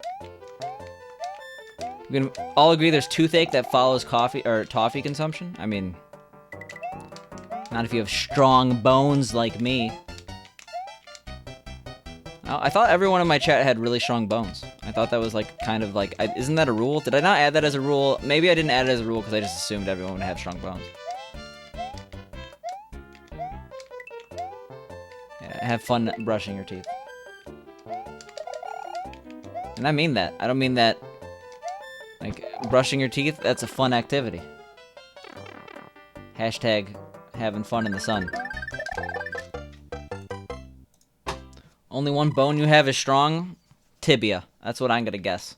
We can all agree there's toothache that follows coffee or toffee consumption? I mean, not if you have strong bones like me. I thought everyone in my chat had really strong bones. I thought that was like kind of like, isn't that a rule? Did I not add that as a rule? Maybe I didn't add it as a rule because I just assumed everyone would have strong bones. Yeah, have fun brushing your teeth. And I mean that. I don't mean that, like, brushing your teeth, that's a fun activity. Hashtag having fun in the sun. Only one bone you have is strong? Tibia. That's what I'm gonna guess.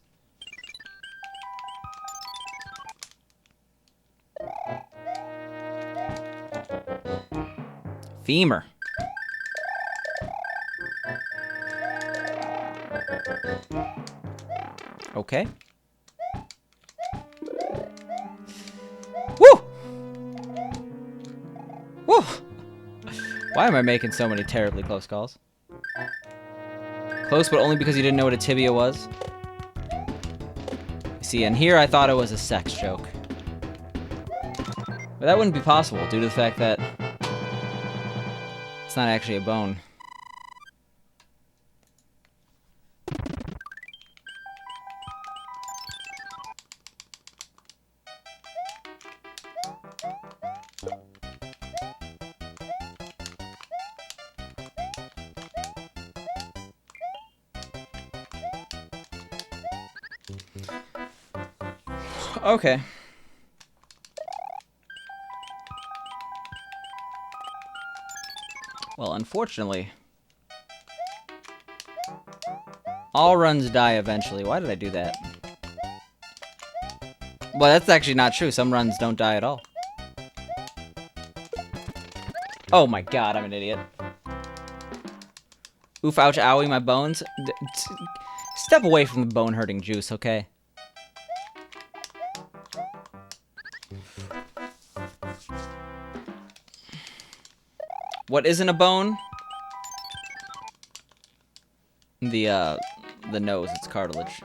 Femur. Okay. Woo! Woo! Why am I making so many terribly close calls? Close, but only because you didn't know what a tibia was. See, and here I thought it was a sex joke. But that wouldn't be possible due to the fact that it's not actually a bone. Okay. Well, unfortunately, all runs die eventually. Why did I do that? Well, that's actually not true. Some runs don't die at all. Oh my god, I'm an idiot. Oof, ouch, owie, my bones. Step away from the bone-hurting juice, okay? What isn't a bone? The nose, it's cartilage.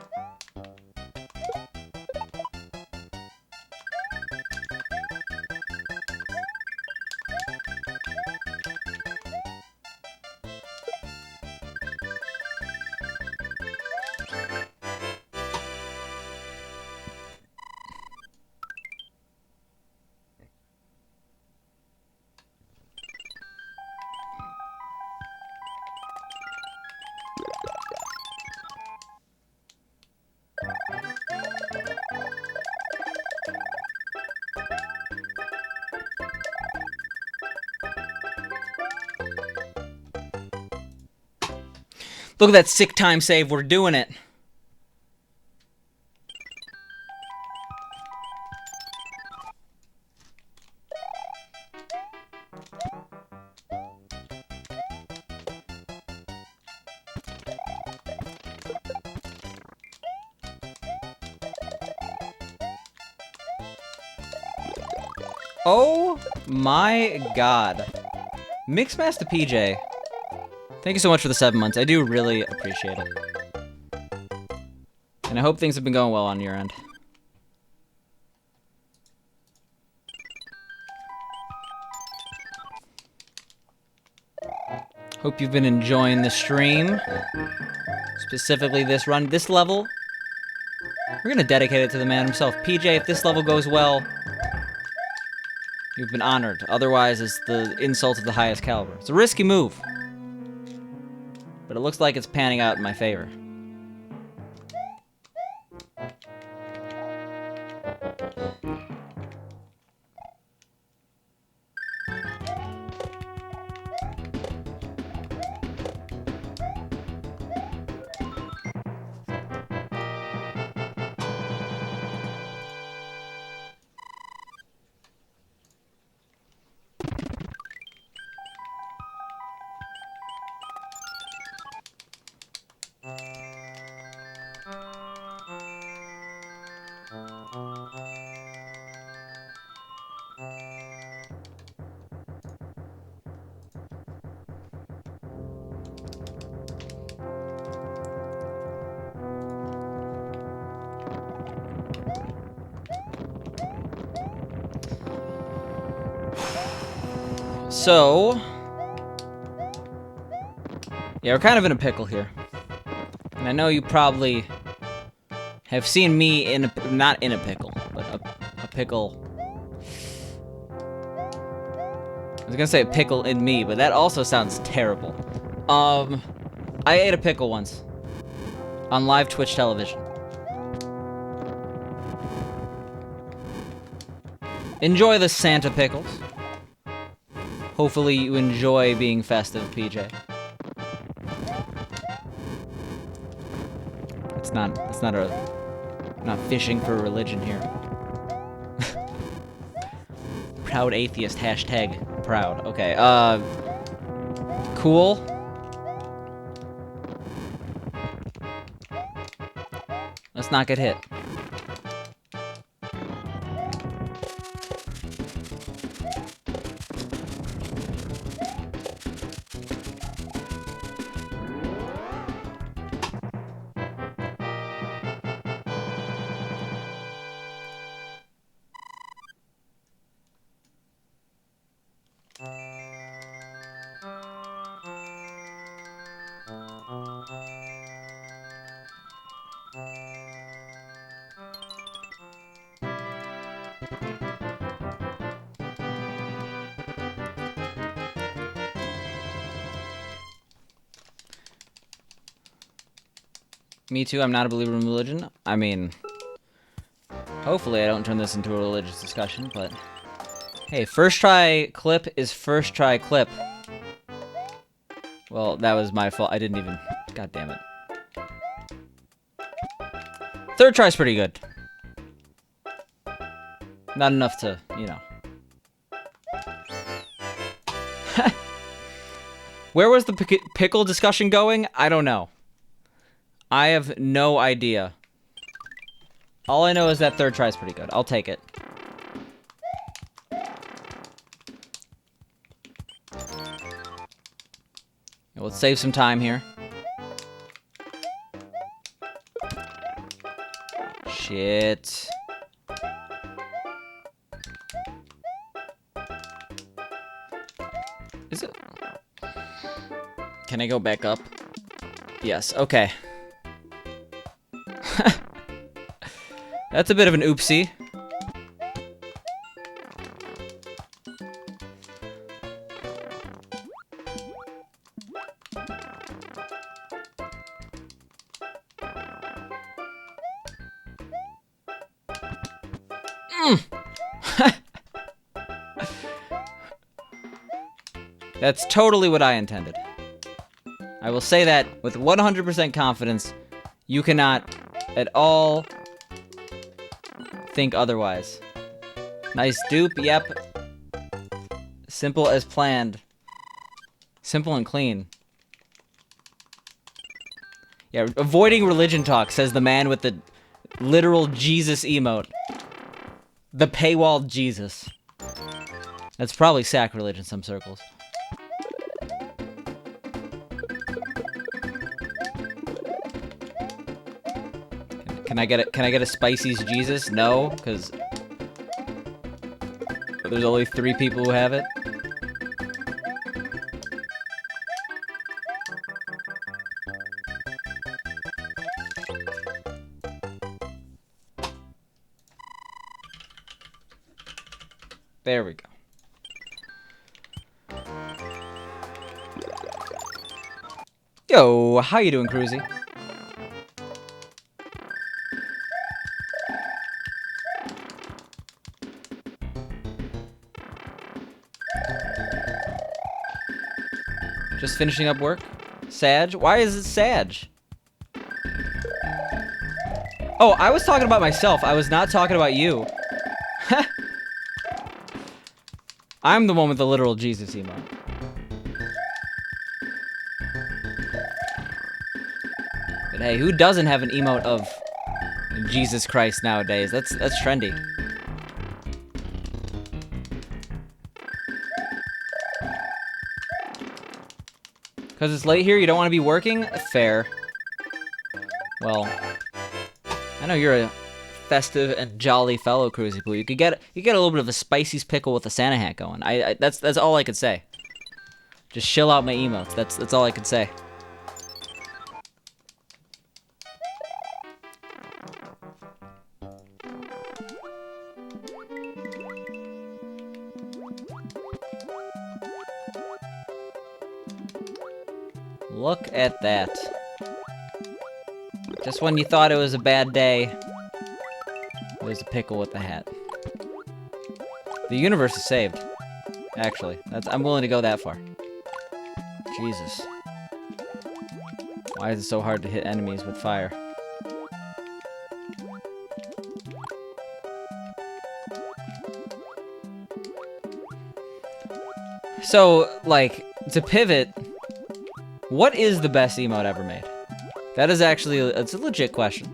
Look at that sick time save. We're doing it. Oh my god. Mixmaster PJ. Thank you so much for the 7 months. I do really appreciate it. And I hope things have been going well on your end. Hope you've been enjoying the stream. Specifically this run. This level, we're gonna dedicate it to the man himself. PJ, if this level goes well, you've been honored. Otherwise, it's the insult of the highest caliber. It's a risky move. But it looks like it's panning out in my favor. So, yeah, we're kind of in a pickle here. And I know you probably have seen me in a, not in a pickle, but a pickle. I was gonna say a pickle in me, but that also sounds terrible. I ate a pickle once on live Twitch television. Enjoy the Santa pickles. Hopefully you enjoy being festive, PJ. It's not fishing for religion here. Proud atheist, hashtag proud. Okay, cool. Let's not get hit. Me too, I'm not a believer in religion. I mean, hopefully I don't turn this into a religious discussion, but hey, first try clip is first try clip. Well, that was my fault. I didn't even... God damn it. Third try's pretty good. Not enough to, you know. Where was the pickle discussion going? I don't know. I have no idea. All I know is that third try is pretty good. I'll take it. Let's save some time here. Shit. Is it? Can I go back up? Yes, okay. That's a bit of an oopsie. That's totally what I intended. I will say that with 100% confidence. You cannot at all think otherwise. Nice dupe, yep. Simple as planned. Simple and clean. Yeah, avoiding religion talk, says the man with the literal Jesus emote. The paywalled Jesus. That's probably sacrilege in some circles. Can I get it? Can I get a Spicy's Jesus? No, because there's only 3 people who have it. There we go. Yo, how you doing, Cruzy? Just finishing up work? Sag? Why is it Sag? Oh, I was talking about myself. I was not talking about you. I'm the one with the literal Jesus emote. But hey, who doesn't have an emote of Jesus Christ nowadays? That's trendy. Because it's late here, you don't want to be working? Fair. Well, I know you're a festive and jolly fellow, Cruzy Poo. You get a little bit of a Spicy's pickle with a Santa hat going. That's all I could say. Just chill out my emotes. That's all I could say. Look at that. Just when you thought it was a bad day, there's a pickle with the hat. The universe is saved. Actually, I'm willing to go that far. Jesus. Why is it so hard to hit enemies with fire? So, like, to pivot, what is the best emote ever made? That is actually, it's a legit question.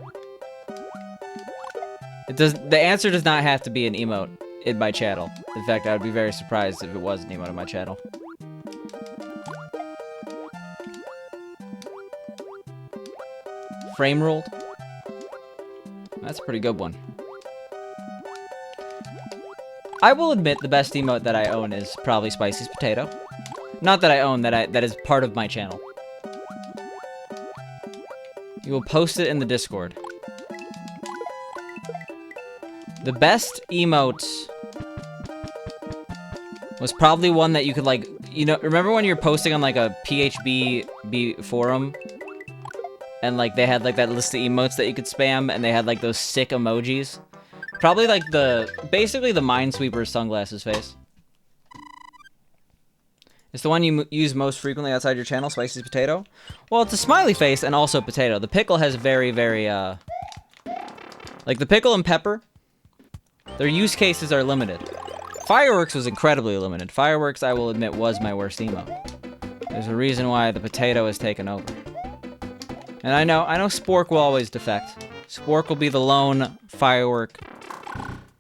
The answer does not have to be an emote in my channel. In fact, I would be very surprised if it was an emote in my channel. Frame ruled? That's a pretty good one. I will admit the best emote that I own is probably Spicy's Potato. Not that I own, that is part of my channel. You will post it in the Discord. The best emote was probably one that you could, like, you know, remember when you're posting on, like, a PHB forum? And, like, they had, like, that list of emotes that you could spam, and they had, like, those sick emojis? Probably, like, basically the Minesweeper sunglasses face. It's the one you use most frequently outside your channel, Spicy's Potato? Well, it's a smiley face and also potato. The pickle has very, very, like, the pickle and pepper, their use cases are limited. Fireworks was incredibly limited. Fireworks, I will admit, was my worst emote. There's a reason why the potato has taken over. And I know Spork will always defect. Spork will be the lone firework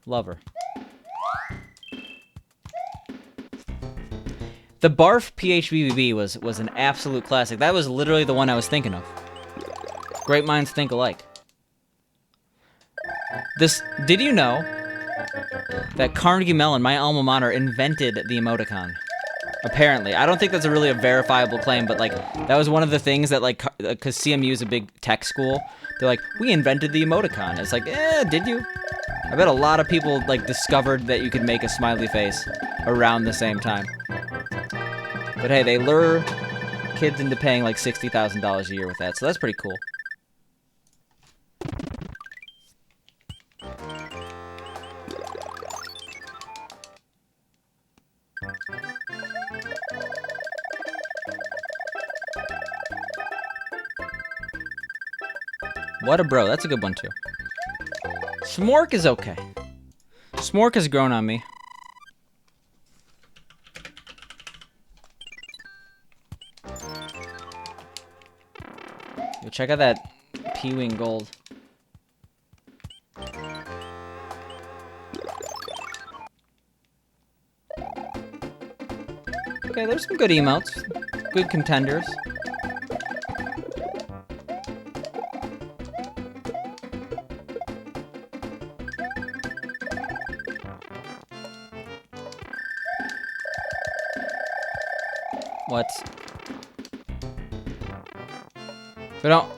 lover. The Barf PHBBB was an absolute classic. That was literally the one I was thinking of. Great minds think alike. Did you know that Carnegie Mellon, my alma mater, invented the emoticon? Apparently. I don't think that's really a verifiable claim, but, like, that was one of the things that, like, because CMU is a big tech school, they're like, we invented the emoticon. It's like, did you? I bet a lot of people, like, discovered that you could make a smiley face around the same time. But hey, they lure kids into paying, like, $60,000 a year with that, so that's pretty cool. What a bro. That's a good one, too. Smork is okay. Smork has grown on me. Yo, check out that P-Wing gold. Okay, there's some good emotes. Good contenders. What?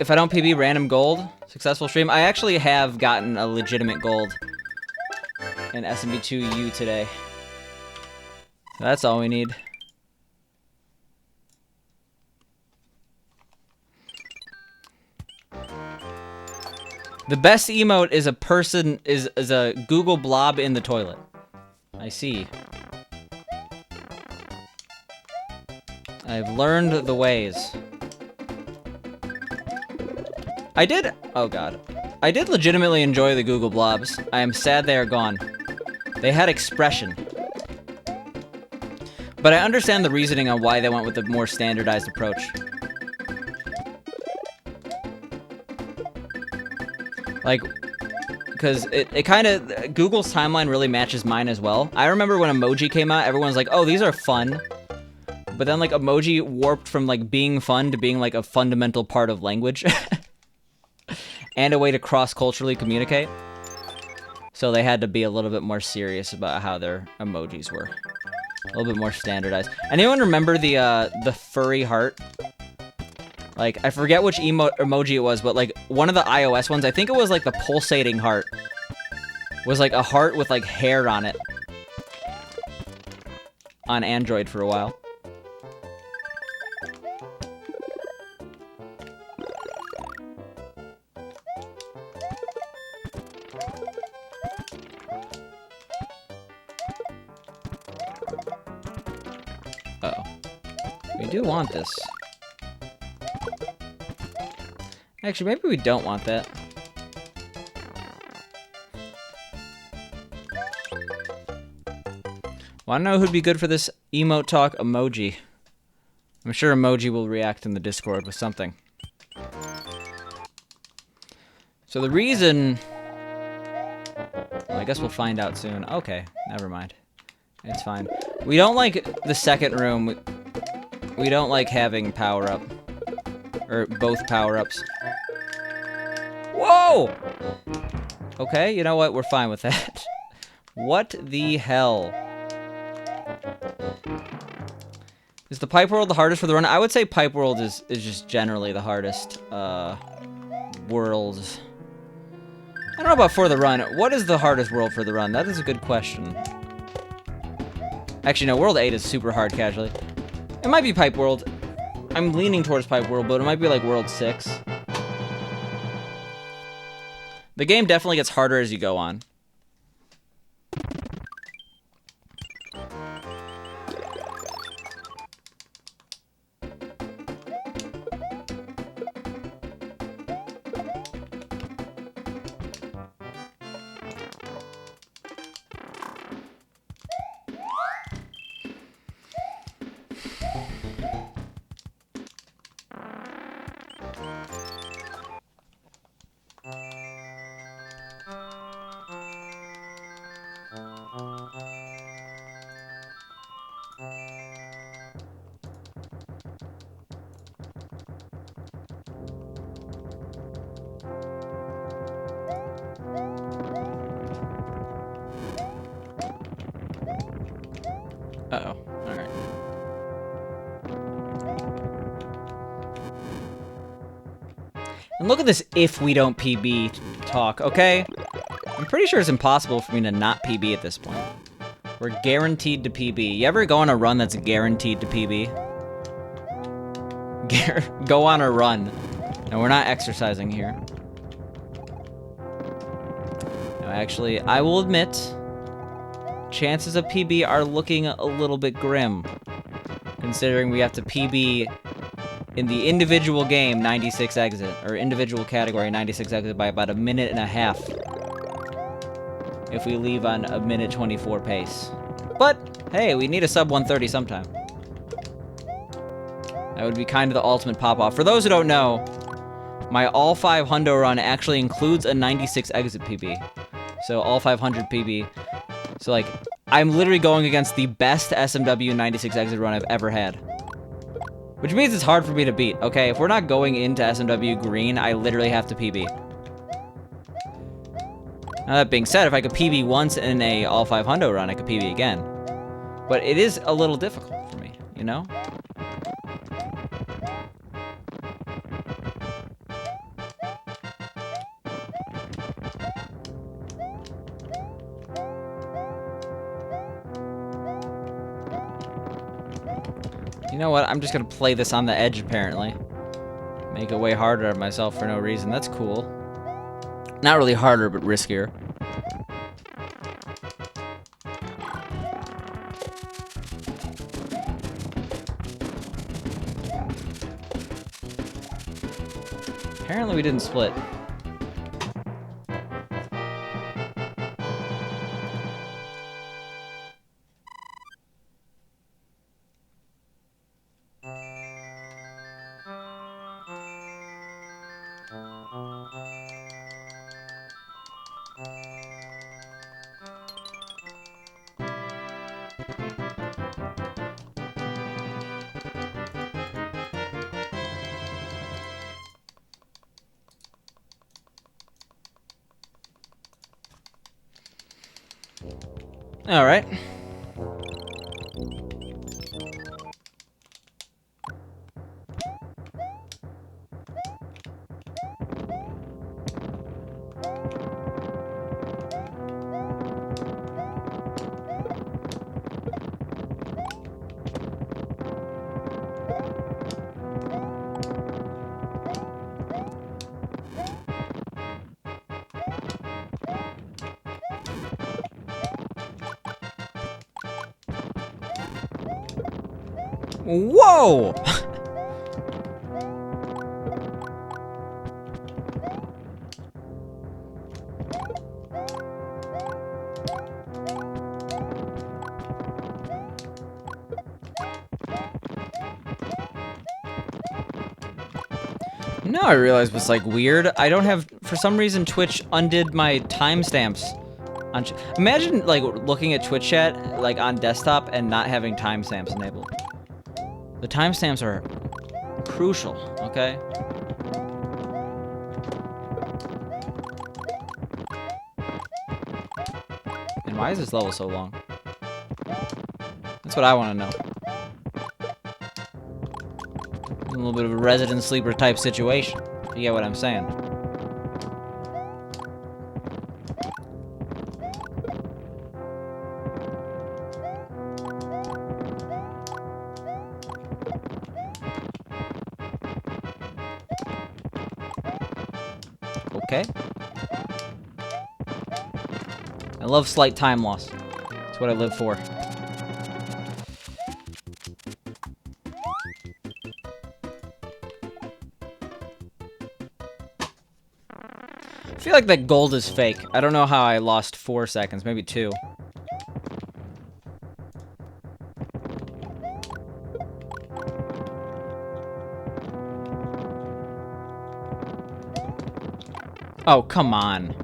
If I don't PB random gold, successful stream. I actually have gotten a legitimate gold in SMB2U today. That's all we need. The best emote is a person is a Google blob in the toilet. I see. I've learned the ways. Oh god. I did legitimately enjoy the Google blobs. I am sad they are gone. They had expression. But I understand the reasoning on why they went with a more standardized approach. Like, because it kind of, Google's timeline really matches mine as well. I remember when emoji came out, everyone was like, oh, these are fun. But then, like, emoji warped from, like, being fun to being, like, a fundamental part of language. And a way to cross-culturally communicate. So they had to be a little bit more serious about how their emojis were. A little bit more standardized. Anyone remember the furry heart? Like, I forget which emoji it was, but, like, one of the iOS ones, I think it was, like, the pulsating heart. Was, like, a heart with, like, hair on it. On Android for a while. Uh-oh. We do want this. Actually, maybe we don't want that. Wanna know who'd be good for this emote talk? Emoji. I'm sure Emoji will react in the Discord with something. So the reason... Well, I guess we'll find out soon. Okay, never mind. It's fine. We don't like the second room. We don't like having power-up. Or both power-ups. Whoa! Okay, you know what? We're fine with that. What the hell? Is the Pipe World the hardest for the run? I would say Pipe World is just generally the hardest world. I don't know about for the run. What is the hardest world for the run? That is a good question. Actually, no, World 8 is super hard casually. It might be Pipe World. I'm leaning towards Pipe World, but it might be like World 6. The game definitely gets harder as you go on. Uh-oh. Alright. And look at this if we don't PB talk, okay? I'm pretty sure it's impossible for me to not PB at this point. We're guaranteed to PB. You ever go on a run that's guaranteed to PB? Go on a run. And we're not exercising here. No, actually, I will admit... chances of PB are looking a little bit grim, considering we have to PB in the individual game 96 exit, or individual category 96 exit by about 1.5 minutes if we leave on 1:24 pace. But, hey, we need a sub 130 sometime. That would be kind of the ultimate pop-off. For those who don't know, my all 5 hundo run actually includes a 96 exit PB. So all 500 PB. So, like, I'm literally going against the best SMW 96 exit run I've ever had. Which means it's hard for me to beat, okay? If we're not going into SMW green, I literally have to PB. Now, that being said, if I could PB once in a all 5 hundo run, I could PB again. But it is a little difficult for me, you know? You know what? I'm just gonna play this on the edge, apparently. Make it way harder on myself for no reason. That's cool. Not really harder, but riskier. Apparently we didn't split. All right. Whoa! Now I realize what's like weird. I don't have, for some reason, Twitch undid my timestamps. Imagine like looking at Twitch chat like on desktop and not having timestamps enabled. The timestamps are crucial, okay? And why is this level so long? That's what I want to know. A little bit of a resident sleeper type situation. You get what I'm saying? Okay. I love slight time loss. That's what I live for. I feel like that gold is fake. I don't know how I lost 4 seconds, maybe 2. Oh, come on.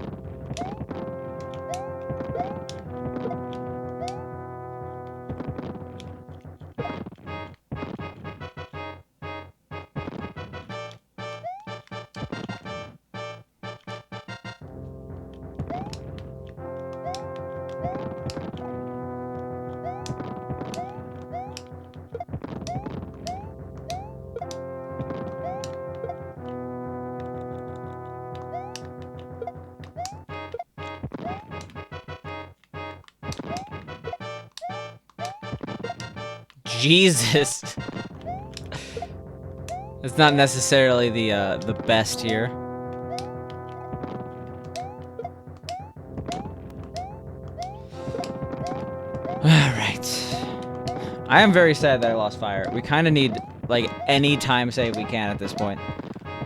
Jesus. It's not necessarily the best here. Alright. I am very sad that I lost fire. We kind of need, like, any time save we can at this point.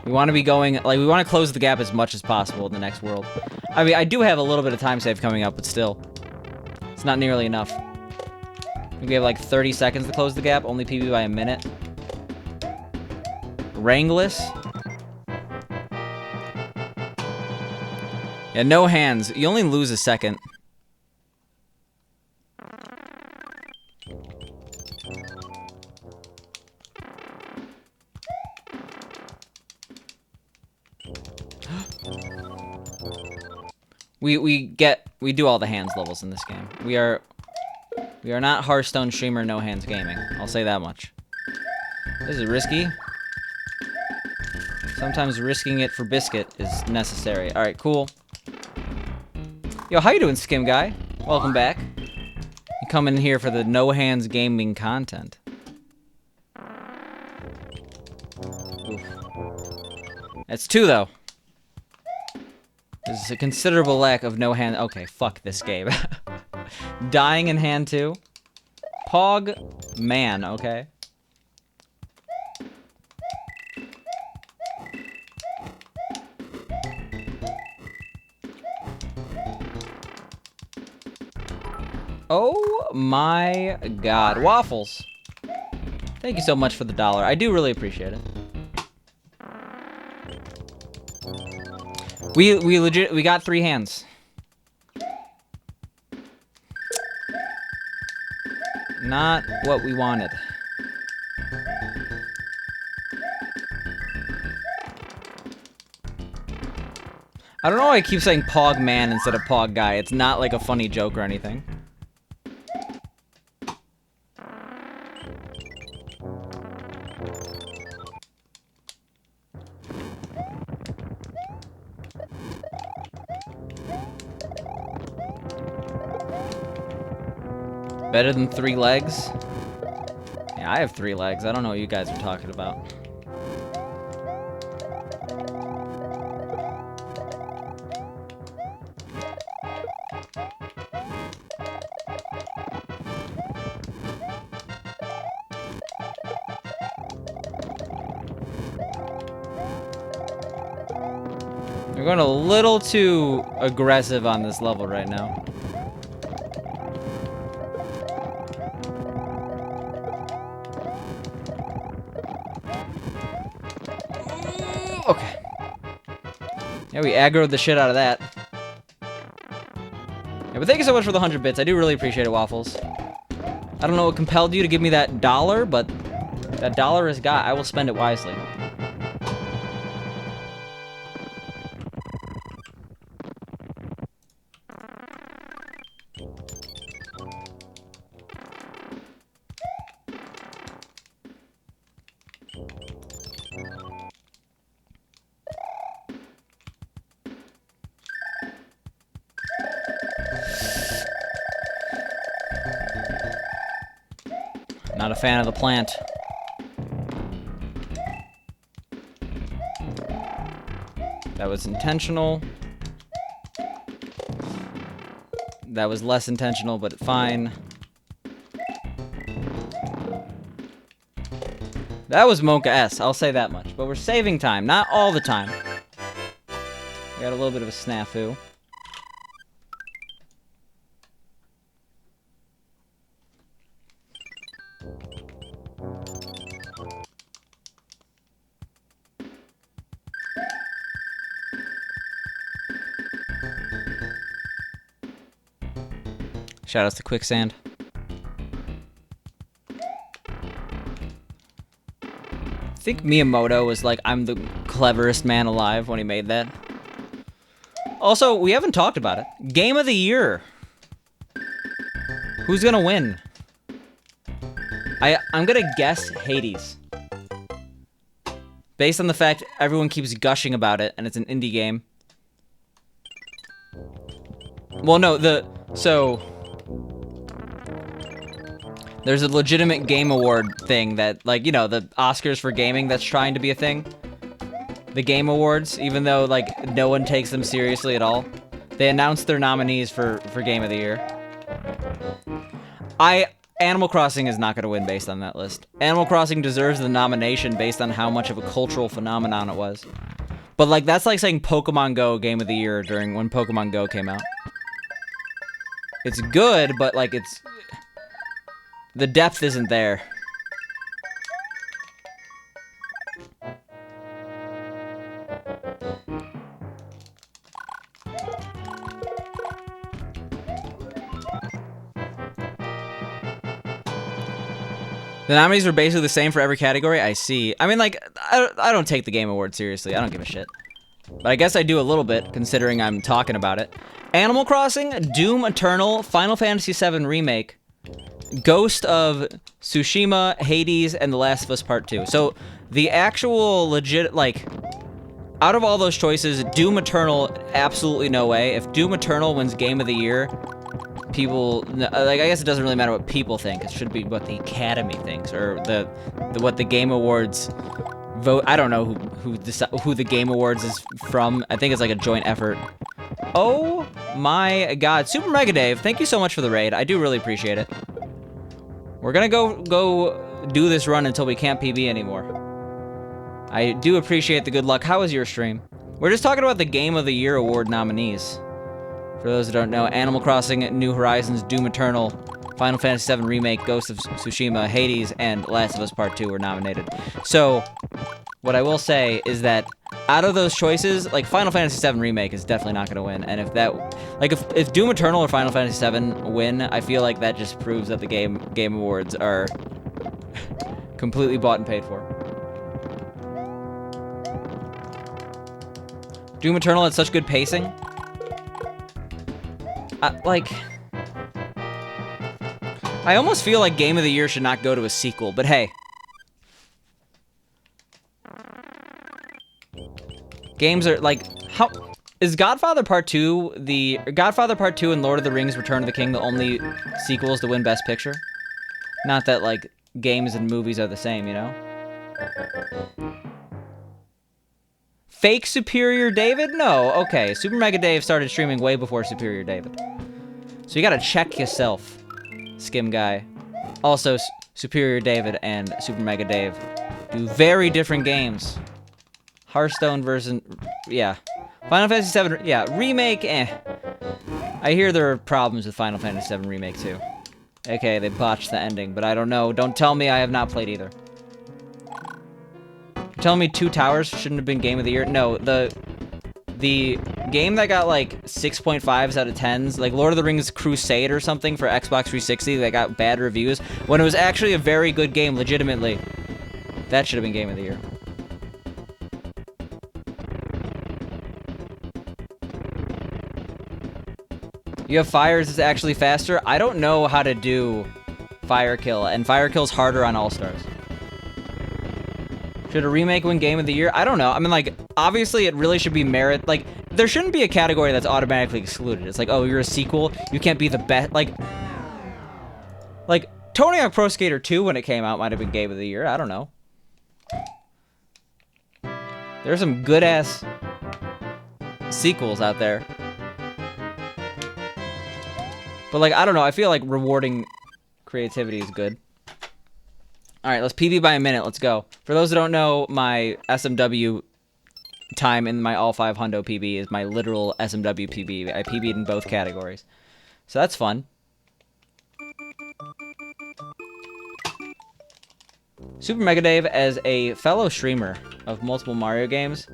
We want to be going, like, we want to close the gap as much as possible in the next world. I mean, I do have a little bit of time save coming up, but still. It's not nearly enough. We have like 30 seconds to close the gap, only PB by a minute. Wrangless. Yeah, no hands. You only lose a second. We do all the hands levels in this game. We are not Hearthstone streamer no hands gaming. I'll say that much. This is risky. Sometimes risking it for biscuit is necessary. All right, cool. Yo, how you doing, Skim Guy? Welcome back. You come in here for the no hands gaming content. That's 2, though. There's a considerable lack of no hand. Okay, fuck this game. Dying in hand 2. Pog man, okay. Oh my god. Waffles. Thank you so much for the $1. I do really appreciate it. We got 3 hands. Not what we wanted. I don't know why I keep saying Pog man instead of Pog guy. It's not like a funny joke or anything. Better than 3 legs? Yeah, I have 3 legs. I don't know what you guys are talking about. We're going a little too aggressive on this level right now. Okay. Yeah, we aggroed the shit out of that. Yeah, but thank you so much for the 100 bits. I do really appreciate it, Waffles. I don't know what compelled you to give me that $1, but that $1 is got. I will spend it wisely. Not a fan of the plant. That was intentional. That was less intentional, but fine. That was Monka S, I'll say that much. But we're saving time, not all the time. We got a little bit of a snafu. Shoutouts to Quicksand. I think Miyamoto was like, I'm the cleverest man alive when he made that. Also, we haven't talked about it. Game of the year. Who's gonna win? I'm gonna guess Hades. Based on the fact everyone keeps gushing about it, and it's an indie game. Well, no, there's a legitimate game award thing that, like, you know, the Oscars for gaming that's trying to be a thing. The Game Awards, even though, like, no one takes them seriously at all. They announced their nominees for Game of the Year. Animal Crossing is not going to win based on that list. Animal Crossing deserves the nomination based on how much of a cultural phenomenon it was. But, like, that's like saying Pokemon Go Game of the Year during when Pokemon Go came out. It's good, but, like, it's... the depth isn't there. The nominees were basically the same for every category? I see. I mean, like, I don't take the Game Award seriously. I don't give a shit. But I guess I do a little bit, considering I'm talking about it. Animal Crossing, Doom Eternal, Final Fantasy VII Remake, Ghost of Tsushima, Hades, and The Last of Us Part 2. So, the actual legit, like, out of all those choices, Doom Eternal, absolutely no way. If Doom Eternal wins Game of the Year, people, like, I guess it doesn't really matter what people think. It should be what the Academy thinks, or what the Game Awards vote. I don't know who the Game Awards is from. I think it's like a joint effort. Oh my god. Super Mega Dave, thank you so much for the raid. I do really appreciate it. We're gonna go do this run until we can't PB anymore. I do appreciate the good luck. How was your stream? We're just talking about the Game of the Year award nominees. For those who don't know, Animal Crossing, New Horizons, Doom Eternal, Final Fantasy VII Remake, Ghost of Tsushima, Hades, and Last of Us Part 2 were nominated. So, what I will say is that out of those choices, like, Final Fantasy VII Remake is definitely not going to win. And if that, like, if Doom Eternal or Final Fantasy VII win, I feel like that just proves that the Game Awards are completely bought and paid for. Doom Eternal had such good pacing. Like, I almost feel like Game of the Year should not go to a sequel, but hey. Games are, like, how... Is Godfather Part 2 the... Godfather Part 2 and Lord of the Rings Return of the King the only sequels to win Best Picture? Not that, like, games and movies are the same, you know? Fake Superior David? No, okay. Super Mega Dave started streaming way before Superior David. So you gotta check yourself, Skim Guy. Also, Superior David and Super Mega Dave do very different games. Hearthstone version, yeah. Final Fantasy VII, yeah. Remake, eh. I hear there are problems with Final Fantasy VII Remake too. Okay, they botched the ending, but I don't know. Don't tell me I have not played either. You're telling me Two Towers shouldn't have been Game of the Year? No, the game that got like 6.5s out of 10s, like Lord of the Rings Crusade or something for Xbox 360 that got bad reviews, when it was actually a very good game, legitimately. That should have been Game of the Year. You have fires is actually faster? I don't know how to do fire kill, and fire kill's harder on All-Stars. Should a remake win Game of the Year? I don't know. I mean, like, obviously it really should be merit. Like, there shouldn't be a category that's automatically excluded. It's like, oh, you're a sequel. You can't be the best. Like, Tony Hawk Pro Skater 2 when it came out might have been Game of the Year. I don't know. There's some good-ass sequels out there. But, like, I don't know. I feel like rewarding creativity is good. All right, let's PB by a minute. Let's go. For those who don't know, my SMW time in my all 5 hundo PB is my literal SMW PB. I PB'd in both categories. So that's fun. Super Mega Dave, as a fellow streamer of multiple Mario games,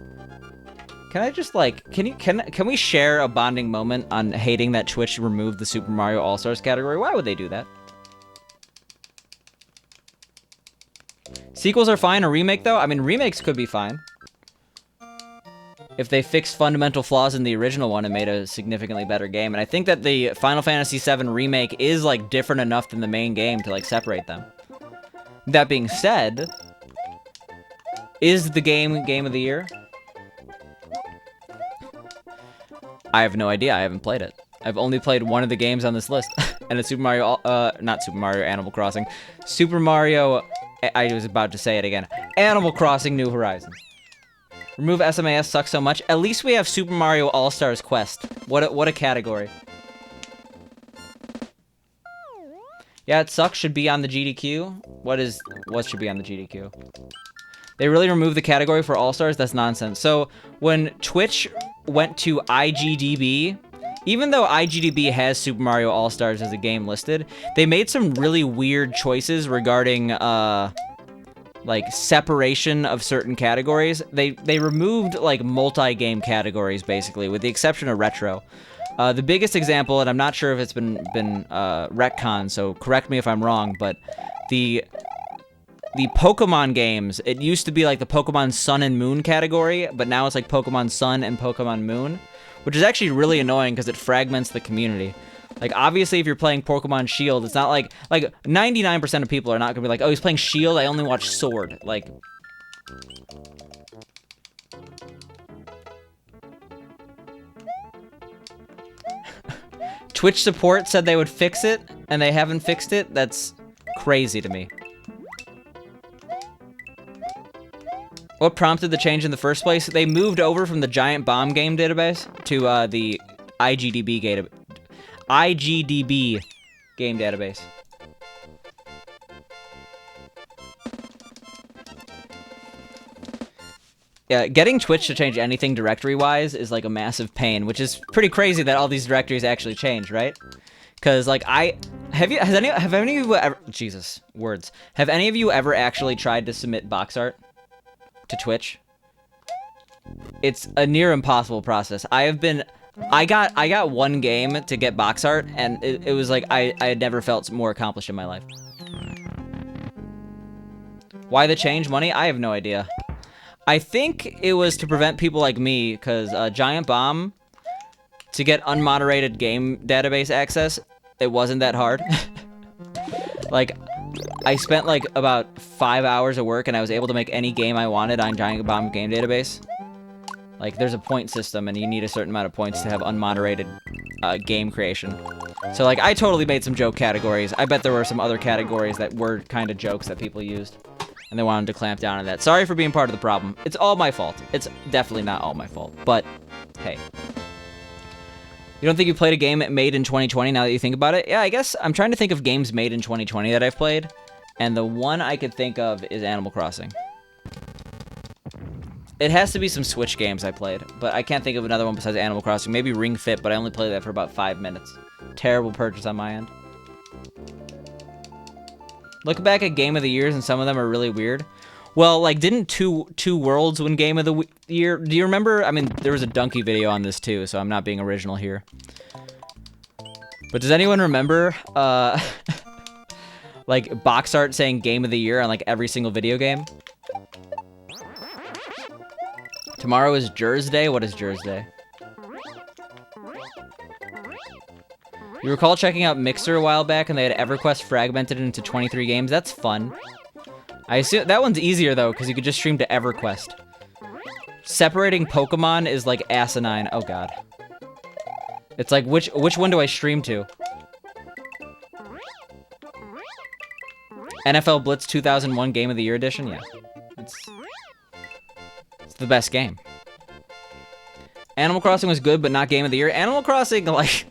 can I just, like, can we share a bonding moment on hating that Twitch removed the Super Mario All-Stars category? Why would they do that? Sequels are fine. A remake, though? I mean, remakes could be fine. If they fixed fundamental flaws in the original one and made a significantly better game. And I think that the Final Fantasy VII Remake is, like, different enough than the main game to, like, separate them. That being said, is the game of the year? I have no idea. I haven't played it. I've only played one of the games on this list. And it's Super Mario, not Super Mario Animal Crossing. Super Mario, I was about to say it again. Animal Crossing New Horizons. Remove SMAS sucks so much. At least we have Super Mario All-Stars Quest. What a category. Yeah, it sucks. Should be on the GDQ. What should be on the GDQ? They really removed the category for All-Stars? That's nonsense. So, when Twitch went to IGDB, even though IGDB has Super Mario All-Stars as a game listed, they made some really weird choices regarding, like, separation of certain categories. They removed, like, multi-game categories, basically, with the exception of retro. The biggest example, and I'm not sure if it's been retconned, so correct me if I'm wrong, but the Pokemon games, it used to be like the Pokemon Sun and Moon category, but now it's like Pokemon Sun and Pokemon Moon, which is actually really annoying because it fragments the community. Like, obviously, if you're playing Pokemon Shield, it's not like 99% of people are not gonna be like, oh, he's playing Shield, I only watch Sword. Like, Twitch support said they would fix it, and they haven't fixed it? That's crazy to me. What prompted the change in the first place? They moved over from the Giant Bomb game database to the IGDB game database. Yeah, getting Twitch to change anything directory-wise is like a massive pain, which is pretty crazy that all these directories actually change, right? Because like have any of you ever, Jesus, words. Have any of you ever actually tried to submit box art to Twitch? It's a near impossible process. I got one game to get box art, and it was like I had never felt more accomplished in my life. Why the change? Money? I have no idea. I think it was to prevent people like me, because Giant Bomb, to get unmoderated game database access, it wasn't that hard. Like, I spent like about 5 hours of work, and I was able to make any game I wanted on Giant Bomb game database. Like, there's a point system, and you need a certain amount of points to have unmoderated game creation. So, like, I totally made some joke categories. I bet there were some other categories that were kind of jokes that people used. And they wanted to clamp down on that. Sorry for being part of the problem. It's all my fault. It's definitely not all my fault. But, hey. You don't think you played a game made in 2020 now that you think about it? Yeah, I guess I'm trying to think of games made in 2020 that I've played. And the one I could think of is Animal Crossing. It has to be some Switch games I played. But I can't think of another one besides Animal Crossing. Maybe Ring Fit, but I only played that for about 5 minutes. Terrible purchase on my end. Look back at Game of the Years, and some of them are really weird. Well, like, didn't Two Worlds win Game of the Year? Do you remember? I mean, there was a Donkey video on this, too, so I'm not being original here. But does anyone remember, like, box art saying Game of the Year on, like, every single video game? Tomorrow is Jers Day? What is Jers Day? You recall checking out Mixer a while back, and they had EverQuest fragmented into 23 games? That's fun. I assume that one's easier, though, because you could just stream to EverQuest. Separating Pokemon is, like, asinine. Oh, God. It's like, which one do I stream to? NFL Blitz 2001 Game of the Year Edition? Yeah. It's the best game. Animal Crossing was good, but not Game of the Year. Animal Crossing, like...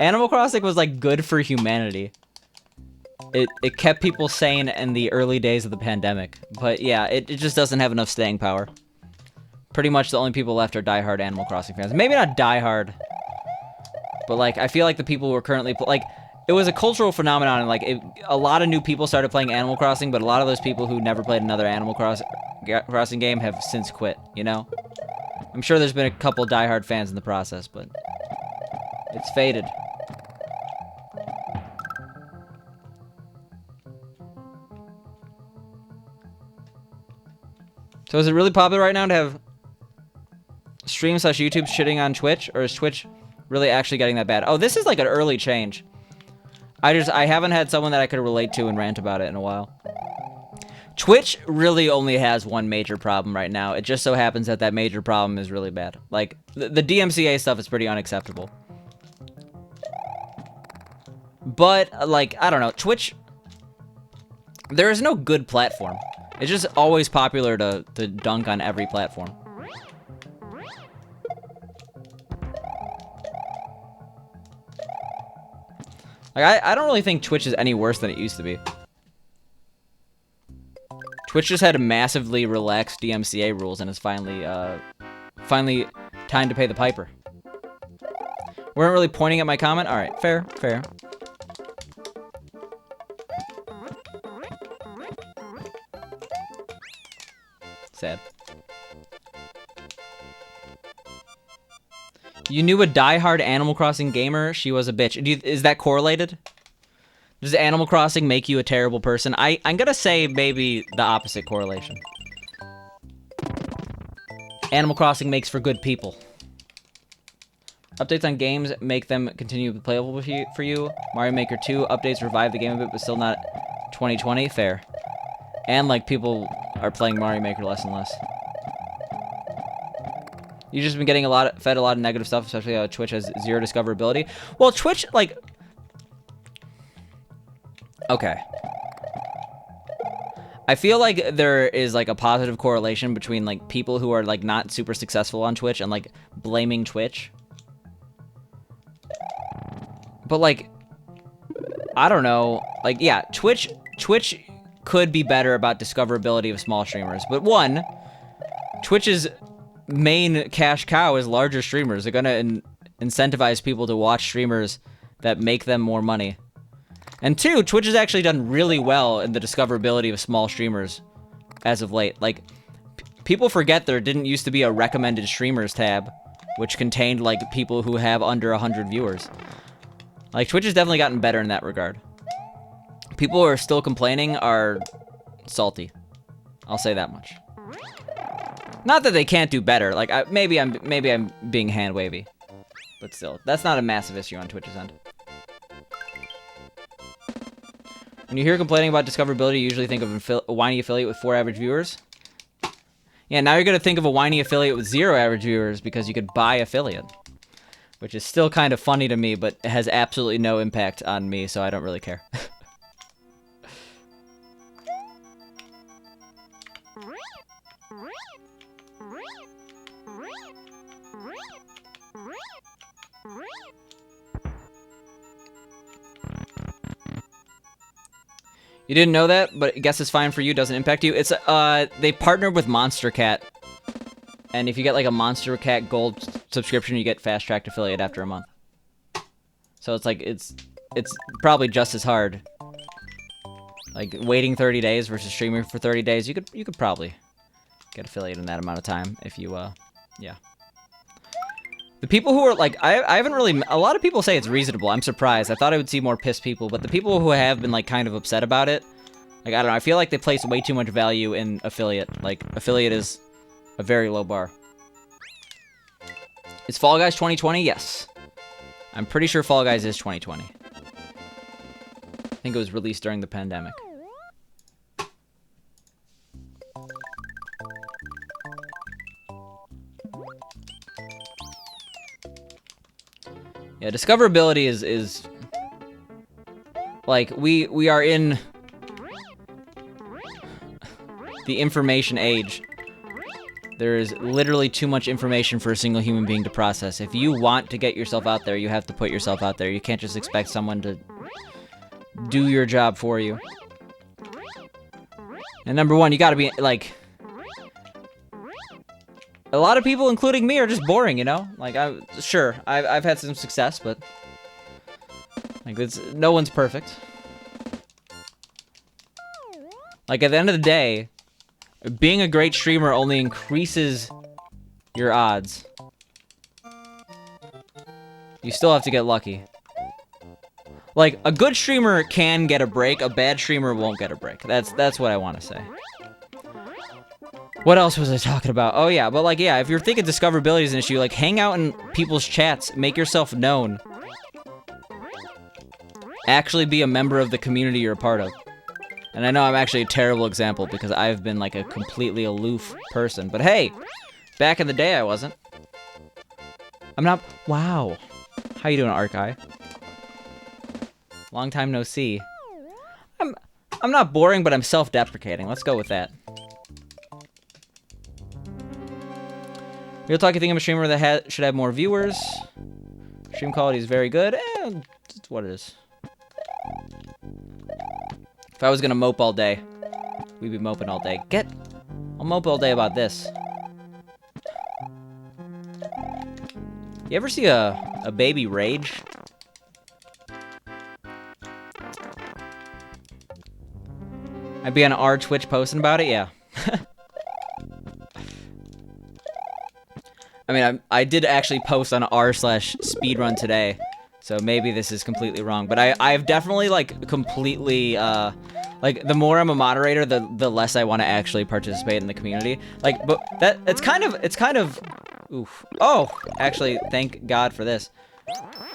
Animal Crossing was, like, good for humanity. It kept people sane in the early days of the pandemic. But, yeah, it just doesn't have enough staying power. Pretty much the only people left are diehard Animal Crossing fans. Maybe not diehard. But, like, I feel like the people who are currently... Like, it was a cultural phenomenon, and, like, a lot of new people started playing Animal Crossing, but a lot of those people who never played another Animal Crossing game have since quit, you know? I'm sure there's been a couple diehard fans in the process, but... It's faded. So is it really popular right now to have stream/YouTube shitting on Twitch, or is Twitch really actually getting that bad? Oh, this is like an early change. I haven't had someone that I could relate to and rant about it in a while. Twitch really only has one major problem right now. It just so happens that that major problem is really bad. Like, the DMCA stuff is pretty unacceptable. But, like, I don't know, Twitch... There is no good platform. It's just always popular to dunk on every platform. Like, I don't really think Twitch is any worse than it used to be. Twitch just had massively relaxed DMCA rules, and it's finally time to pay the piper. Weren't really pointing at my comment? Alright, fair, fair. Sad. You knew a diehard Animal Crossing gamer? She was a bitch. Is that correlated? Does Animal Crossing make you a terrible person? I'm gonna say maybe the opposite correlation. Animal Crossing makes for good people. Updates on games make them continue playable for you. Mario Maker 2 updates revive the game a bit, but still not 2020. Fair. And, like, people are playing Mario Maker less and less. You've just been getting fed a lot of negative stuff, especially how Twitch has zero discoverability. Well, Twitch, like... Okay. I feel like there is like a positive correlation between like people who are like not super successful on Twitch and like blaming Twitch. But like, I don't know. Like, yeah, Twitch could be better about discoverability of small streamers. But one, Twitch's main cash cow is larger streamers. They're gonna incentivize people to watch streamers that make them more money. And two, Twitch has actually done really well in the discoverability of small streamers as of late. Like, people forget there didn't used to be a recommended streamers tab, which contained, like, people who have under 100 viewers. Like, Twitch has definitely gotten better in that regard. People who are still complaining are salty. I'll say that much. Not that they can't do better. Like, maybe I'm being hand-wavy. But still, that's not a massive issue on Twitch's end. When you hear complaining about discoverability, you usually think of a whiny affiliate with 4 average viewers. Yeah, now you're going to think of a whiny affiliate with 0 average viewers because you could buy affiliate. Which is still kind of funny to me, but it has absolutely no impact on me, so I don't really care. You didn't know that, but I guess it's fine for you, doesn't impact you. It's, they partnered with Monster Cat. And if you get, like, a Monster Cat Gold subscription, you get Fast Tracked Affiliate after a month. So it's, like, it's probably just as hard. Like, waiting 30 days versus streaming for 30 days, you could probably get affiliate in that amount of time if you, yeah. The people who are, like, I haven't really, a lot of people say it's reasonable. I'm surprised. I thought I would see more pissed people, but the people who have been, like, kind of upset about it, like, I don't know, I feel like they place way too much value in affiliate. Like, affiliate is a very low bar. Is Fall Guys 2020? Yes. I'm pretty sure Fall Guys is 2020. I think it was released during the pandemic. Yeah, discoverability is like we are in the information age. There is literally too much information for a single human being to process. If you want to get yourself out there, you have to put yourself out there. You can't just expect someone to do your job for you. And number one, you gotta be, like... A lot of people, including me, are just boring, you know? Like, sure, I've had some success, but... Like, no one's perfect. Like, at the end of the day... Being a great streamer only increases your odds. You still have to get lucky. Like, a good streamer can get a break, a bad streamer won't get a break. That's what I want to say. What else was I talking about? Oh yeah, but like, yeah, if you're thinking discoverability is an issue, like, hang out in people's chats, make yourself known. Actually be a member of the community you're a part of. And I know I'm actually a terrible example because I've been like a completely aloof person. But hey, back in the day I wasn't. I'm not... Wow. How you doing, Archive? Long time no see. I'm not boring, but I'm self-deprecating. Let's go with that. Real talk, you think I'm a streamer that should have more viewers? Stream quality is very good. It's what it is. If I was gonna mope all day, we'd be moping all day. I'll mope all day about this. You ever see a baby rage? I'd be on our Twitch posting about it, yeah. I mean, I did actually post on r/speedrun today, so maybe this is completely wrong. But I've definitely, like, completely, like, the more I'm a moderator, the less I want to actually participate in the community. Like, but it's kind of, oof. Oh, actually, thank God for this.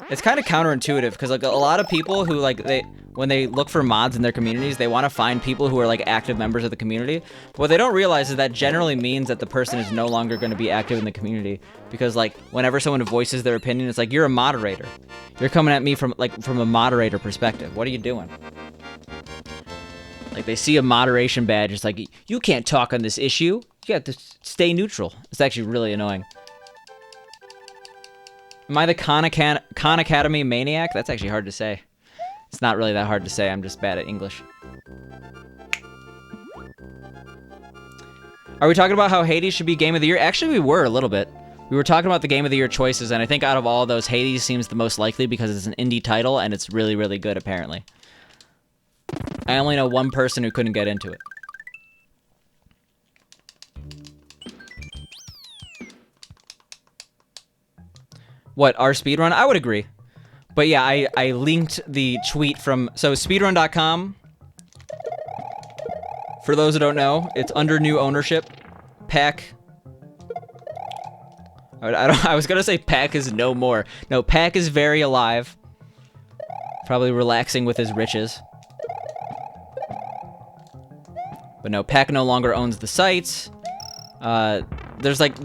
It's kind of counterintuitive, because, like, a lot of people who, like, when they look for mods in their communities, they want to find people who are, like, active members of the community. But what they don't realize is that generally means that the person is no longer going to be active in the community. Because, like, whenever someone voices their opinion, it's like, you're a moderator. You're coming at me from a moderator perspective. What are you doing? Like, they see a moderation badge. It's like, you can't talk on this issue. You have to stay neutral. It's actually really annoying. Am I the Khan Academy maniac? That's actually hard to say. It's not really that hard to say. I'm just bad at English. Are we talking about how Hades should be Game of the Year? Actually, we were a little bit. We were talking about the Game of the Year choices, and I think out of all those, Hades seems the most likely because it's an indie title, and it's really, really good, apparently. I only know one person who couldn't get into it. What, our speedrun? I would agree. But yeah, I linked the tweet from... So, speedrun.com... For those who don't know, it's under new ownership. Pack. I was gonna say Pack is no more. No, Pack is very alive. Probably relaxing with his riches. But no, Pack no longer owns the site. There's like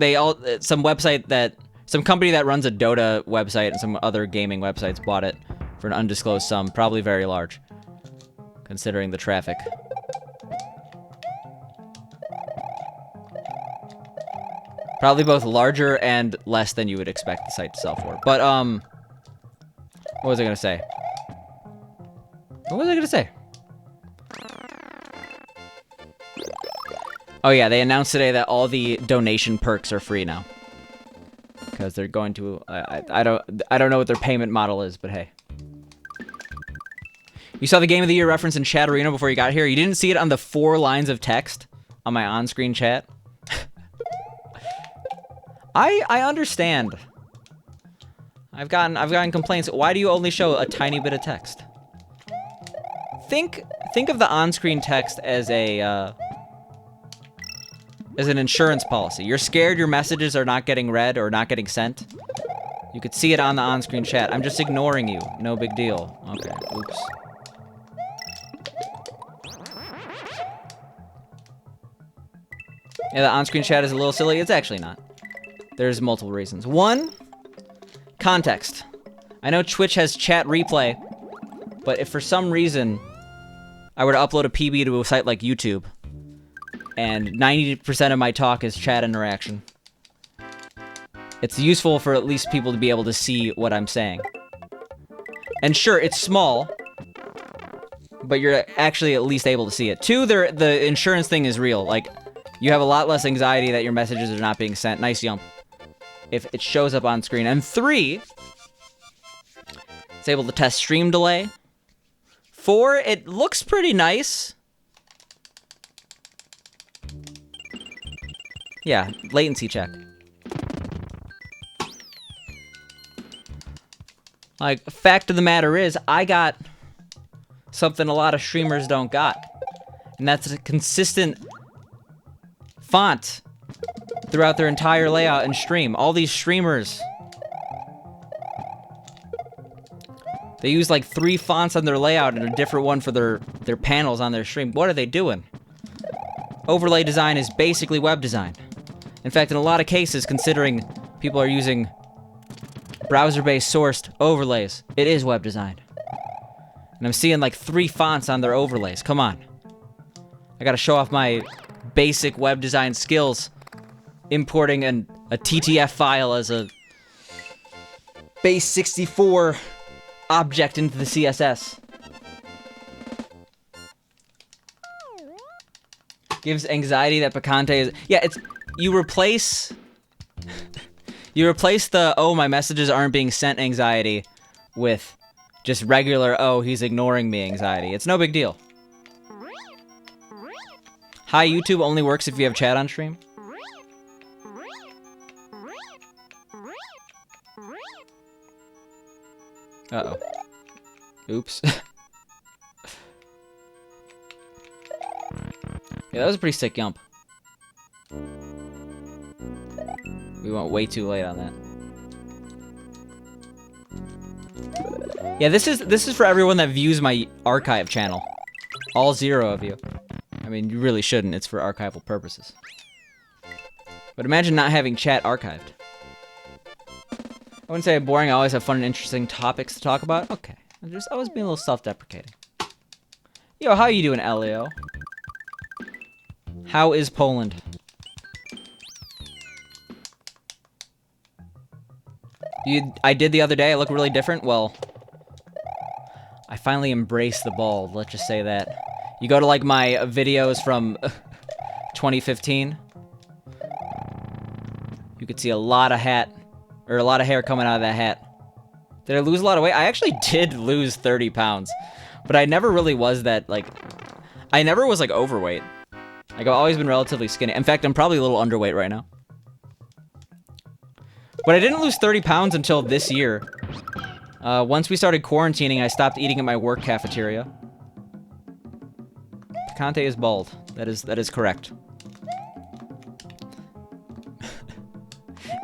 some company that runs a Dota website and some other gaming websites bought it for an undisclosed sum, probably very large, considering the traffic. Probably both larger and less than you would expect the site to sell for. But, what was I gonna say? Oh yeah, they announced today that all the donation perks are free now. Because they're going to, I don't know what their payment model is, but hey. You saw the Game of the Year reference in Chat Arena before you got here. You didn't see it on the 4 lines of text on my on-screen chat. I understand. I've gotten complaints. Why do you only show a tiny bit of text? Think of the on-screen text as an insurance policy. You're scared your messages are not getting read or not getting sent. You could see it on the on-screen chat. I'm just ignoring you. No big deal. Okay. Oops. Yeah, the on-screen chat is a little silly. It's actually not. There's multiple reasons. 1, context. I know Twitch has chat replay, but if for some reason I were to upload a PB to a site like YouTube, and 90% of my talk is chat interaction, it's useful for at least people to be able to see what I'm saying. And sure, it's small, but you're actually at least able to see it. 2, the insurance thing is real. Like, you have a lot less anxiety that your messages are not being sent. Nice yump. If it shows up on screen. And 3, it's able to test stream delay. 4, it looks pretty nice. Yeah, latency check. Like, fact of the matter is, I got something a lot of streamers don't got. And that's a consistent font throughout their entire layout and stream. All these streamers, they use like 3 fonts on their layout and a different one for their panels on their stream. What are they doing? Overlay design is basically web design. In fact, in a lot of cases, considering people are using browser-based sourced overlays, it is web design. And I'm seeing like 3 fonts on their overlays. Come on. I gotta show off my basic web design skills. Importing a TTF file as a base 64 object into the CSS. Gives anxiety that Picante is... Yeah, it's... You replace the, oh, my messages aren't being sent anxiety with just regular, oh, he's ignoring me anxiety. It's no big deal. Hi, YouTube only works if you have chat on stream. Uh-oh. Oops. Yeah, that was a pretty sick jump. We went way too late on that. Yeah, this is for everyone that views my archive channel. All 0 of you. I mean, you really shouldn't. It's for archival purposes. But imagine not having chat archived. I wouldn't say I'm boring. I always have fun and interesting topics to talk about. Okay. I'm just always being a little self-deprecating. Yo, how you doing, Elio? How is Poland? I did the other day. I look really different. Well, I finally embraced the bald. Let's just say that. You go to like my videos from 2015. You could see a lot of hair coming out of that hat. Did I lose a lot of weight? I actually did lose 30 pounds, but I never really was that like. I never was like overweight. Like I've always been relatively skinny. In fact, I'm probably a little underweight right now. But I didn't lose 30 pounds until this year. Once we started quarantining, I stopped eating at my work cafeteria. Picante is bald. That is correct.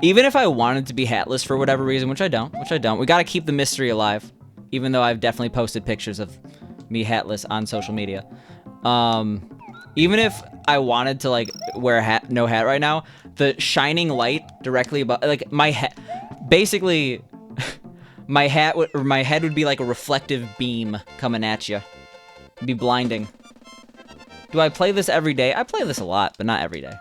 Even if I wanted to be hatless for whatever reason, which I don't, we gotta keep the mystery alive. Even though I've definitely posted pictures of me hatless on social media. Even if I wanted to like wear a hat, no hat right now, the shining light directly above, like my head, basically, my head would be like a reflective beam coming at you. It'd be blinding. Do I play this every day? I play this a lot, but not every day.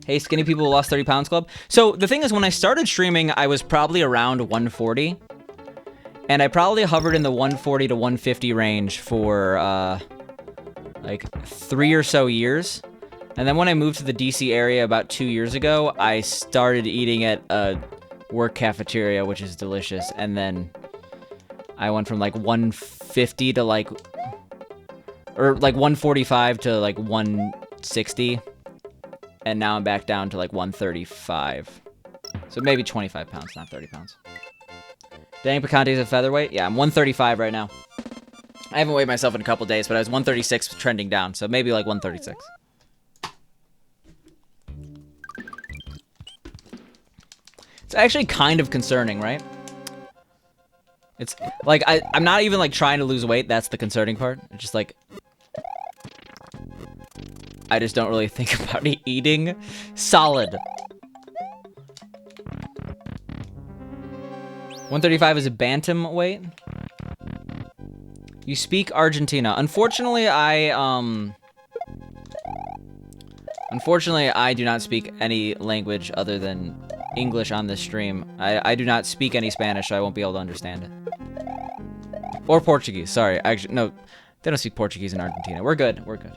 Hey, Skinny People Who Lost 30 Pounds Club. So the thing is, when I started streaming, I was probably around 140. And I probably hovered in the 140 to 150 range for, like 3 or so years. And then when I moved to the DC area about 2 years ago, I started eating at a work cafeteria, which is delicious. And then I went from like 150 to like, or like 145 to like 160. And now I'm back down to like 135. So maybe 25 pounds, not 30 pounds. Dang, Picante's a featherweight? Yeah, I'm 135 right now. I haven't weighed myself in a couple days, but I was 136 trending down, so maybe like 136. It's actually kind of concerning, right? It's like, I'm not even like trying to lose weight, that's the concerning part. It's just like, I just don't really think about eating solid. 135 is a bantam weight. You speak Argentina. Unfortunately, I do not speak any language other than English on this stream. I do not speak any Spanish, so I won't be able to understand it. Or Portuguese, sorry. Actually, no, they don't speak Portuguese in Argentina. We're good, we're good.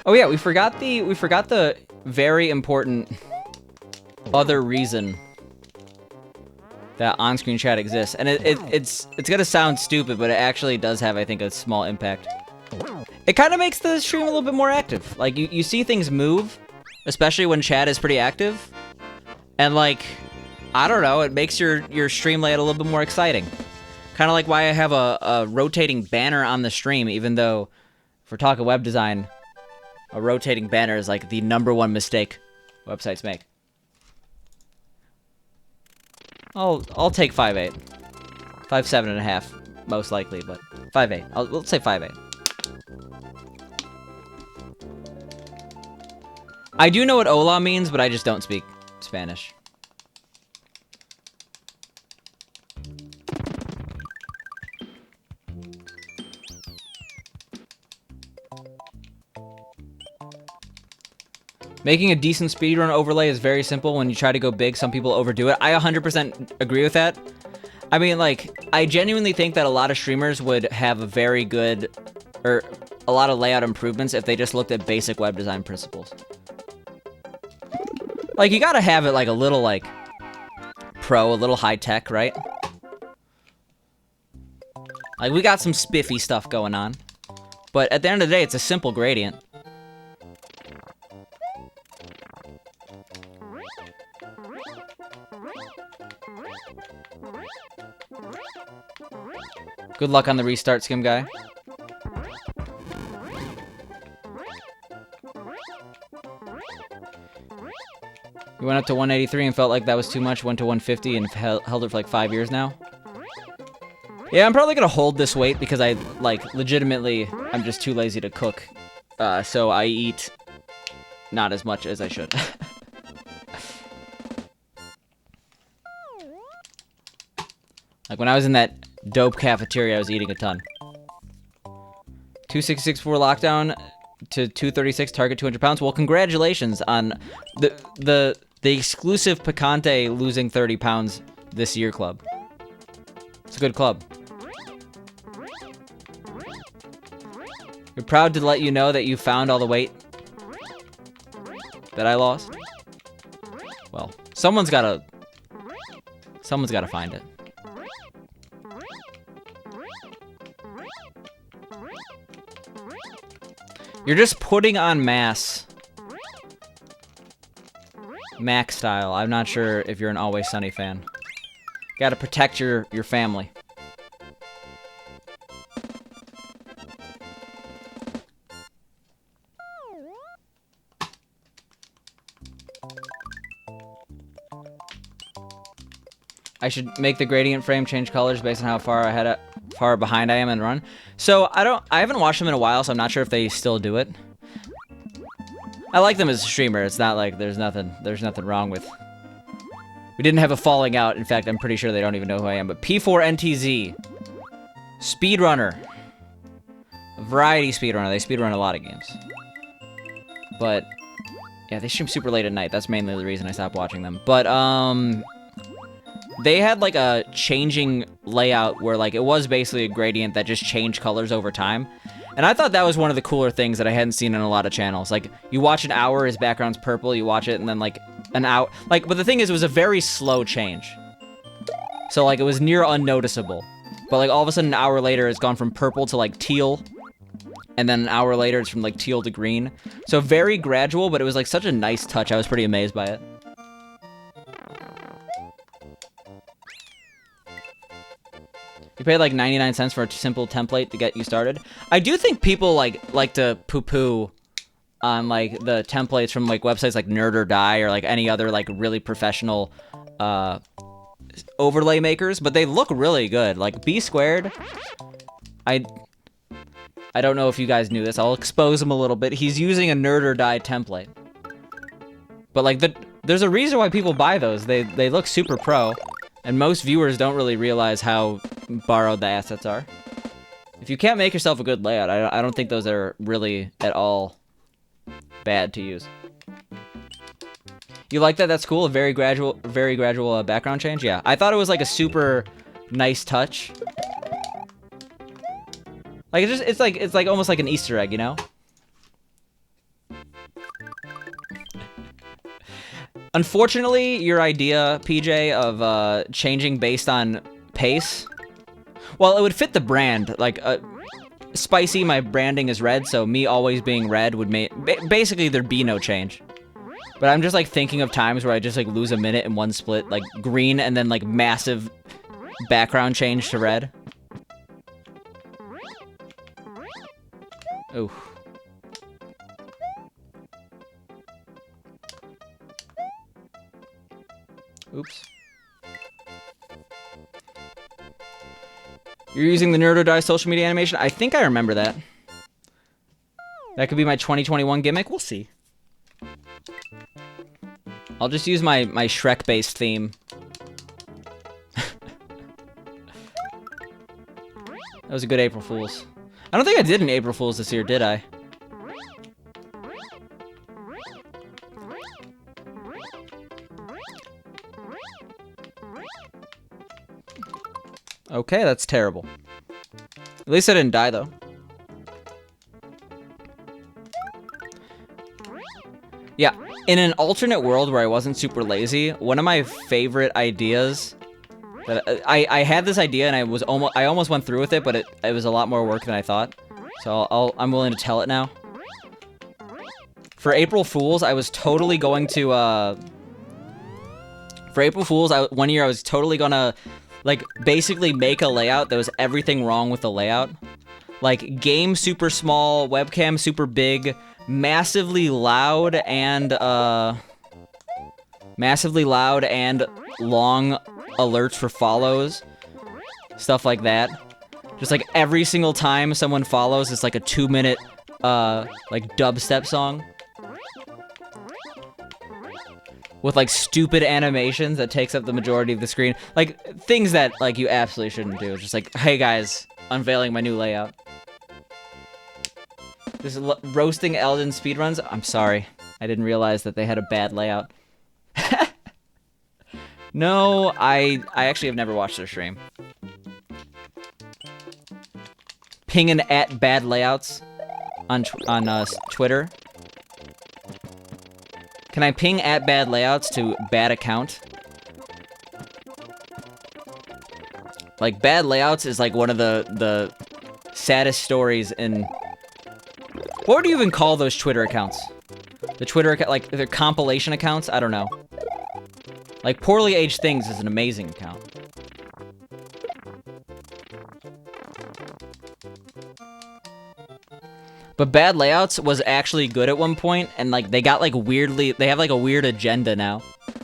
Oh yeah, we forgot the very important other reason that on-screen chat exists, and it's gonna sound stupid, but it actually does have, I think, a small impact. It kind of makes the stream a little bit more active. Like you see things move, especially when chat is pretty active, and like I don't know, it makes your stream layout a little bit more exciting. Kind of like why I have a rotating banner on the stream, even though if we're talking web design, a rotating banner is like the #1 mistake websites make. I'll take 5'8", 5'7.5", most likely, but 5'8". Let's say 5'8". I do know what hola means, but I just don't speak Spanish. Making a decent speedrun overlay is very simple. When you try to go big, some people overdo it. I 100% agree with that. I mean, like, I genuinely think that a lot of streamers would have a very good, or a lot of layout improvements if they just looked at basic web design principles. Like, you gotta have it, like, a little, like, pro, a little high-tech, right? Like, we got some spiffy stuff going on. But at the end of the day, it's a simple gradient. Good luck on the restart, Skim Guy. You went up to 183 and felt like that was too much, went to 150 and held it for like 5 years now. Yeah, I'm probably gonna hold this weight because I, like, legitimately, I'm just too lazy to cook. So I eat not as much as I should. Like, when I was in that dope cafeteria, I was eating a ton. 266 for lockdown to 236, target 200 pounds. Well, congratulations on the exclusive Picante losing 30 pounds this year club. It's a good club. We're proud to let you know that you found all the weight that I lost. Well, someone's gotta find it. You're just putting on mass. Mac style. I'm not sure if you're an Always Sunny fan. Gotta protect your family. I should make the gradient frame change colors based on how far behind I am in run. So I haven't watched them in a while, so I'm not sure if they still do it. I like them as a streamer. It's not like there's nothing wrong with. We didn't have a falling out. In fact, I'm pretty sure they don't even know who I am. But P4NTZ, speedrunner, variety speedrunner. They speedrun a lot of games. But yeah, they stream super late at night. That's mainly the reason I stopped watching them. But they had like a changing layout where like it was basically a gradient that just changed colors over time. And I thought that was one of the cooler things that I hadn't seen in a lot of channels. Like, you watch an hour, his background's purple, you watch it, and then like an hour, like, but the thing is, it was a very slow change. So like, it was near unnoticeable. But like, all of a sudden, an hour later, it's gone from purple to like teal. And then an hour later, it's from like teal to green. So very gradual, but it was like such a nice touch. I was pretty amazed by it. You paid like 99 cents for a simple template to get you started. I do think people like to poo-poo on like the templates from like websites like Nerd or Die or like any other like really professional overlay makers, but they look really good. Like B Squared, I don't know if you guys knew this. I'll expose him a little bit. He's using a Nerd or Die template. But like there's a reason why people buy those. They look super pro. And most viewers don't really realize how borrowed the assets are. If you can't make yourself a good layout, I don't think those are really at all bad to use. You like that? That's cool. A very gradual background change. Yeah, I thought it was like a super nice touch. Like it's like almost like an Easter egg, you know? Unfortunately, your idea, PJ, of changing based on pace, well, it would fit the brand. Like, Spicy, my branding is red, so me always being red would make... Basically, there'd be no change. But I'm just, like, thinking of times where I just, like, lose a minute in one split. Like, green and then, like, massive background change to red. Ooh. Oops. You're using the Nerd or Die social media animation? I think I remember that. That could be my 2021 gimmick. We'll see. I'll just use my Shrek-based theme. That was a good April Fool's. I don't think I did an April Fool's this year, did I? Okay, that's terrible. At least I didn't die, though. Yeah, in an alternate world where I wasn't super lazy, one of my favorite ideas that I had this idea and I almost went through with it, but it was a lot more work than I thought. So I'm willing to tell it now. For April Fools, I was totally going to for April Fools, one year I was totally gonna like basically make a layout that was everything wrong with the layout. Like game super small, webcam super big, massively loud and long alerts for follows, stuff like that. Just like every single time someone follows, it's like a 2-minute, like dubstep song. With like stupid animations that takes up the majority of the screen. Like things that like you absolutely shouldn't do. Just like, hey guys, unveiling my new layout. This is roasting Elden speedruns. I'm sorry. I didn't realize that they had a bad layout. No, I actually have never watched their stream. Pinging at bad layouts on Twitter. Can I ping at bad layouts to bad account? Like bad layouts is like one of the saddest stories in. What would you even call those Twitter accounts? The Twitter account, like they're compilation accounts. I don't know. Like Poorly Aged Things is an amazing account. But Bad Layouts was actually good at one point, and like they got like weirdly, they have like a weird agenda now,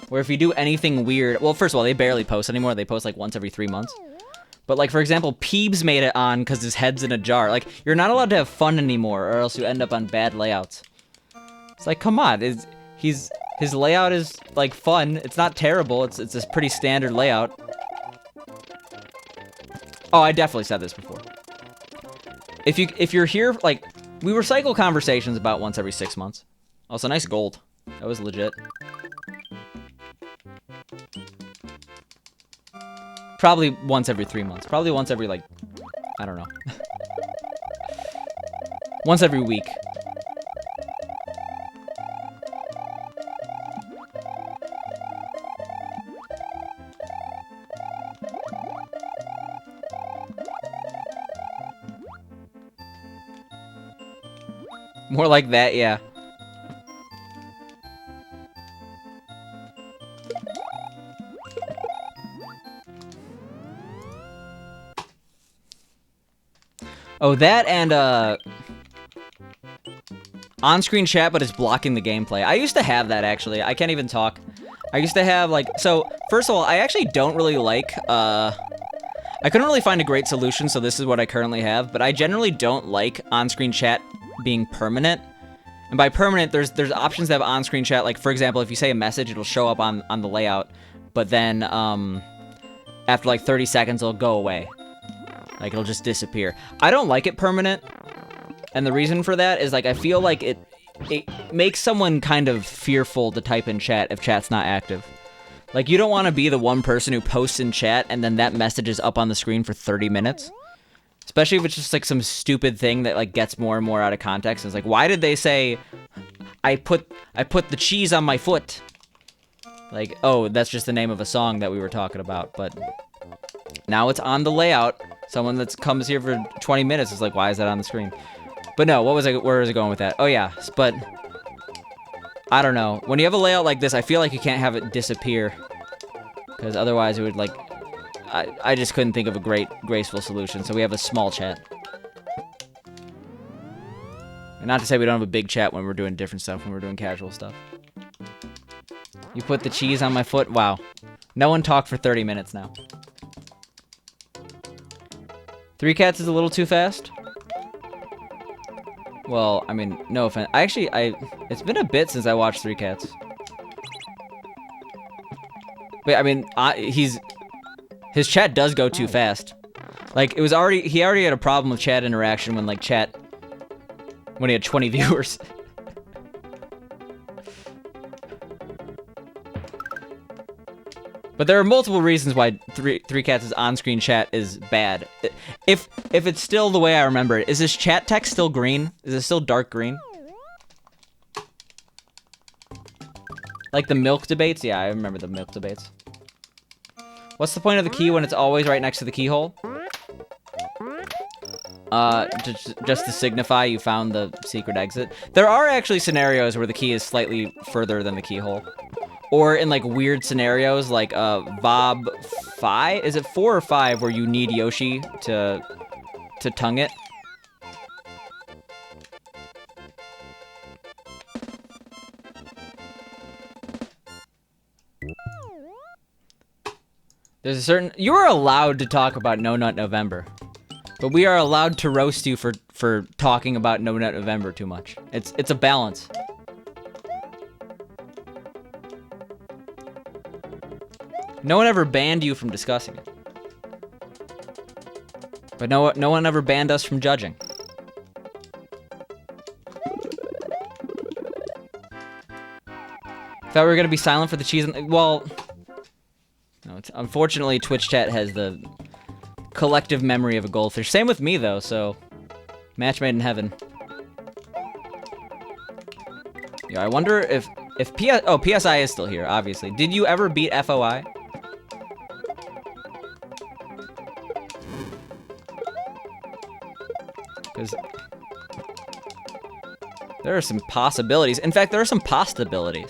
where if you do anything weird, well, first of all, they barely post anymore. They post like once every 3 months. But like for example, Peebs made it on because his head's in a jar. Like you're not allowed to have fun anymore, or else you end up on Bad Layouts. It's like, come on, his layout is like fun. It's not terrible. It's a pretty standard layout. Oh, I definitely said this before. If you're here, like, we recycle conversations about once every 6 months. Also, nice gold. That was legit. Probably once every 3 months. Probably once every, like, I don't know. Once every week. More like that, yeah. Oh, that and, on-screen chat, but it's blocking the gameplay. I used to have that, actually. I can't even talk. I used to have, like... So, first of all, I actually don't really like, I couldn't really find a great solution, so this is what I currently have, but I generally don't like on-screen chat being permanent. And by permanent, there's options that have on-screen chat. Like, for example, if you say a message, it'll show up on the layout, but then, after, like, 30 seconds, it'll go away. Like, it'll just disappear. I don't like it permanent, and the reason for that is, like, I feel like it makes someone kind of fearful to type in chat if chat's not active. Like, you don't want to be the one person who posts in chat, and then that message is up on the screen for 30 minutes. Especially if it's just, like, some stupid thing that, like, gets more and more out of context. It's like, why did they say, I put the cheese on my foot? Like, oh, that's just the name of a song that we were talking about, but... Now it's on the layout. Someone that comes here for 20 minutes is like, why is that on the screen? But no, where was I going with that? Oh yeah, but I don't know. When you have a layout like this, I feel like you can't have it disappear, because otherwise it would like, I just couldn't think of a graceful solution. So we have a small chat. And not to say we don't have a big chat when we're doing different stuff, when we're doing casual stuff. You put the cheese on my foot? Wow. No one talked for 30 minutes now. 3 cats is a little too fast? Well, I mean, no offense. It's been a bit since I watched 3 cats. But, I mean, his chat does go too fast. Like, he already had a problem with chat interaction when, like, when he had 20 viewers. But there are multiple reasons why 3 Cats' on-screen chat is bad. If it's still the way I remember it, is this chat text still green? Is it still dark green? Like the milk debates? Yeah, I remember the milk debates. What's the point of the key when it's always right next to the keyhole? Just to signify you found the secret exit. There are actually scenarios where the key is slightly further than the keyhole. Or in, like, weird scenarios, like, Vob 5? Is it 4 or 5 where you need Yoshi to tongue it? There's a certain... You are allowed to talk about No Nut November. But we are allowed to roast you for talking about No Nut November too much. It's a balance. No one ever banned you from discussing it. But no one ever banned us from judging. Thought we were gonna be silent for the cheese and well, no. Unfortunately, Twitch chat has the collective memory of a goldfish. Same with me though. So, match made in heaven. Yeah, I wonder if PSI is still here. Obviously, did you ever beat FOI? Because there are some possibilities. In fact, there are some possibilities.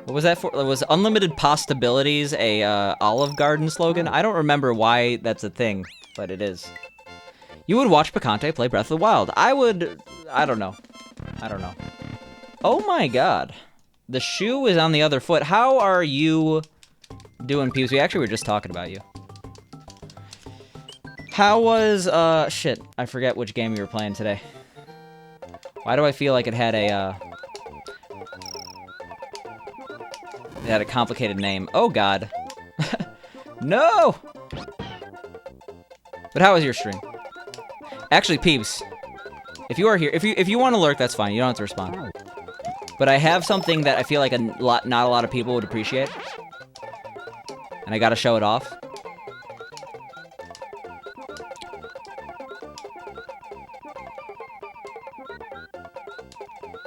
What was that for? Was Unlimited Possibilities a Olive Garden slogan? I don't remember why that's a thing, but it is. You would watch Picante play Breath of the Wild. I would... I don't know. I don't know. Oh my god. The shoe is on the other foot. How are you doing, Peeps? We actually were just talking about you. How was, shit. I forget which game you were playing today. Why do I feel like it had a, it had a complicated name. Oh, God. No! But how was your stream? Actually, Peeps, if you are here, if you want to lurk, that's fine. You don't have to respond. But I have something that I feel like not a lot of people would appreciate. And I gotta show it off.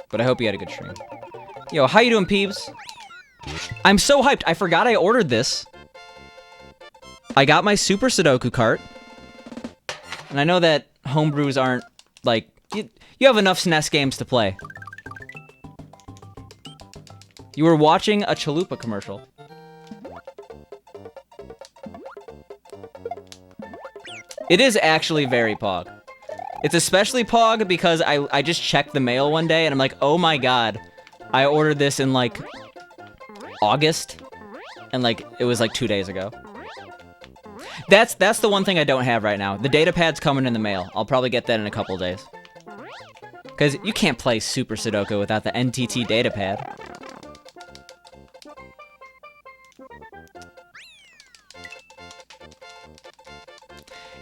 But I hope you had a good stream. Yo, how you doing, Peeps? I'm so hyped. I forgot I ordered this. I got my Super Sudoku cart. And I know that homebrews aren't, like... You have enough SNES games to play. You were watching a Chalupa commercial. It is actually very Pog. It's especially Pog because I just checked the mail one day and I'm like, oh my god. I ordered this in, like, August. And, like, it was, like, 2 days ago. That's the one thing I don't have right now. The datapad's coming in the mail. I'll probably get that in a couple days. Because you can't play Super Sudoku without the NTT datapad.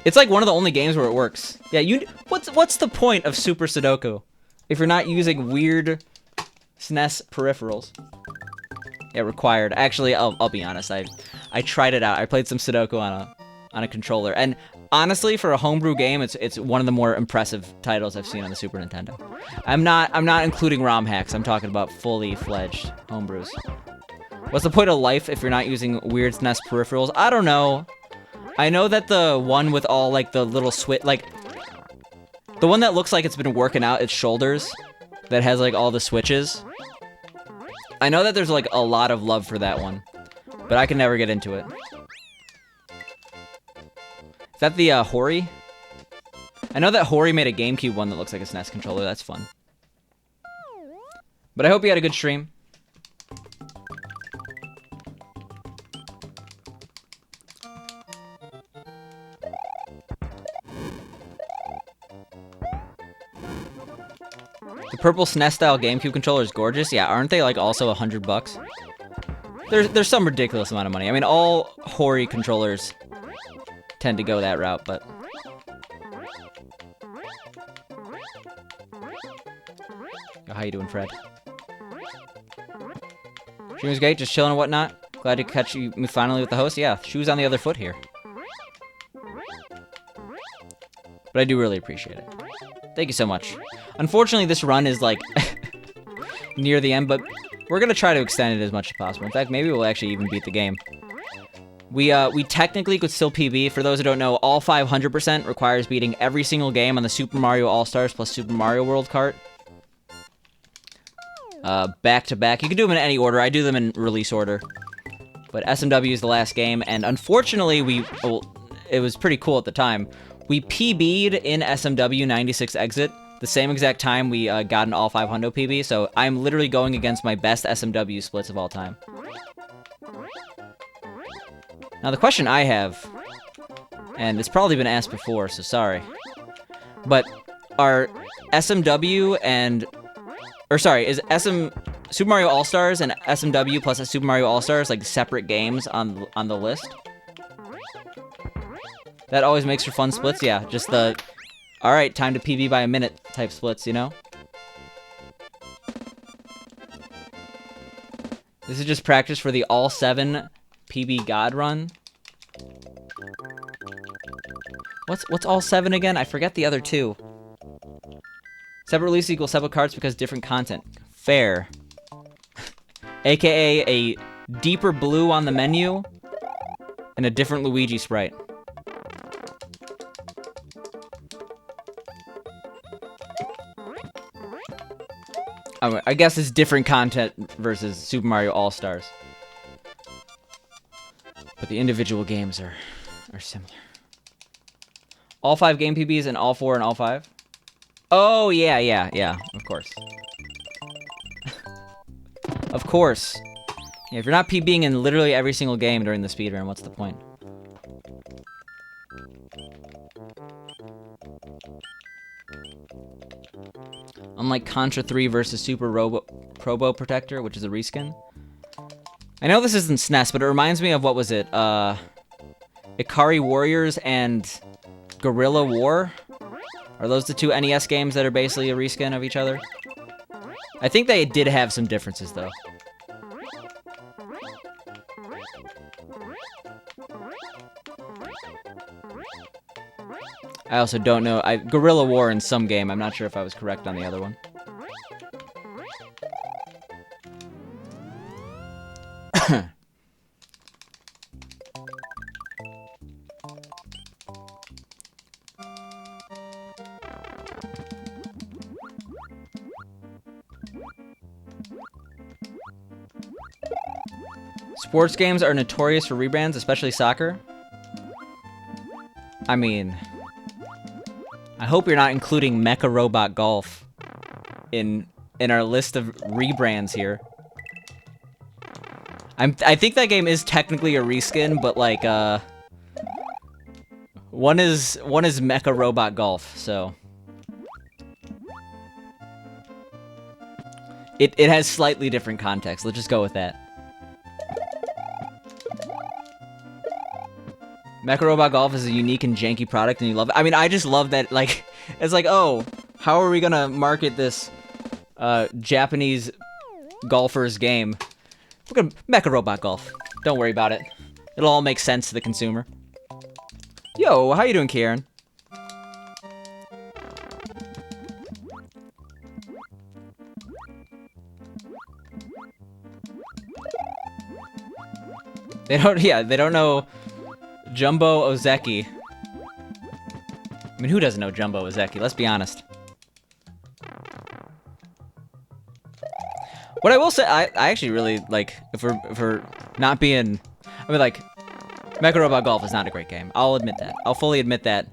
It's like one of the only games where it works. Yeah, what's the point of Super Sudoku if you're not using weird SNES peripherals? Yeah, required. Actually, I'll be honest. I tried it out. I played some Sudoku on a controller, and honestly, for a homebrew game, it's one of the more impressive titles I've seen on the Super Nintendo. I'm not including ROM hacks. I'm talking about fully fledged homebrews. What's the point of life if you're not using weird SNES peripherals? I don't know. I know that the one with all, like, the little switch, like, the one that looks like it's been working out its shoulders, that has, like, all the switches. I know that there's, like, a lot of love for that one, but I can never get into it. Is that the, Hori? I know that Hori made a GameCube one that looks like a SNES controller. That's fun. But I hope you had a good stream. The purple SNES-style GameCube controller is gorgeous. Yeah, aren't they, like, also $100? There's some ridiculous amount of money. I mean, all Hori controllers tend to go that route, but... Yo, how you doing, Fred? Stream was great, just chilling and whatnot. Glad to catch you finally with the host. Yeah, shoes on the other foot here. But I do really appreciate it. Thank you so much. Unfortunately, this run is, like, near the end, but we're gonna try to extend it as much as possible. In fact, maybe we'll actually even beat the game. We technically could still PB. For those who don't know, all 500% requires beating every single game on the Super Mario All-Stars plus Super Mario World cart. Back to back. You can do them in any order. I do them in release order. But SMW is the last game, and unfortunately, it was pretty cool at the time. We PB'd in SMW 96 exit, the same exact time we got an all 500 PB, so I'm literally going against my best SMW splits of all time. Now the question I have And it's probably been asked before, so sorry. But are SMW and... Or sorry, is Super Mario All-Stars and SMW plus Super Mario All-Stars like separate games on the list? That always makes for fun splits, yeah. Just the, alright, time to PB by a minute type splits, you know? This is just practice for the all 7 PB God run. What's all 7 again? I forget the other 2. Separate release equals separate carts because different content. Fair. AKA a deeper blue on the menu and a different Luigi sprite. I guess it's different content versus Super Mario All-Stars. But the individual games are similar. All 5 game PBs and all 4 and all 5? Oh, yeah, of course. Of course. Yeah, if you're not PBing in literally every single game during the speedrun, what's the point? Unlike Contra 3 versus Super Probo Protector, which is a reskin. I know this isn't SNES, but it reminds me of, what was it? Ikari Warriors and Guerrilla War? Are those the 2 NES games that are basically a reskin of each other? I think they did have some differences, though. I also don't know. Guerrilla War in some game. I'm not sure if I was correct on the other one. Sports games are notorious for rebrands, especially soccer. I mean, I hope you're not including Mecha Robot Golf in our list of rebrands here. I think that game is technically a reskin, but like one is Mecha Robot Golf, so it has slightly different context. Let's just go with that. Mecha Robot Golf is a unique and janky product, and you love it. I mean, I just love that, like, it's like, oh, how are we gonna market this Japanese golfer's game? We're gonna Mecha Robot Golf. Don't worry about it. It'll all make sense to the consumer. Yo, how you doing, Kieran? They don't know Jumbo Ozeki. I mean, who doesn't know Jumbo Ozeki? Let's be honest. What I will say, I actually really, like, if we're not being... I mean, like, Mecha Robot Golf is not a great game. I'll admit that. I'll fully admit that.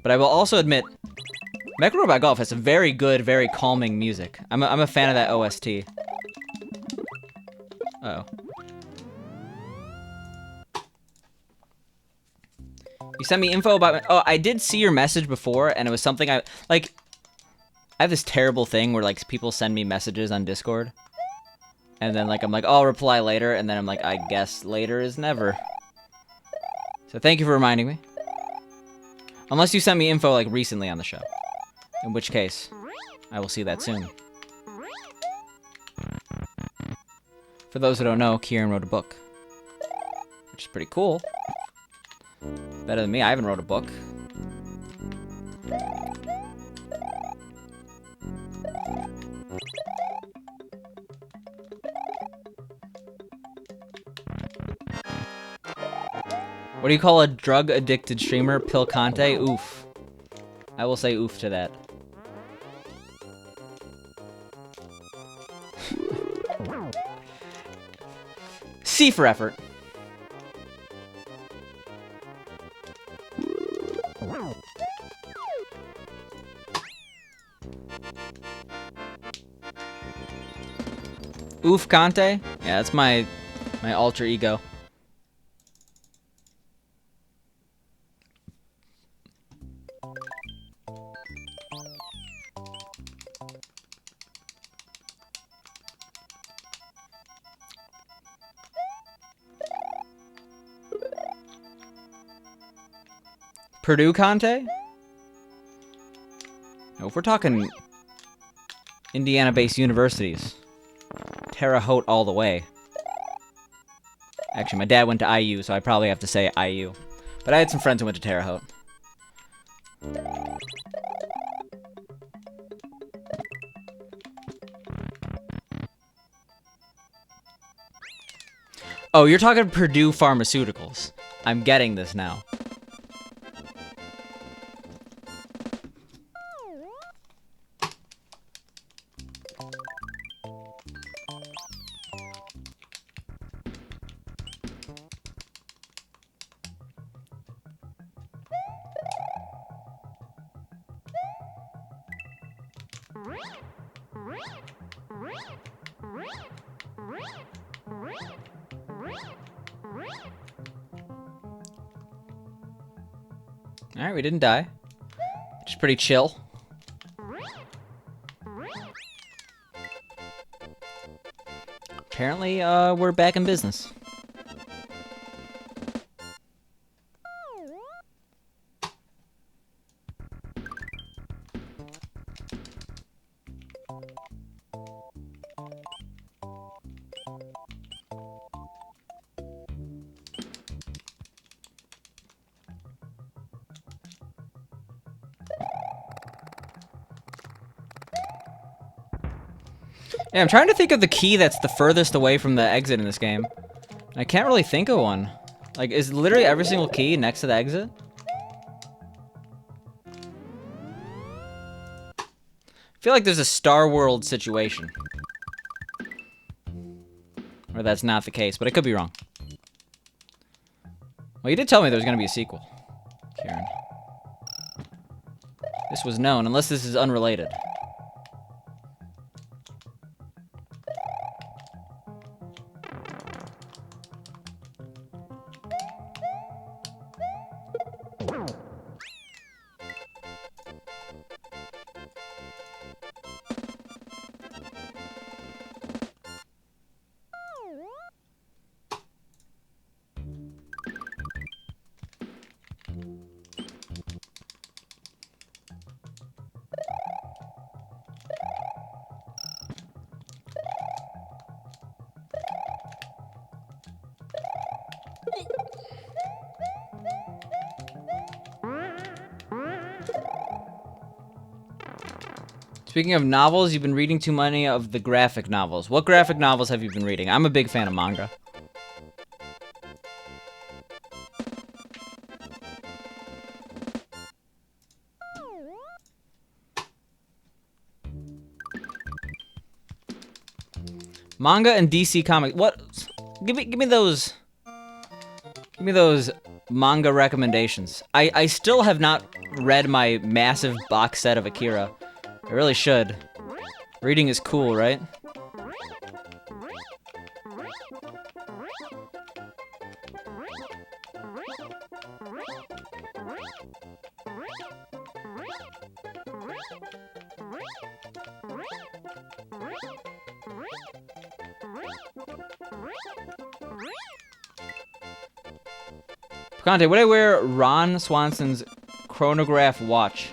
But I will also admit, Mecha Robot Golf has some very good, very calming music. I'm a fan of that OST. Uh-oh. You sent me info about... Oh, I did see your message before, and it was something I... Like, I have this terrible thing where, like, people send me messages on Discord. And then, like, I'm like, oh, I'll reply later. And then I'm like, I guess later is never. So thank you for reminding me. Unless you sent me info, like, recently on the show. In which case, I will see that soon. For those who don't know, Kieran wrote a book. Which is pretty cool. Better than me, I haven't wrote a book. What do you call a drug-addicted streamer? Pilcante? Oof. I will say oof to that. C for effort. Oof Kante? Yeah, that's my alter ego. Purdue Conte? No, if we're talking Indiana-based universities, Terre Haute all the way. Actually, my dad went to IU, so I probably have to say IU. But I had some friends who went to Terre Haute. Oh, you're talking Purdue Pharmaceuticals. I'm getting this now. Alright, we didn't die. Which is pretty chill. Apparently, we're back in business. Yeah, I'm trying to think of the key that's the furthest away from the exit in this game. I can't really think of one. Like, is literally every single key next to the exit? I feel like there's a Star World situation. Or that's not the case, but I could be wrong. Well, you did tell me there was going to be a sequel, Kieran. This was known, unless this is unrelated. Speaking of novels, you've been reading too many of the graphic novels. What graphic novels have you been reading? I'm a big fan of manga. Manga and DC Comics. What? Give me those. Give me those manga recommendations. I still have not read my massive box set of Akira. I really should. Reading is cool, right? Conte, would I wear Ron Swanson's chronograph watch?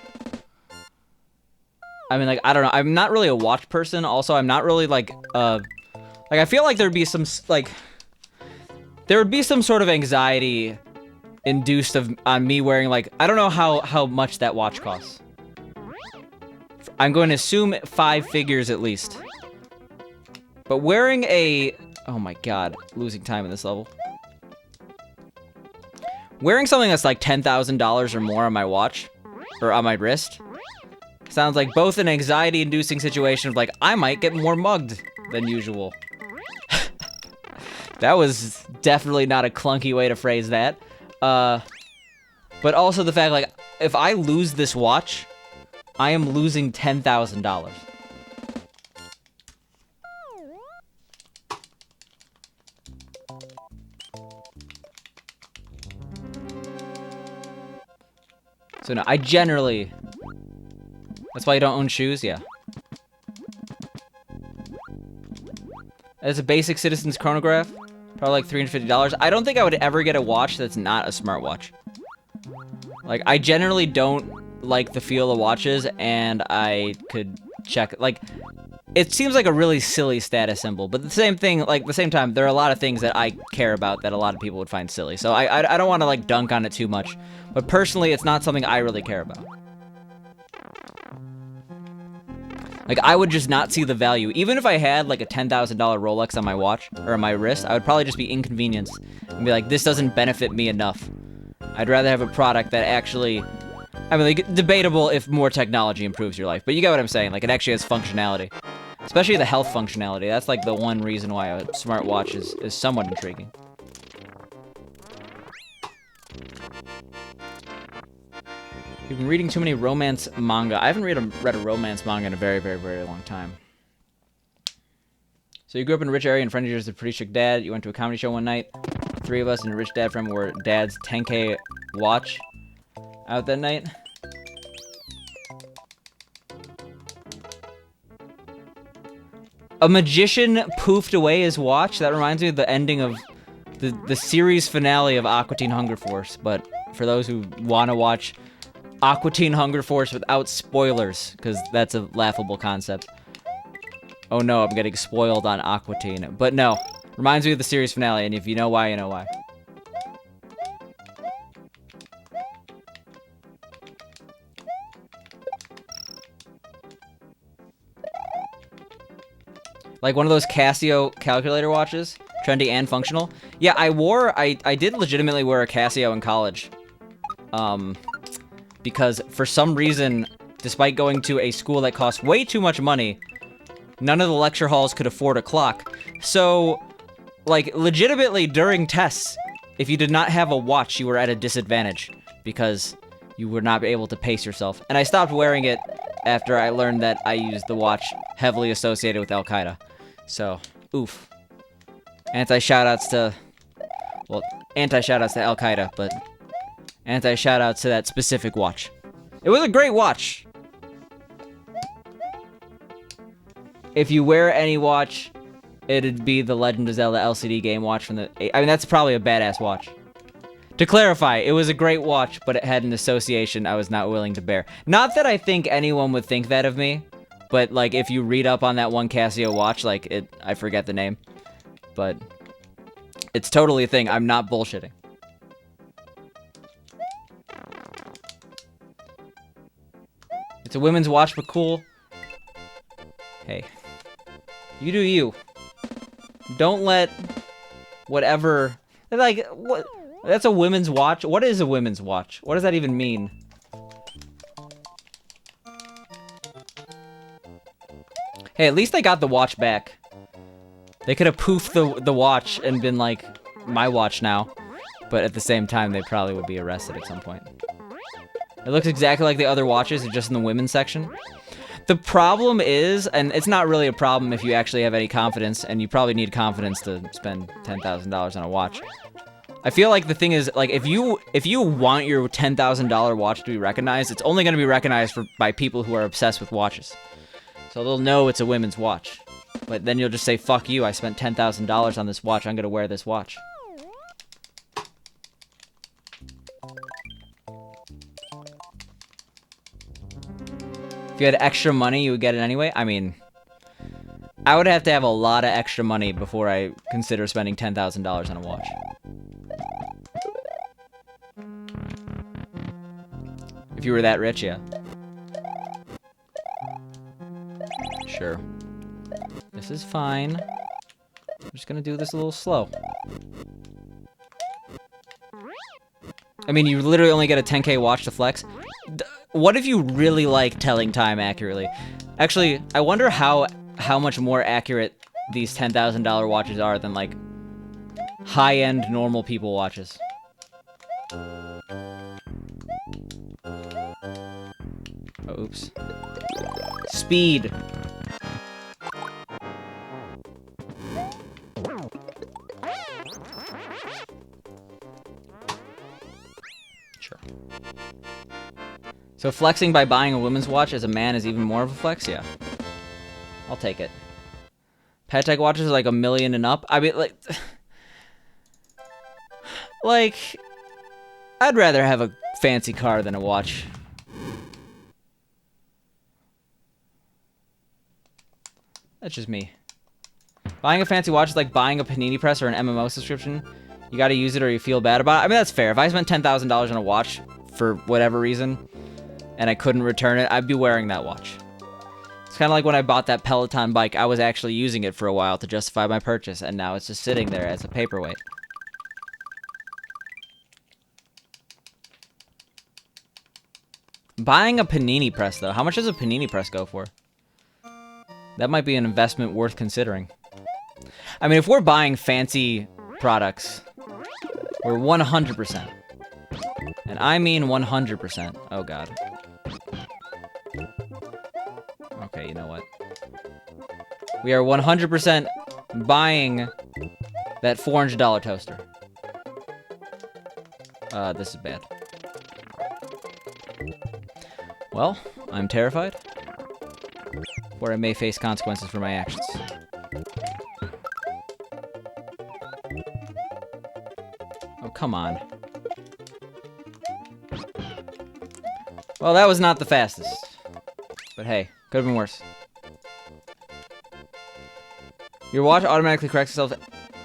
I mean, like, I don't know. I'm not really a watch person. Also, I'm not really, like, I feel like there'd be some, like, there would be some sort of anxiety induced on me wearing, like, I don't know how much that watch costs. I'm going to assume 5 figures at least. But wearing a, oh my god, losing time in this level. Wearing something that's like $10,000 or more on my watch, or on my wrist, sounds like both an anxiety-inducing situation of like, I might get more mugged than usual. That was definitely not a clunky way to phrase that. But also the fact, like, if I lose this watch, I am losing $10,000. So no, I generally... That's why you don't own shoes? Yeah. As a basic citizen's chronograph, probably like $350. I don't think I would ever get a watch that's not a smartwatch. Like, I generally don't like the feel of watches, and I could check, like, it seems like a really silly status symbol, but the same thing, like, the same time, there are a lot of things that I care about that a lot of people would find silly, so I don't want to, like, dunk on it too much, but personally, it's not something I really care about. Like, I would just not see the value. Even if I had, like, a $10,000 Rolex on my watch, or on my wrist, I would probably just be inconvenienced and be like, this doesn't benefit me enough. I'd rather have a product that actually... I mean, like, debatable if more technology improves your life, but you get what I'm saying. Like, it actually has functionality. Especially the health functionality. That's, like, the one reason why a smartwatch is somewhat intriguing. You've been reading too many romance manga. I haven't read a romance manga in a very, very, very long time. So you grew up in a rich area and friend of yours is a pretty chic dad. You went to a comedy show one night. The three of us and a rich dad friend were dad's 10K watch out that night. A magician poofed away his watch. That reminds me of the ending of the series finale of Aqua Teen Hunger Force. But for those who want to watch Aqua Teen Hunger Force without spoilers, because that's a laughable concept. Oh no, I'm getting spoiled on Aqua Teen. But no, reminds me of the series finale, and if you know why, you know why. Like one of those Casio calculator watches, trendy and functional. Yeah, I did legitimately wear a Casio in college. Because for some reason, despite going to a school that cost way too much money, none of the lecture halls could afford a clock. So, like, legitimately during tests, if you did not have a watch, you were at a disadvantage because you were not able to pace yourself. And I stopped wearing it after I learned that I used the watch heavily associated with Al-Qaeda. So, oof. Anti-shoutouts to Al-Qaeda, but anti-shoutouts to that specific watch. It was a great watch. If you wear any watch, it'd be the Legend of Zelda LCD game watch from the... I mean, that's probably a badass watch. To clarify, it was a great watch, but it had an association I was not willing to bear. Not that I think anyone would think that of me, but, like, if you read up on that one Casio watch, like, I forget the name, but it's totally a thing. I'm not bullshitting. It's a women's watch, but cool. Hey. You do you. Don't let whatever... Like, what? That's a women's watch? What is a women's watch? What does that even mean? Hey, at least they got the watch back. They could have poofed the watch and been like, my watch now. But at the same time, they probably would be arrested at some point. It looks exactly like the other watches, it's just in the women's section. The problem is, and it's not really a problem if you actually have any confidence, and you probably need confidence to spend $10,000 on a watch. I feel like the thing is, like, if you want your $10,000 watch to be recognized, it's only going to be recognized by people who are obsessed with watches. So they'll know it's a women's watch. But then you'll just say, fuck you, I spent $10,000 on this watch, I'm going to wear this watch. If you had extra money, you would get it anyway? I mean, I would have to have a lot of extra money before I consider spending $10,000 on a watch. If you were that rich, yeah. Sure. This is fine. I'm just gonna do this a little slow. I mean, you literally only get a 10K watch to flex. What if you really like telling time accurately? Actually, I wonder how much more accurate these $10,000 watches are than, like, high-end normal people watches. Oh, oops. Speed. Sure. So flexing by buying a women's watch as a man is even more of a flex? Yeah. I'll take it. Patek watches are like $1 million and up. I mean, like, I'd rather have a fancy car than a watch. That's just me. Buying a fancy watch is like buying a panini press or an MMO subscription. You gotta use it or you feel bad about it. I mean, that's fair. If I spent $10,000 on a watch for whatever reason and I couldn't return it, I'd be wearing that watch. It's kind of like when I bought that Peloton bike. I was actually using it for a while to justify my purchase, and now it's just sitting there as a paperweight. Buying a panini press, though. How much does a panini press go for? That might be an investment worth considering. I mean, if we're buying fancy products, we're 100%. And I mean 100%. Oh, God. Okay, you know what? We are 100% buying that $400 toaster. This is bad. Well, I'm terrified. Or I may face consequences for my actions. Oh, come on. Well, that was not the fastest. But hey, could have been worse. Your watch automatically corrects itself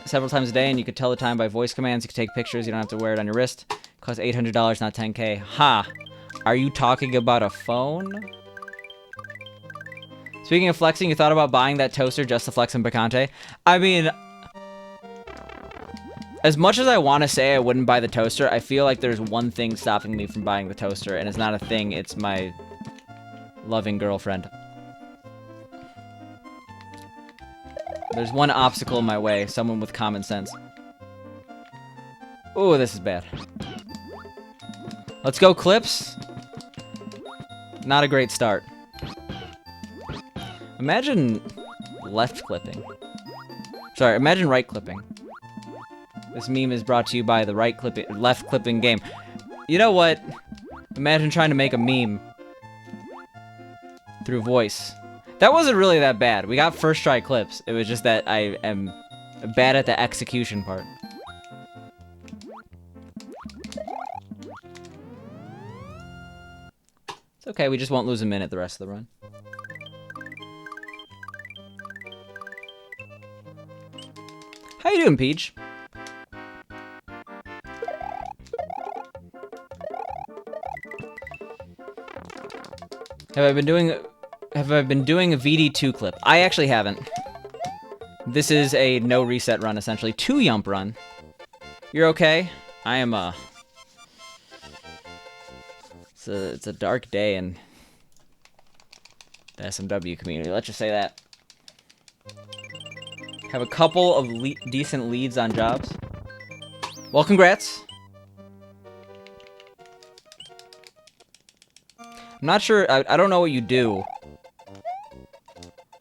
several times a day, and you could tell the time by voice commands. You can take pictures. You don't have to wear it on your wrist. Costs $800, not $10K. Ha! Are you talking about a phone? Speaking of flexing, you thought about buying that toaster just to flex on Picante? I mean, as much as I want to say I wouldn't buy the toaster, I feel like there's one thing stopping me from buying the toaster, and it's not a thing, it's my loving girlfriend. There's one obstacle in my way, someone with common sense. Ooh, this is bad. Let's go, clips. Not a great start. Imagine left clipping. Sorry, imagine right clipping. This meme is brought to you by the left clipping game. You know what? Imagine trying to make a meme through voice. That wasn't really that bad. We got first try clips. It was just that I am bad at the execution part. It's okay, we just won't lose a minute the rest of the run. How you doing, Peach? Have I been doing a VD2 clip? I actually haven't. This is a no reset run, essentially. 2-yump run. You're okay? I am, It's a dark day in the SMW community, let's just say that. Have a couple of decent leads on jobs. Well, congrats. I'm not sure, I don't know what you do.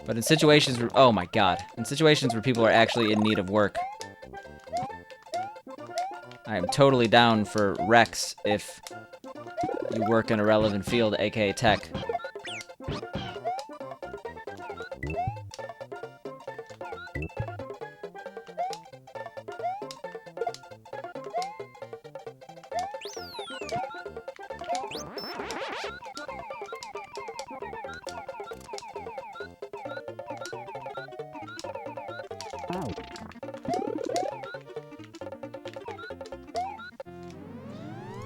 But in situations where, oh my god. In situations where people are actually in need of work. I am totally down for Rex if you work in a relevant field, aka tech.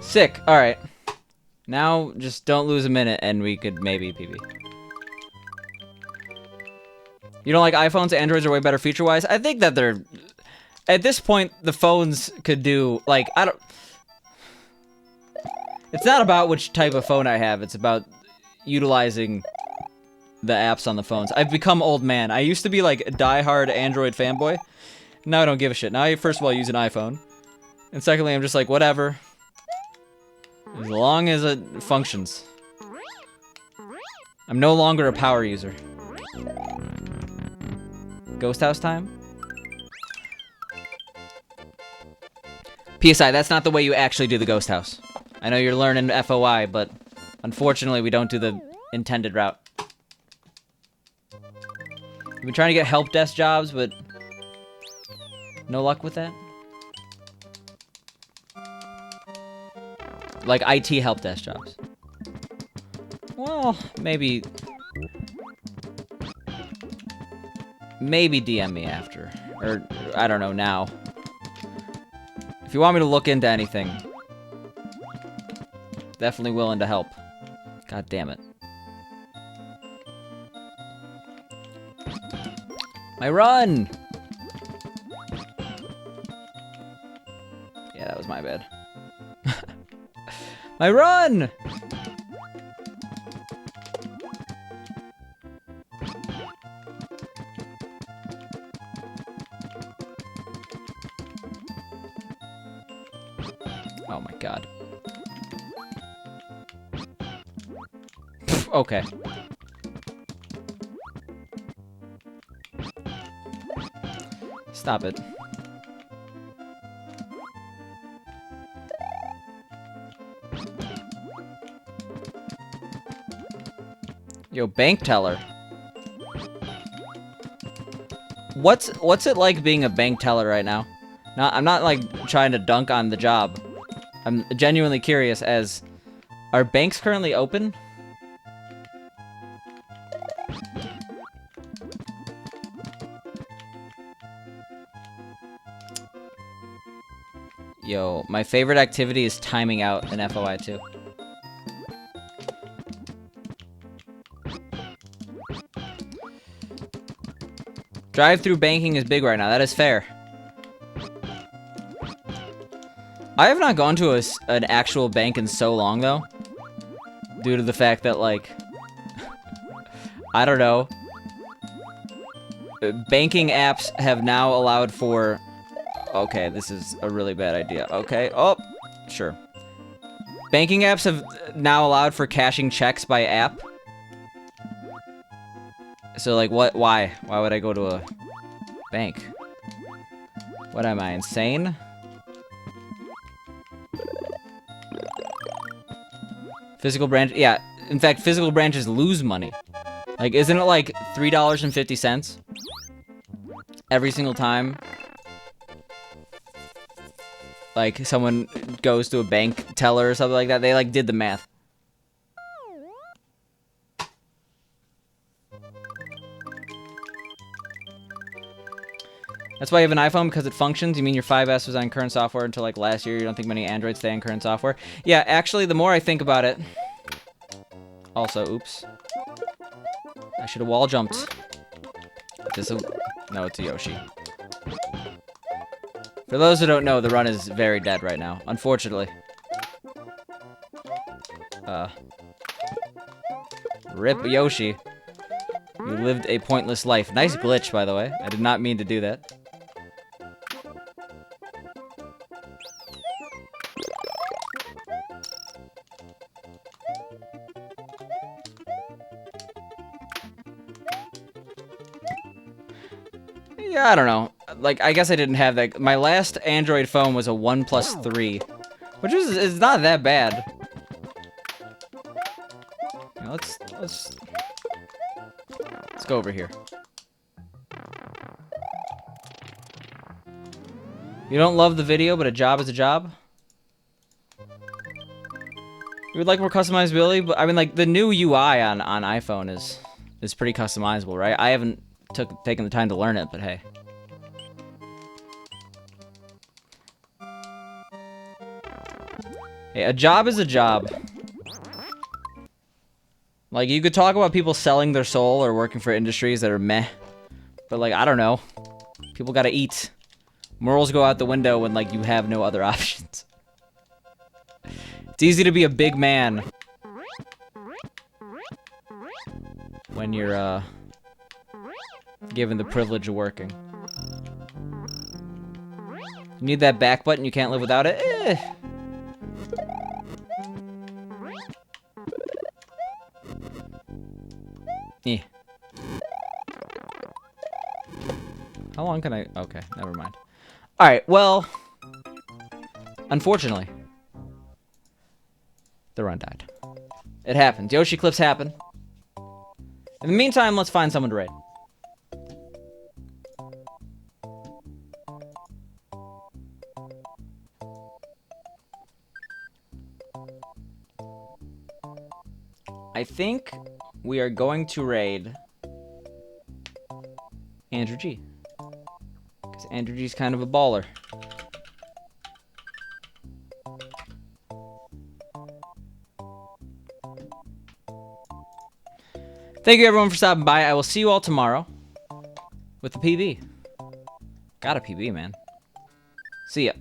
Sick. Alright. Now, just don't lose a minute and we could maybe PB. You don't like iPhones? Androids are way better feature-wise? I think that they're... At this point, the phones could do... Like, I don't... It's not about which type of phone I have. It's about utilizing the apps on the phones. I've become old man. I used to be, like, a die-hard Android fanboy. Now I don't give a shit. Now I, first of all, use an iPhone. And secondly, I'm just like, whatever. As long as it functions. I'm no longer a power user. Ghost house time? PSI, that's not the way you actually do the ghost house. I know you're learning FOI, but unfortunately we don't do the intended route. We've been trying to get help desk jobs, but no luck with that. like IT help desk jobs. Well, maybe DM me after, or I don't know now. If you want me to look into anything, definitely willing to help. God damn it. My run! Yeah, that was my bad. My run! Oh my god. Okay. Stop it. Yo, bank teller. What's it like being a bank teller right now? I'm not like trying to dunk on the job. I'm genuinely curious as are banks currently open? Yo, my favorite activity is timing out in FOI 2. Drive-through banking is big right now. That is fair. I have not gone to an actual bank in so long, though. Due to the fact that, like... I don't know. Banking apps have now allowed for... Okay, this is a really bad idea. Okay, oh, sure. Banking apps have now allowed for cashing checks by app. So, like, why? Why would I go to a bank? What am I, insane? Physical branch, yeah. In fact, physical branches lose money. Like, isn't it like $3.50 every single time? Like, someone goes to a bank teller or something like that. They, like, did the math. That's why you have an iPhone, because it functions. You mean your 5S was on current software until, like, last year? You don't think many Androids stay on current software? Yeah, actually, the more I think about it... Also, oops. I should have wall jumped. Is this a... No, it's a Yoshi. For those who don't know, the run is very dead right now, unfortunately. Rip Yoshi. You lived a pointless life. Nice glitch, by the way. I did not mean to do that. Yeah, I don't know. Like, I guess I didn't have that. My last Android phone was a OnePlus 3, which is not that bad. Now let's go over here. You don't love the video, but a job is a job? You would like more customizability, but I mean, like, the new UI on iPhone is pretty customizable, right? I haven't taken the time to learn it, but hey. Hey, a job is a job. Like, you could talk about people selling their soul or working for industries that are meh. But, like, I don't know. People gotta eat. Morals go out the window when, like, you have no other options. It's easy to be a big man when you're, given the privilege of working. You need that back button, you can't live without it? Eh. Eh. How long can I... Okay, never mind. Alright, well... Unfortunately, the run died. It happens. Yoshi clips happen. In the meantime, let's find someone to raid. I think we are going to raid Andrew G. Because Andrew G's kind of a baller. Thank you everyone for stopping by. I will see you all tomorrow with the PB. Got a PB, man. See ya.